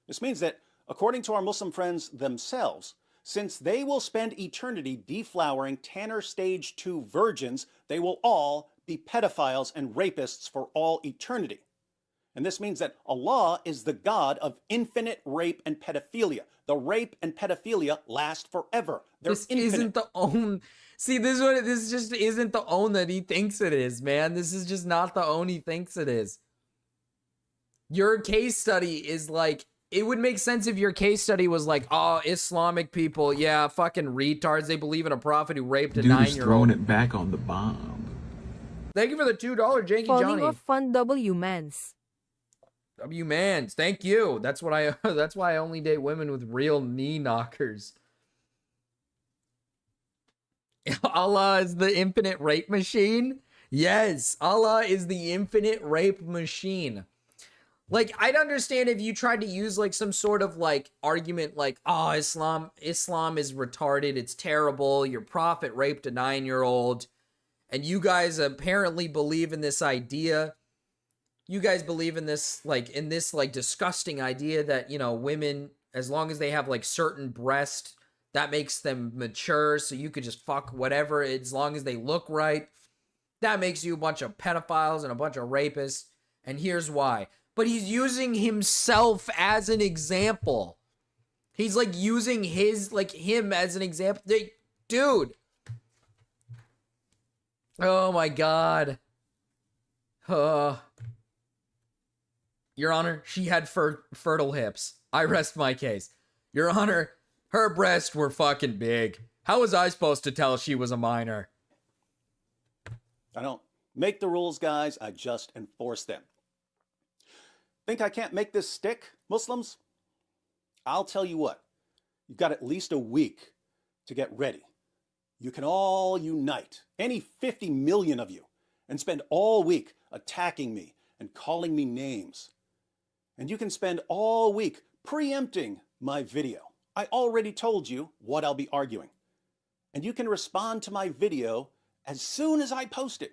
This means that, according to our Muslim friends themselves, since they will spend eternity deflowering Tanner stage 2 virgins, they will all be pedophiles and rapists for all eternity. And this means that Allah is the God of infinite rape and pedophilia. The rape and pedophilia last forever. They're This infinite. isn't the own. See, this just isn't the own that he thinks it is, man. This is just not the own he thinks it is. Your case study is like, it would make sense if your case study was like, oh, Islamic people, yeah, fucking retards. They believe in a prophet who raped a Dude is 9-year-old. throwing it back on the bomb. Thank you for the $2, Janky Falling Johnny. off fun W mans. W mans, thank you. That's what I. That's why I only date women with real knee knockers. Allah is the infinite rape machine. Yes, Allah is the infinite rape machine. Like, I'd understand if you tried to use like some sort of like argument like, oh, Islam is retarded. It's terrible. Your prophet raped a 9-year-old. And you guys apparently believe in this idea. You guys believe in this like disgusting idea that, you know, women, as long as they have like certain breasts, that makes them mature. So you could just fuck whatever as long as they look right. That makes you a bunch of pedophiles and a bunch of rapists. And here's why. But he's using himself as an example. He's like using him as an example. Dude. Oh my God. Your Honor, she had fertile hips. I rest my case. Your Honor, her breasts were fucking big. How was I supposed to tell she was a minor? I don't make the rules, guys. I just enforce them. Think I can't make this stick, Muslims? I'll tell you what. You've got at least a week to get ready. You can all unite, any 50 million of you, and spend all week attacking me and calling me names. And you can spend all week preempting my video. I already told you what I'll be arguing. And you can respond to my video as soon as I post it.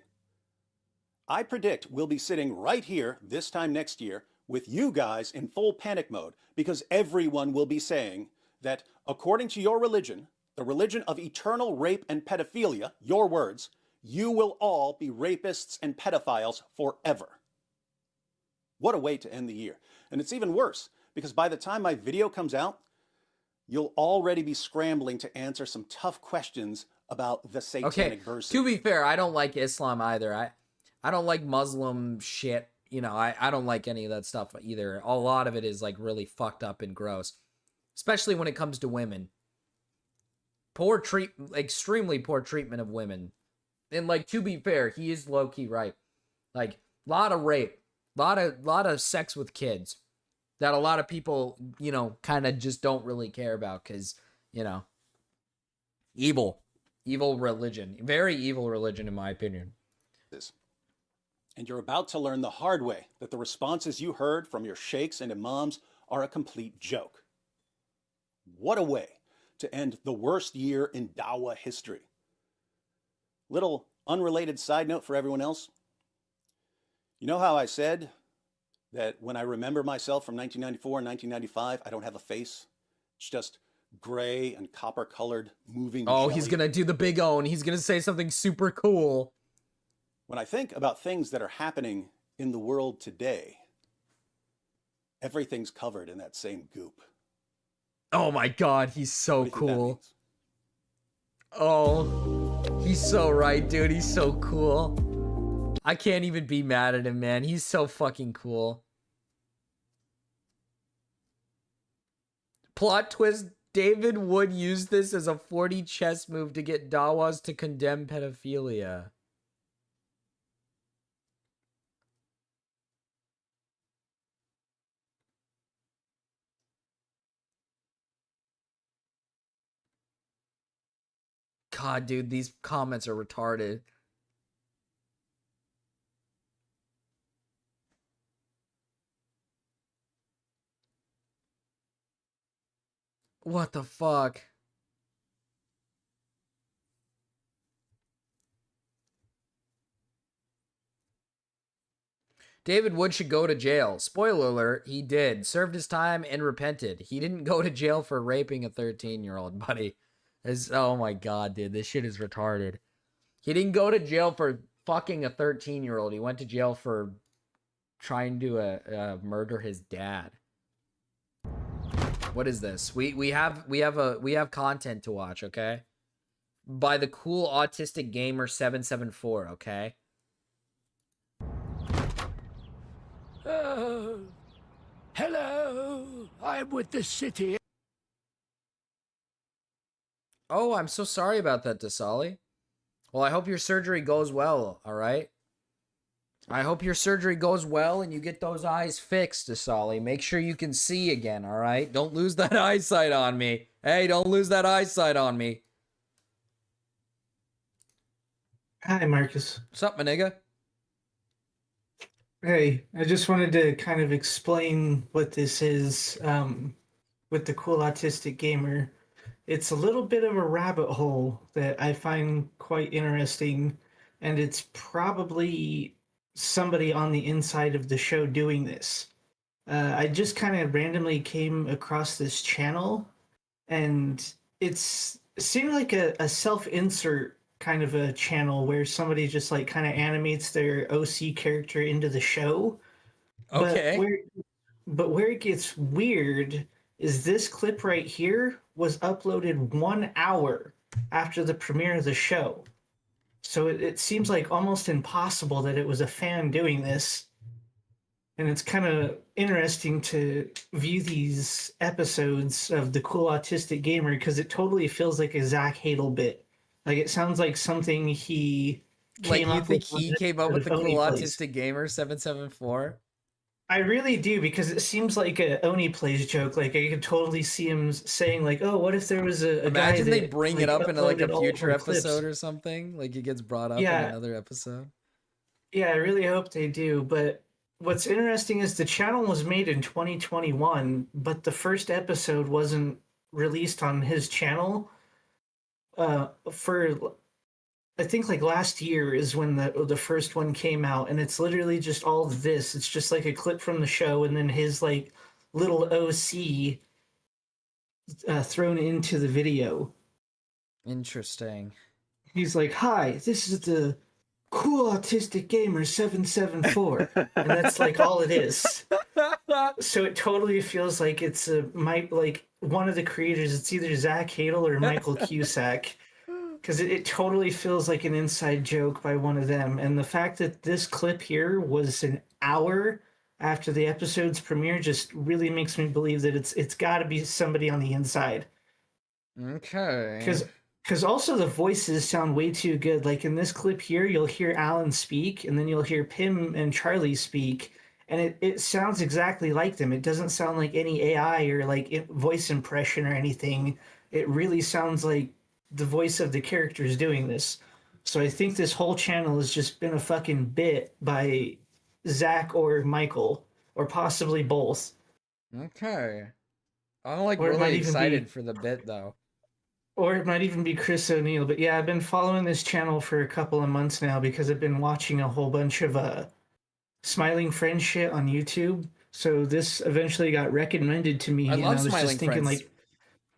I predict we'll be sitting right here this time next year with you guys in full panic mode because everyone will be saying that according to your religion, the religion of eternal rape and pedophilia, your words, you will all be rapists and pedophiles forever. What a way to end the year. And it's even worse because by the time my video comes out, you'll already be scrambling to answer some tough questions about the satanic verses. To be fair, I don't like Islam either. I don't like Muslim shit. You know, I don't like any of that stuff either. A lot of it is like really fucked up and gross, especially when it comes to women. Extremely poor treatment of women. And like, to be fair, he is low-key right. Like, a lot of rape, lot of sex with kids that a lot of people, you know, kind of just don't really care about because, you know, Evil religion, very evil religion in my opinion. And you're about to learn the hard way that the responses you heard from your sheikhs and imams are a complete joke. What a way to end the worst year in Dawah history. Little unrelated side note for everyone else. You know how I said that when I remember myself from 1994 and 1995, I don't have a face? It's just gray and copper colored moving Oh, jelly. he's gonna do the big own. He's gonna say something super cool. When I think about things that are happening in the world today, everything's covered in that same goop. Oh my god, he's so cool. Oh, he's so right, dude. He's so cool. I can't even be mad at him, man. He's so fucking cool. Plot twist, David Wood used this as a 4D chess move to get Dawas to condemn pedophilia. God, dude, these comments are retarded. What the fuck? David Wood should go to jail. Spoiler alert, he did. Served his time and repented. He didn't go to jail for raping a 13-year-old, buddy. Oh my god, dude, this shit is retarded. He didn't go to jail for fucking a 13-year-old. He went to jail for trying to murder his dad. What is this? We have content to watch, okay? By the cool autistic gamer 774, okay? Hello, I'm with the city. Oh, I'm so sorry about that, Dasali. Well, I hope your surgery goes well, alright? I hope your surgery goes well and you get those eyes fixed, Dasali. Make sure you can see again, alright? Don't lose that eyesight on me. Hey, don't lose that eyesight on me. Hi, Marcus. What's up, my nigga? Hey, I just wanted to kind of explain what this is with the cool autistic gamer. It's a little bit of a rabbit hole that I find quite interesting, and it's probably somebody on the inside of the show doing this. I just kind of randomly came across this channel, and it seemed like a self-insert kind of a channel where somebody just like kind of animates their OC character into the show. Okay. But where it gets weird is this clip right here was uploaded 1 hour after the premiere of the show. So it seems like almost impossible that it was a fan doing this. And it's kind of interesting to view these episodes of The Cool Autistic Gamer because it totally feels like a Zach Hadel bit. Like, it sounds like something he Like, came you up think with he came up with the Oni cool Plays. autistic gamer 774? I really do, because it seems like a Oni Plays joke. Like, I could totally see him saying, like, oh, what if there was a guy Imagine they that, bring like, it up in like a uploaded all of future our clips?" episode or something. Like it gets brought up in Yeah. another episode. Yeah, I really hope they do. But what's interesting is the channel was made in 2021, but the first episode wasn't released on his channel for, I think, like last year is when the first one came out, and it's literally just all of this. It's just like a clip from the show, and then his like little OC thrown into the video. Interesting. He's like, "Hi, this is the Cool Autistic Gamer 774," and that's like all it is. So it totally feels like it's like one of the creators. It's either Zach Hadel or Michael Cusack. Because it totally feels like an inside joke by one of them. And the fact that this clip here was an hour after the episode's premiere just really makes me believe that it's got to be somebody on the inside. Okay. Because also the voices sound way too good. Like in this clip here, you'll hear Alan speak, and then you'll hear Pim and Charlie speak, and it sounds exactly like them. It doesn't sound like any AI or like voice impression or anything. It really sounds like the voice of the characters doing this. So I think this whole channel has just been a fucking bit by Zach or Michael, or possibly both. Okay. I'm like Or it might really even excited be- for the bit though. Or it might even be Chris O'Neill. But yeah, I've been following this channel for a couple of months now because I've been watching a whole bunch of Smiling Friends shit on YouTube. So this eventually got recommended to me. I and love I was Smiling just thinking Friends. like,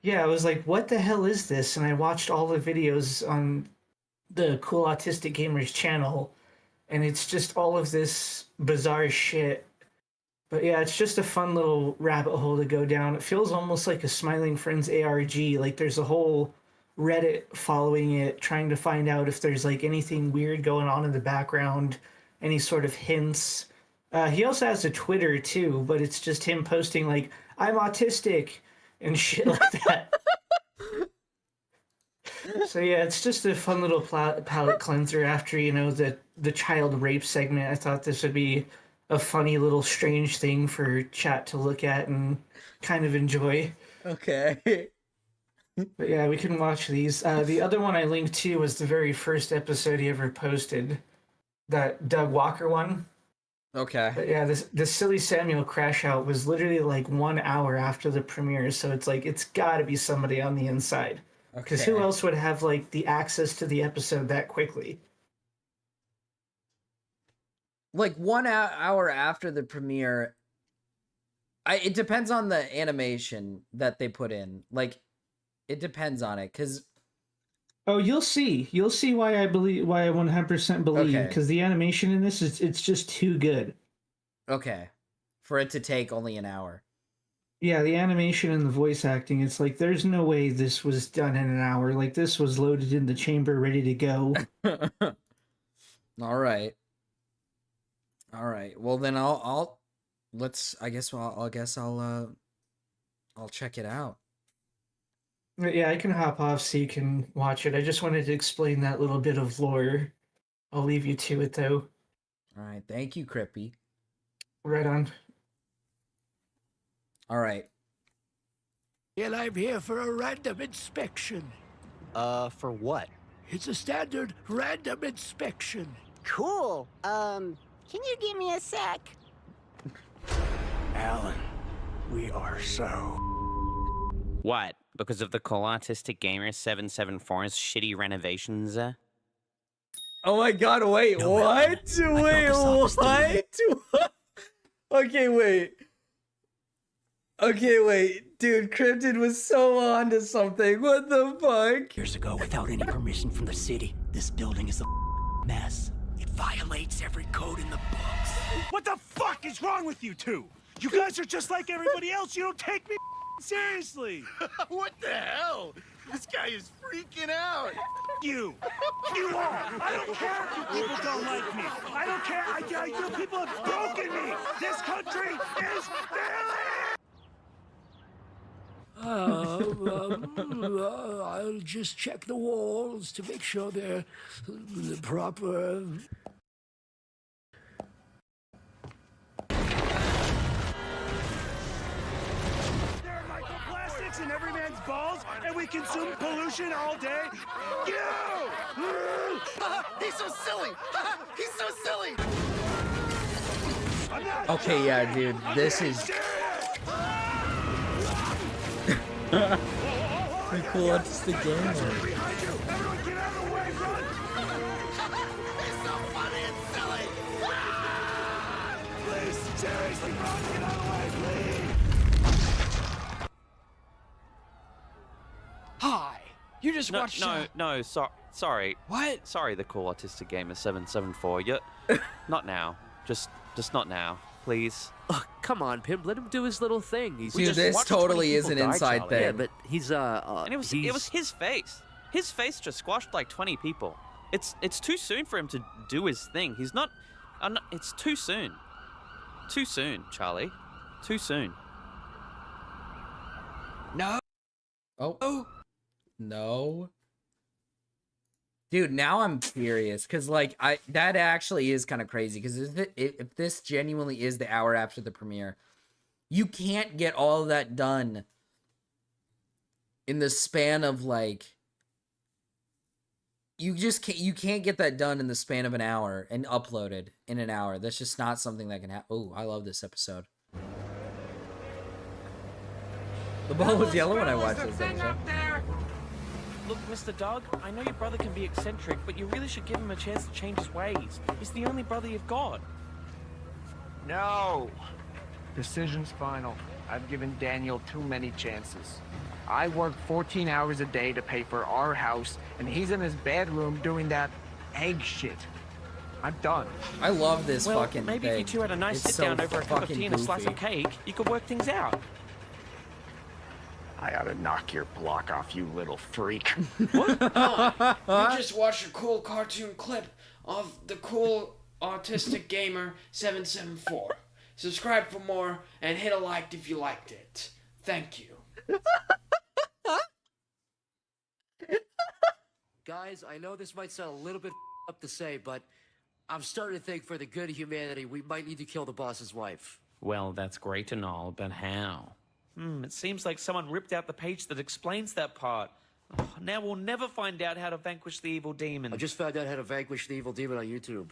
yeah, I was like, what the hell is this? And I watched all the videos on the Cool Autistic Gamers channel, and it's just all of this bizarre shit. But yeah, it's just a fun little rabbit hole to go down. It feels almost like a Smiling Friends ARG. Like there's a whole Reddit following it, trying to find out if there's like anything weird going on in the background, any sort of hints. He also has a Twitter too, but it's just him posting like, I'm autistic and shit like that. So yeah, it's just a fun little palate cleanser after, you know, the child rape segment. I thought this would be a funny little strange thing for chat to look at and kind of enjoy. Okay. But yeah, we can watch these. The other one I linked to was the very first episode he ever posted, that Doug Walker one. Okay. But yeah, the Silly Samuel crash out was literally like 1 hour after the premiere, so it's like it's got to be somebody on the inside. Because who Okay. else would have like the access to the episode that quickly? Like 1 hour after the premiere, it depends on the animation that they put in. Like, it depends on it, because Oh, you'll see. You'll see why I 100% believe, Okay. because the animation in this it's just too good. okay, for it to take only an hour. Yeah, the animation and the voice acting, it's like there's no way this was done in an hour. Like this was loaded in the chamber, ready to go. All right. All right. Well, then I'll check it out. But yeah, I can hop off so you can watch it. I just wanted to explain that little bit of lore. I'll leave you to it though. All right. Thank you, Crippy. Right on. All right. And I'm here for a random inspection. For what? It's a standard random inspection. Cool. Can you give me a sec? Alan, we are so... What? Because of the Cool Autistic Gamer 774's shitty renovations? Oh my god, wait, No, what? Alan, Wait, I thought this what? Okay, wait. Okay, wait. Dude, Cryptid was so on to something. What the fuck? Years ago, without any permission from the city, this building is a mess. It violates every code in the books. What the fuck is wrong with you two? You guys are just like everybody else. You don't take me seriously. What the hell? This guy is freaking out. You are. I don't care if you people don't like me. I don't care. You people have broken me. This country is failing. I'll just check the walls to make sure they're the proper... There are microplastics in every man's balls, and we consume pollution all day. You! He's so silly. He's so silly. I'm not Okay, yeah, dude. This is pretty cool autistic gamer. behind you. Everyone get out of the way. Run. He's so funny and silly. Please, seriously, run. Get out of the way, please. Hi! You just watched... No, sorry. What? Sorry, the Cool Autistic Gamer 774. You're... not now. Just not now. Please. Ugh, come on, Pimp. Let him do his little thing. Dude, this totally is an inside thing. Yeah, but he's And it was his face. His face just squashed like 20 people. It's too soon for him to do his thing. He's not... it's too soon. Too soon, Charlie. Too soon. No. Oh. No. Dude, now I'm curious because like that actually is kind of crazy because if this genuinely is the hour after the premiere, you can't get all of that done in the span of like You just can't get that done in the span of an hour and uploaded in an hour. That's just not something that can happen. Oh, I love this episode. The ball was yellow when I watched this episode. Look, Mr. Doug, I know your brother can be eccentric, but you really should give him a chance to change his ways. He's the only brother you've got. No. Decision's final. I've given Daniel too many chances. I work 14 hours a day to pay for our house, and he's in his bedroom doing that egg shit. I'm done. I love this Well, fucking maybe thing. if you two had a nice It's sit-down so over a cup of fucking tea and a slice of goofy. cake, you could work things out. I ought to knock your block off, you little freak. You just watched a cool cartoon clip of the cool autistic gamer 774. Subscribe for more and hit a like if you liked it. Thank you. Guys, I know this might sound a little bit up to say, but I'm starting to think for the good of humanity, we might need to kill the boss's wife. Well, that's great and all, but how? It seems like someone ripped out the page that explains that part. Oh, now we'll never find out how to vanquish the evil demon. I just found out how to vanquish the evil demon on YouTube.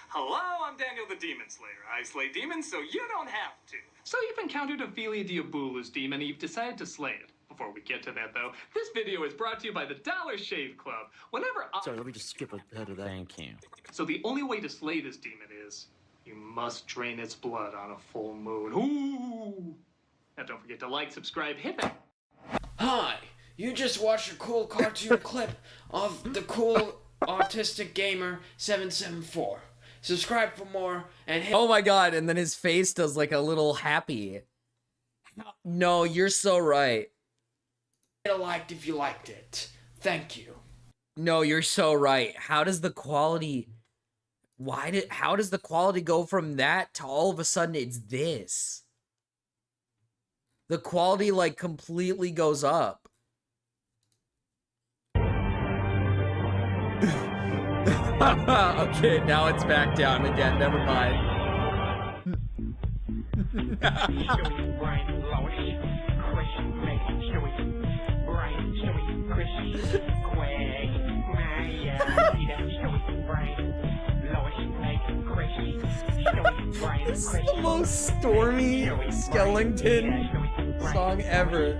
Hello, I'm Daniel the Demon Slayer. I slay demons so you don't have to. So you've encountered Ophelia Diabulu's demon and you've decided to slay it. Before we get to that, though, this video is brought to you by the Dollar Shave Club. Sorry, let me just skip ahead of that. Thank you. So the only way to slay this demon is you must drain its blood on a full moon. Ooh! Now don't forget to like, subscribe, hit that. Hi, you just watched a cool cartoon clip of the cool autistic gamer 774. Subscribe for more and hit. Oh my god, and then his face does like a little happy. No, you're so right. Hit a like if you liked it. Thank you. No, you're so right. How does the quality how does the quality go from that to all of a sudden it's this? The quality like completely goes up. Okay, now it's back down again. Never mind. This is the most stormy Skellington song ever.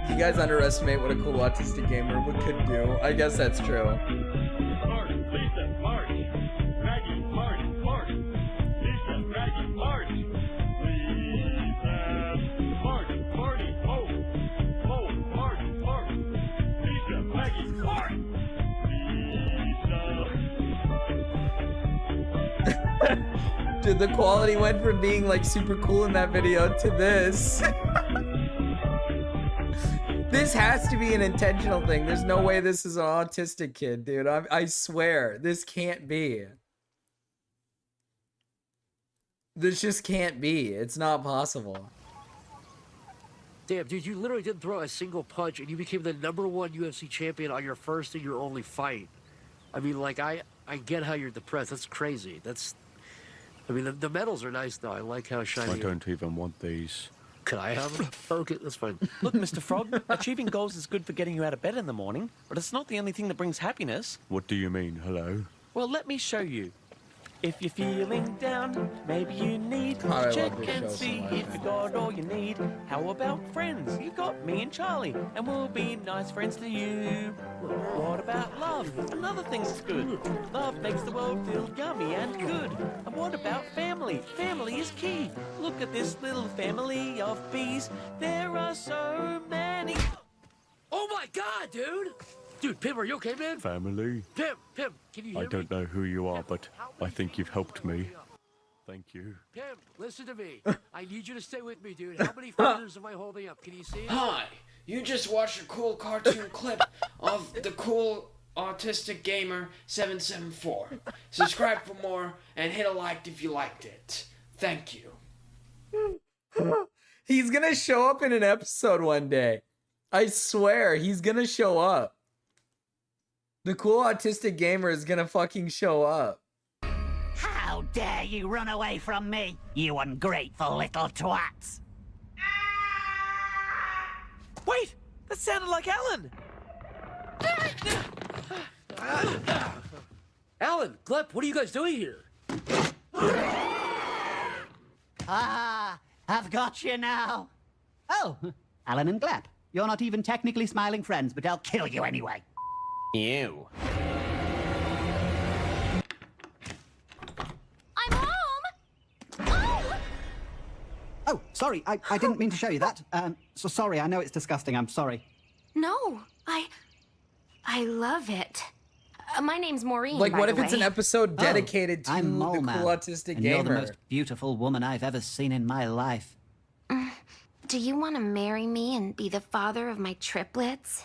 You guys underestimate what a cool autistic gamer could do. I guess that's true. Mark, Lisa, Mark, Maggie, Mark, Mark, Lisa, Maggie, Mark, Lisa, Mark, Marty, Mo, Mark, Mark, Lisa, Maggie, Mark, Lisa. Dude, the quality went from being like super cool in that video to this. This has to be an intentional thing. There's no way this is an autistic kid, dude. I swear. This can't be. This just can't be. It's not possible. Damn, dude, you literally didn't throw a single punch and you became the #1 UFC champion on your first and your only fight. I mean, like, I get how you're depressed. That's crazy. I mean, the medals are nice, though. I like how shiny. I don't even want these. Could I have them? Okay, that's fine. Look, Mr. Frog, achieving goals is good for getting you out of bed in the morning, but it's not the only thing that brings happiness. What do you mean, hello? Well, let me show you. If you're feeling down, maybe you need God, I to check love this and show so see much, if you got all you need. How about friends? You got me and Charlie, and we'll be nice friends to you. What about love? Another thing that's good. Love makes the world feel yummy and good. And what about family? Family is key. Look at this little family of bees. There are so many. Oh my god, dude! Dude, Pim, are you okay, man? Family? Pim, can you hear I don't know who you are, but I think you've helped me. Thank you. Pim, listen to me. I need you to stay with me, dude. How many fingers am I holding up? Can you see? Hi, you just watched a cool cartoon clip of the cool autistic gamer 774. Subscribe for more and hit a like if you liked it. Thank you. He's gonna show up in an episode one day. I swear, he's gonna show up. The cool autistic gamer is gonna fucking show up. How dare you run away from me, you ungrateful little twats! Wait! That sounded like Alan! Alan, Glep, what are you guys doing here? Ah, I've got you now. Oh, Alan and Glep. You're not even technically smiling friends, but I'll kill you anyway. You. I'm home! Oh! Oh, sorry, I didn't mean to show you that. So sorry, I know it's disgusting, I'm sorry. No, I love it. My name's Maureen, Like, by what the if it's an way. episode dedicated to I'm the Mole cool Man, autistic and you're the gamer? most beautiful woman I've ever seen in my life. Do you want to marry me and be the father of my triplets?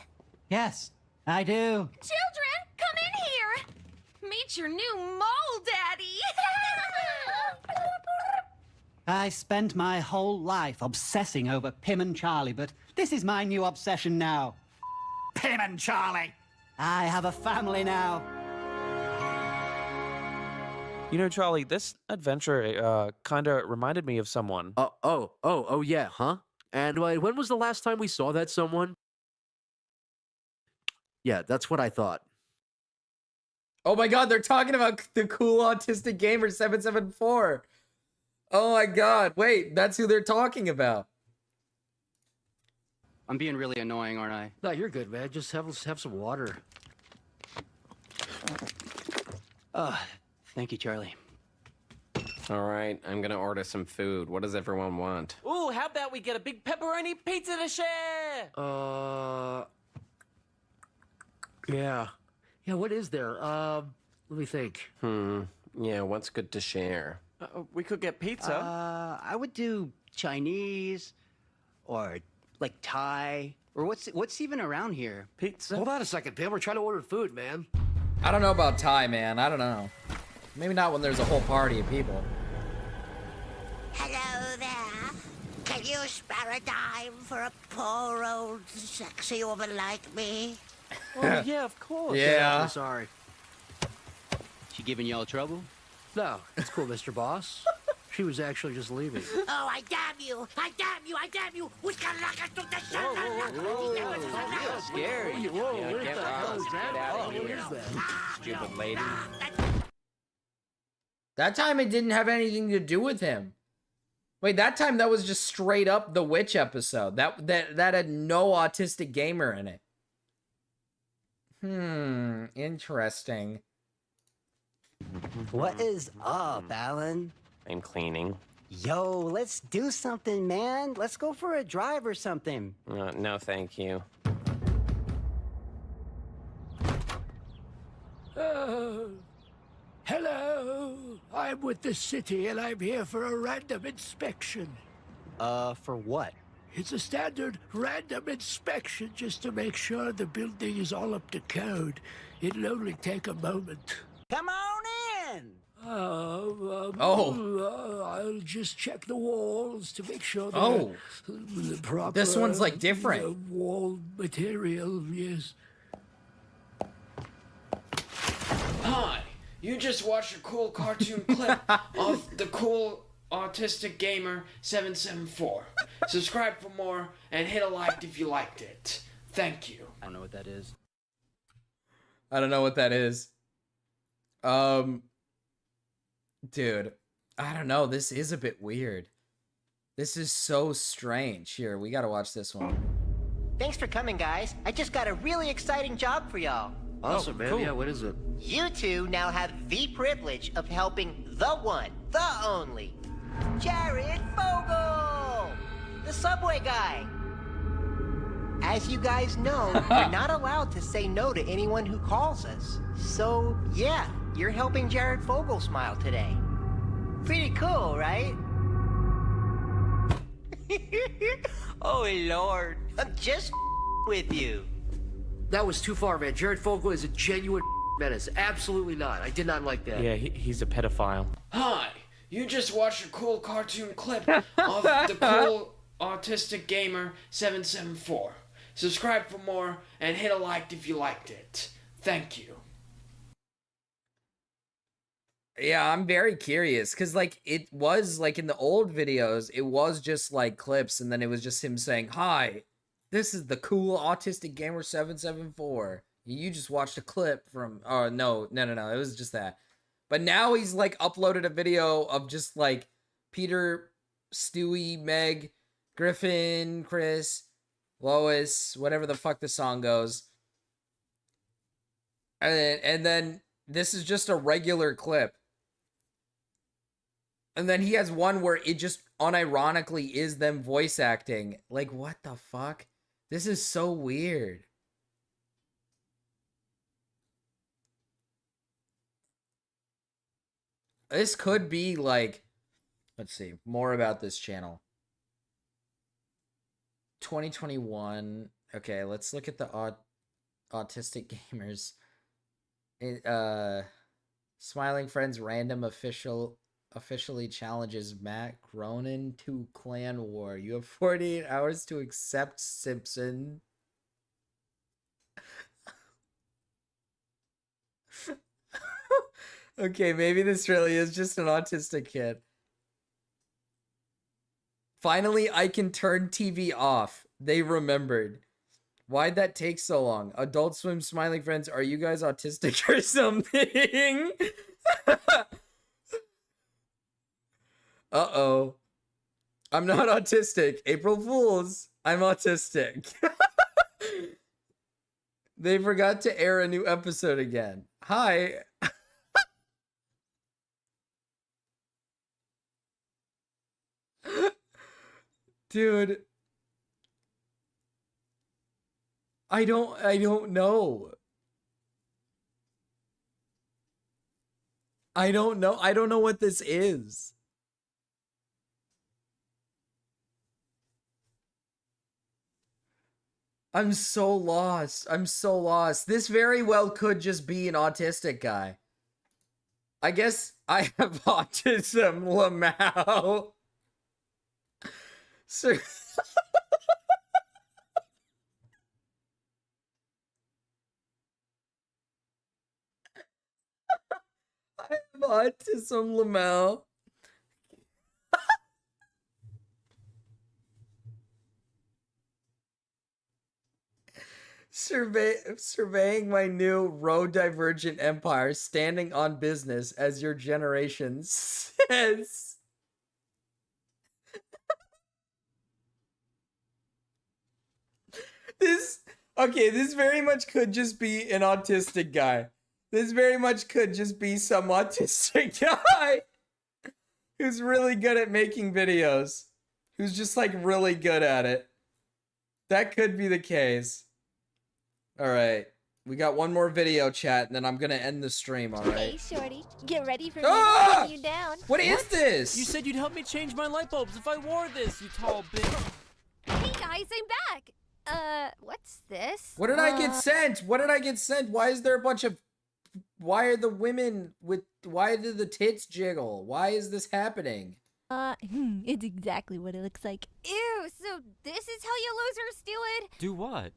Yes, I do. Children, come in here! Meet your new mole daddy! I spent my whole life obsessing over Pim and Charlie, but this is my new obsession now. Pim and Charlie! I have a family now. You know, Charlie, this adventure kind of reminded me of someone. Oh, yeah, huh? And when was the last time we saw that someone? Yeah, that's what I thought. Oh my god, they're talking about the cool autistic gamer 774. Oh my god, wait, that's who they're talking about. I'm being really annoying, aren't I? No, you're good, man. Just have some water. Thank you, Charlie. All right, I'm gonna order some food. What does everyone want? Ooh, how about we get a big pepperoni pizza to share? Yeah. Yeah, what is there? Let me think. Yeah, what's good to share? We could get pizza. I would do Chinese, or like Thai, or what's even around here? Pizza. Hold on a second, Pam. We're trying to order food, man. I don't know about Thai, man. I don't know. Maybe not when there's a whole party of people. Hello there. Can you spare a dime for a poor old sexy woman like me? Oh, yeah, of course. Yeah. I'm sorry. She giving y'all trouble? No, it's cool, Mr. Boss. She was actually just leaving. Oh, I damn you! I damn you! I damn you! Scary. Whoa, Yeah, what get the hell lost. is that? Get out Oh, of what here. is that? Stupid lady. That time it didn't have anything to do with him. Wait, that time that was just straight up the witch episode. That had no autistic gamer in it. Interesting. What is up, Alan? I'm cleaning. Yo, let's do something, man. Let's go for a drive or something. No, thank you. Hello, I'm with the city and I'm here for a random inspection. For what? It's a standard random inspection just to make sure the building is all up to code. It'll only take a moment. Come on in! I'll just check the walls to make sure they're the proper. This one's like different. Wall material, yes. Hi, you just watched a cool cartoon clip of the cool autistic gamer 774. Subscribe for more and hit a like if you liked it. Thank you. I don't know what that is. I don't know what that is. Dude, I don't know. This is a bit weird. This is so strange. Here, we gotta watch this one. Thanks for coming, guys. I just got a really exciting job for y'all. Awesome, man. cool. Yeah, what is it? You two now have the privilege of helping the one, the only, Jared Fogle, the subway guy. As you guys know, we're not allowed to say no to anyone who calls us. So, yeah, you're helping Jared Fogle smile today. Pretty cool, right? Oh, Lord. I'm just with you. That was too far, man. Jared Fogle is a genuine menace. Absolutely not. I did not like that. Yeah, he's a pedophile. Hi, you just watched a cool cartoon clip of the cool autistic gamer 774. Subscribe for more and hit a like if you liked it. Thank you. Yeah, I'm very curious because, like, it was like in the old videos, it was just like clips, and then it was just him saying, "Hi, this is the cool autistic gamer 774." You just watched a clip from. Oh no! It was just that. But now he's like uploaded a video of just like Peter, Stewie, Meg, Griffin, Chris, Lois, whatever the fuck the song goes, and then this is just a regular clip. And then he has one where it just unironically is them voice acting. Like, what the fuck? This is so weird. This could be like, let's see, more about this channel. 2021. Okay, let's look at the autistic gamers. Smiling Friends random officially challenges Matt Cronin to clan war. You have 48 hours to accept Simpson. Okay, maybe this really is just an autistic kid. Finally, I can turn TV off. They remembered. Why'd that take so long? Adult Swim, Smiling Friends, are you guys autistic or something? Uh-oh. I'm not autistic. April Fools. I'm autistic. They forgot to air a new episode again. Hi. Dude. I don't know. I don't know what this is. I'm so lost. This very well could just be an autistic guy. I guess I have autism, Lamau. Sir. I have autism, Lamau. Surveying my new road divergent empire, standing on business as your generation says. This very much could just be an autistic guy. This very much could just be some autistic guy who's really good at making videos. Who's just like really good at it. That could be the case. All right. We got one more video chat and then I'm going to end the stream, all right? Hey, shorty. Get ready for me Ah! to put you down. What is this? You said you'd help me change my light bulbs if I wore this, you tall bitch. Hey, guys, I'm back. What's this? What did I get sent? Why is there a bunch of... Why are the women with... Why do the tits jiggle? Why is this happening? It's exactly what it looks like. Ew, so this is how you losers do it? Do what?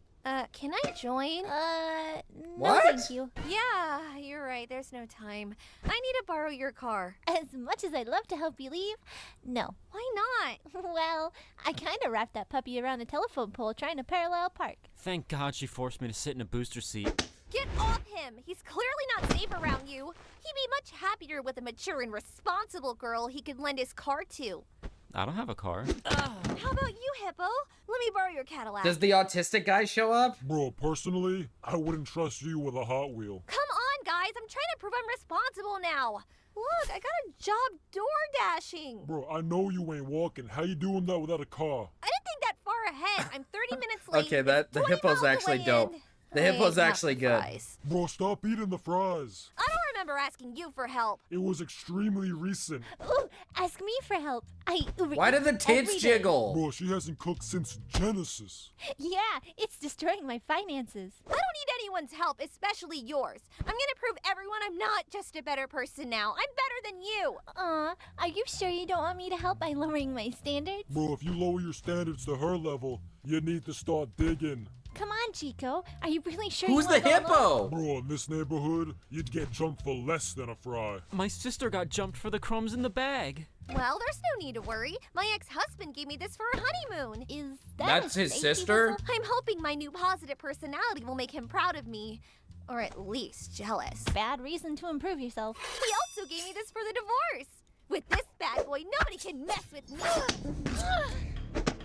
Can I join? No, What? thank you. Yeah, you're right. There's no time. I need to borrow your car. As much as I'd love to help you leave, no. Why not? Well, I kind of wrapped that puppy around a telephone pole trying to parallel park. Thank God she forced me to sit in a booster seat. Get off him! He's clearly not safe around you. He'd be much happier with a mature and responsible girl he could lend his car to. I don't have a car. How about you, Hippo? Let me borrow your Cadillac. Does the autistic guy show up? Bro, personally, I wouldn't trust you with a Hot Wheel. Come on, guys. I'm trying to prove I'm responsible now. Look, I got a job door dashing. Bro, I know you ain't walking. How you doing that without a car? I didn't think that far ahead. I'm 30 minutes late. Okay, the hippo's actually dope. The hippo's actually good. Bro, stop eating the fries. I don't remember asking you for help. It was extremely recent. Ooh, ask me for help. I Uber Why did the Eats every tits day. jiggle? Bro, she hasn't cooked since Genesis. Yeah, it's destroying my finances. I don't need anyone's help, especially yours. I'm gonna prove everyone I'm not just a better person now. I'm better than you. Are you sure you don't want me to help by lowering my standards? Bro, if you lower your standards to her level, you need to start digging. Come on, Chico. Are you really sure Who's you the wanna go alone? hippo? Bro, in this neighborhood, you'd get jumped for less than a fry. My sister got jumped for the crumbs in the bag. Well, there's no need to worry. My ex-husband gave me this for our honeymoon. Is that That's a his safety sister? whistle? I'm hoping my new positive personality will make him proud of me. Or at least jealous. Bad reason to improve yourself. He also gave me this for the divorce. With this bad boy, nobody can mess with me.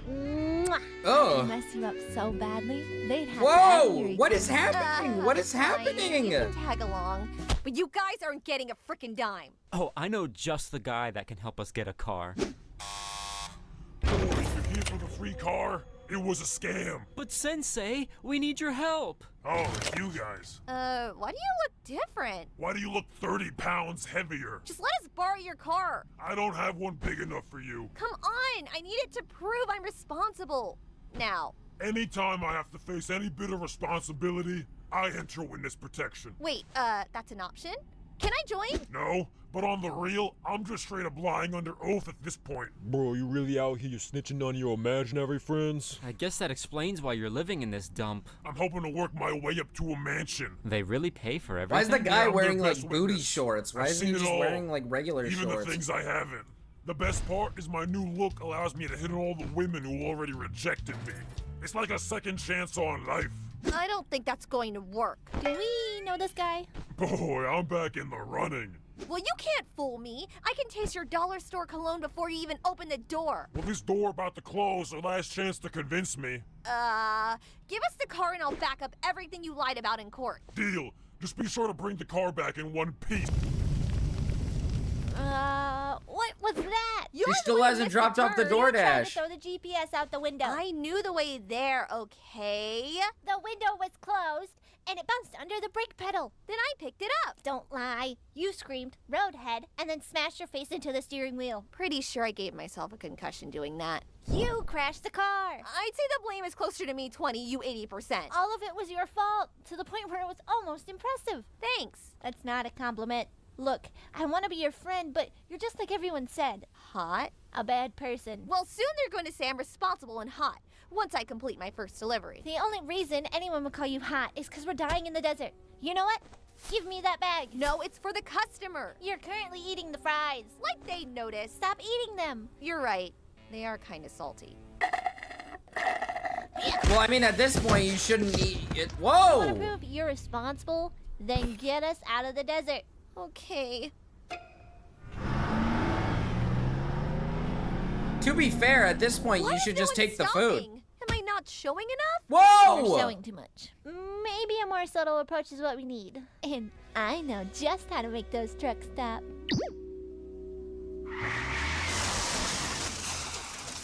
Mwah. Oh. They mess you up so badly, they'd have Whoa, to hear what you. is happening? What is Fine, happening? You can tag along, but you guys aren't getting a freaking dime. Oh, I know just the guy that can help us get a car. Boys, you're here for the free car? It was a scam. But Sensei, we need your help. Oh, it's you guys. Why do you look different? Why do you look 30 pounds heavier? Just let us borrow your car. I don't have one big enough for you. Come on, I need it to prove I'm responsible. Now. Anytime I have to face any bit of responsibility, I enter witness protection. Wait, that's an option? Can I join? No, but on the real, I'm just straight up lying under oath at this point. Bro, you really out here snitching on your imaginary friends? I guess that explains why you're living in this dump. I'm hoping to work my way up to a mansion. They really pay for everything. Why is the guy I'm wearing their like best booty witness. shorts? Why I've isn't he seen it just all. wearing like regular Even shorts? the things I haven't. The best part is my new look allows me to hit on all the women who already rejected me. It's like a second chance on life. I don't think that's going to work. Do we know this guy? Boy, I'm back in the running. Well, you can't fool me. I can taste your dollar store cologne before you even open the door. Well, this door about to close, our last chance to convince me. Give us the car and I'll back up everything you lied about in court. Deal. Just be sure to bring the car back in one piece. What was that? He still hasn't dropped off the You're trying to DoorDash. throw the GPS out the window. I knew the way there, okay? The window was closed, and it bounced under the brake pedal. Then I picked it up. Don't lie. You screamed, roadhead, and then smashed your face into the steering wheel. Pretty sure I gave myself a concussion doing that. You crashed the car. I'd say the blame is closer to me 20, you 80%. All of it was your fault, to the point where it was almost impressive. Thanks. That's not a compliment. Look, I want to be your friend, but you're just like everyone said. Hot? A bad person. Well, soon they're going to say I'm responsible and hot, once I complete my first delivery. The only reason anyone would call you hot is because we're dying in the desert. You know what? Give me that bag. No, it's for the customer. You're currently eating the fries. Like they noticed. Stop eating them. You're right. They are kind of salty. Well, I mean, at this point, you shouldn't eat it. Want to Whoa! prove you're responsible? Then get us out of the desert. Okay. To be fair, at this point, Why you is should no just one take the food. stopping? Am I not showing enough? Whoa! You're showing too much. Maybe a more subtle approach is what we need. And I know just how to make those trucks stop.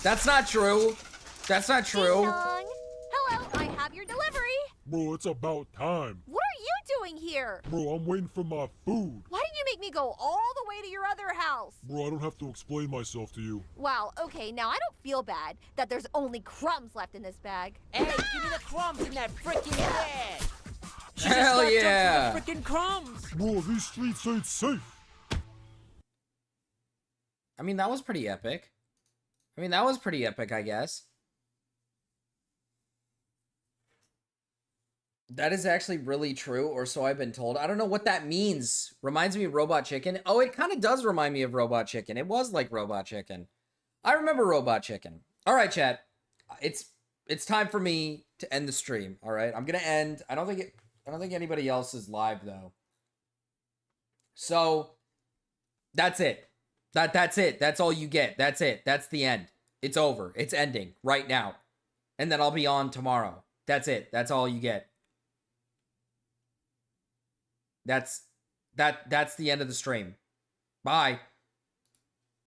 That's not true. That's not true. Ding-dong. Hello, I have your delivery. Bro, it's about time. What are you doing here? Bro, I'm waiting for my food. Why didn't you make me go all the way to your other house? Bro, I don't have to explain myself to you. Wow, okay, now I don't feel bad that there's only crumbs left in this bag. Hey, give me the crumbs in that freaking bag! She Hell just got yeah. jumped for the freaking crumbs! Bro, these streets ain't safe. I mean, that was pretty epic. I guess. That is actually really true, or so I've been told. I don't know what that means. Reminds me of Robot Chicken. Oh, it kind of does remind me of Robot Chicken. It was like Robot Chicken. I remember Robot Chicken. All right, chat. It's time for me to end the stream. All right, I'm gonna end. I don't think anybody else is live though. So that's it. That's it. That's all you get. That's it. That's the end. It's over. It's ending right now, and then I'll be on tomorrow. That's it. That's all you get. That's the end of the stream. Bye.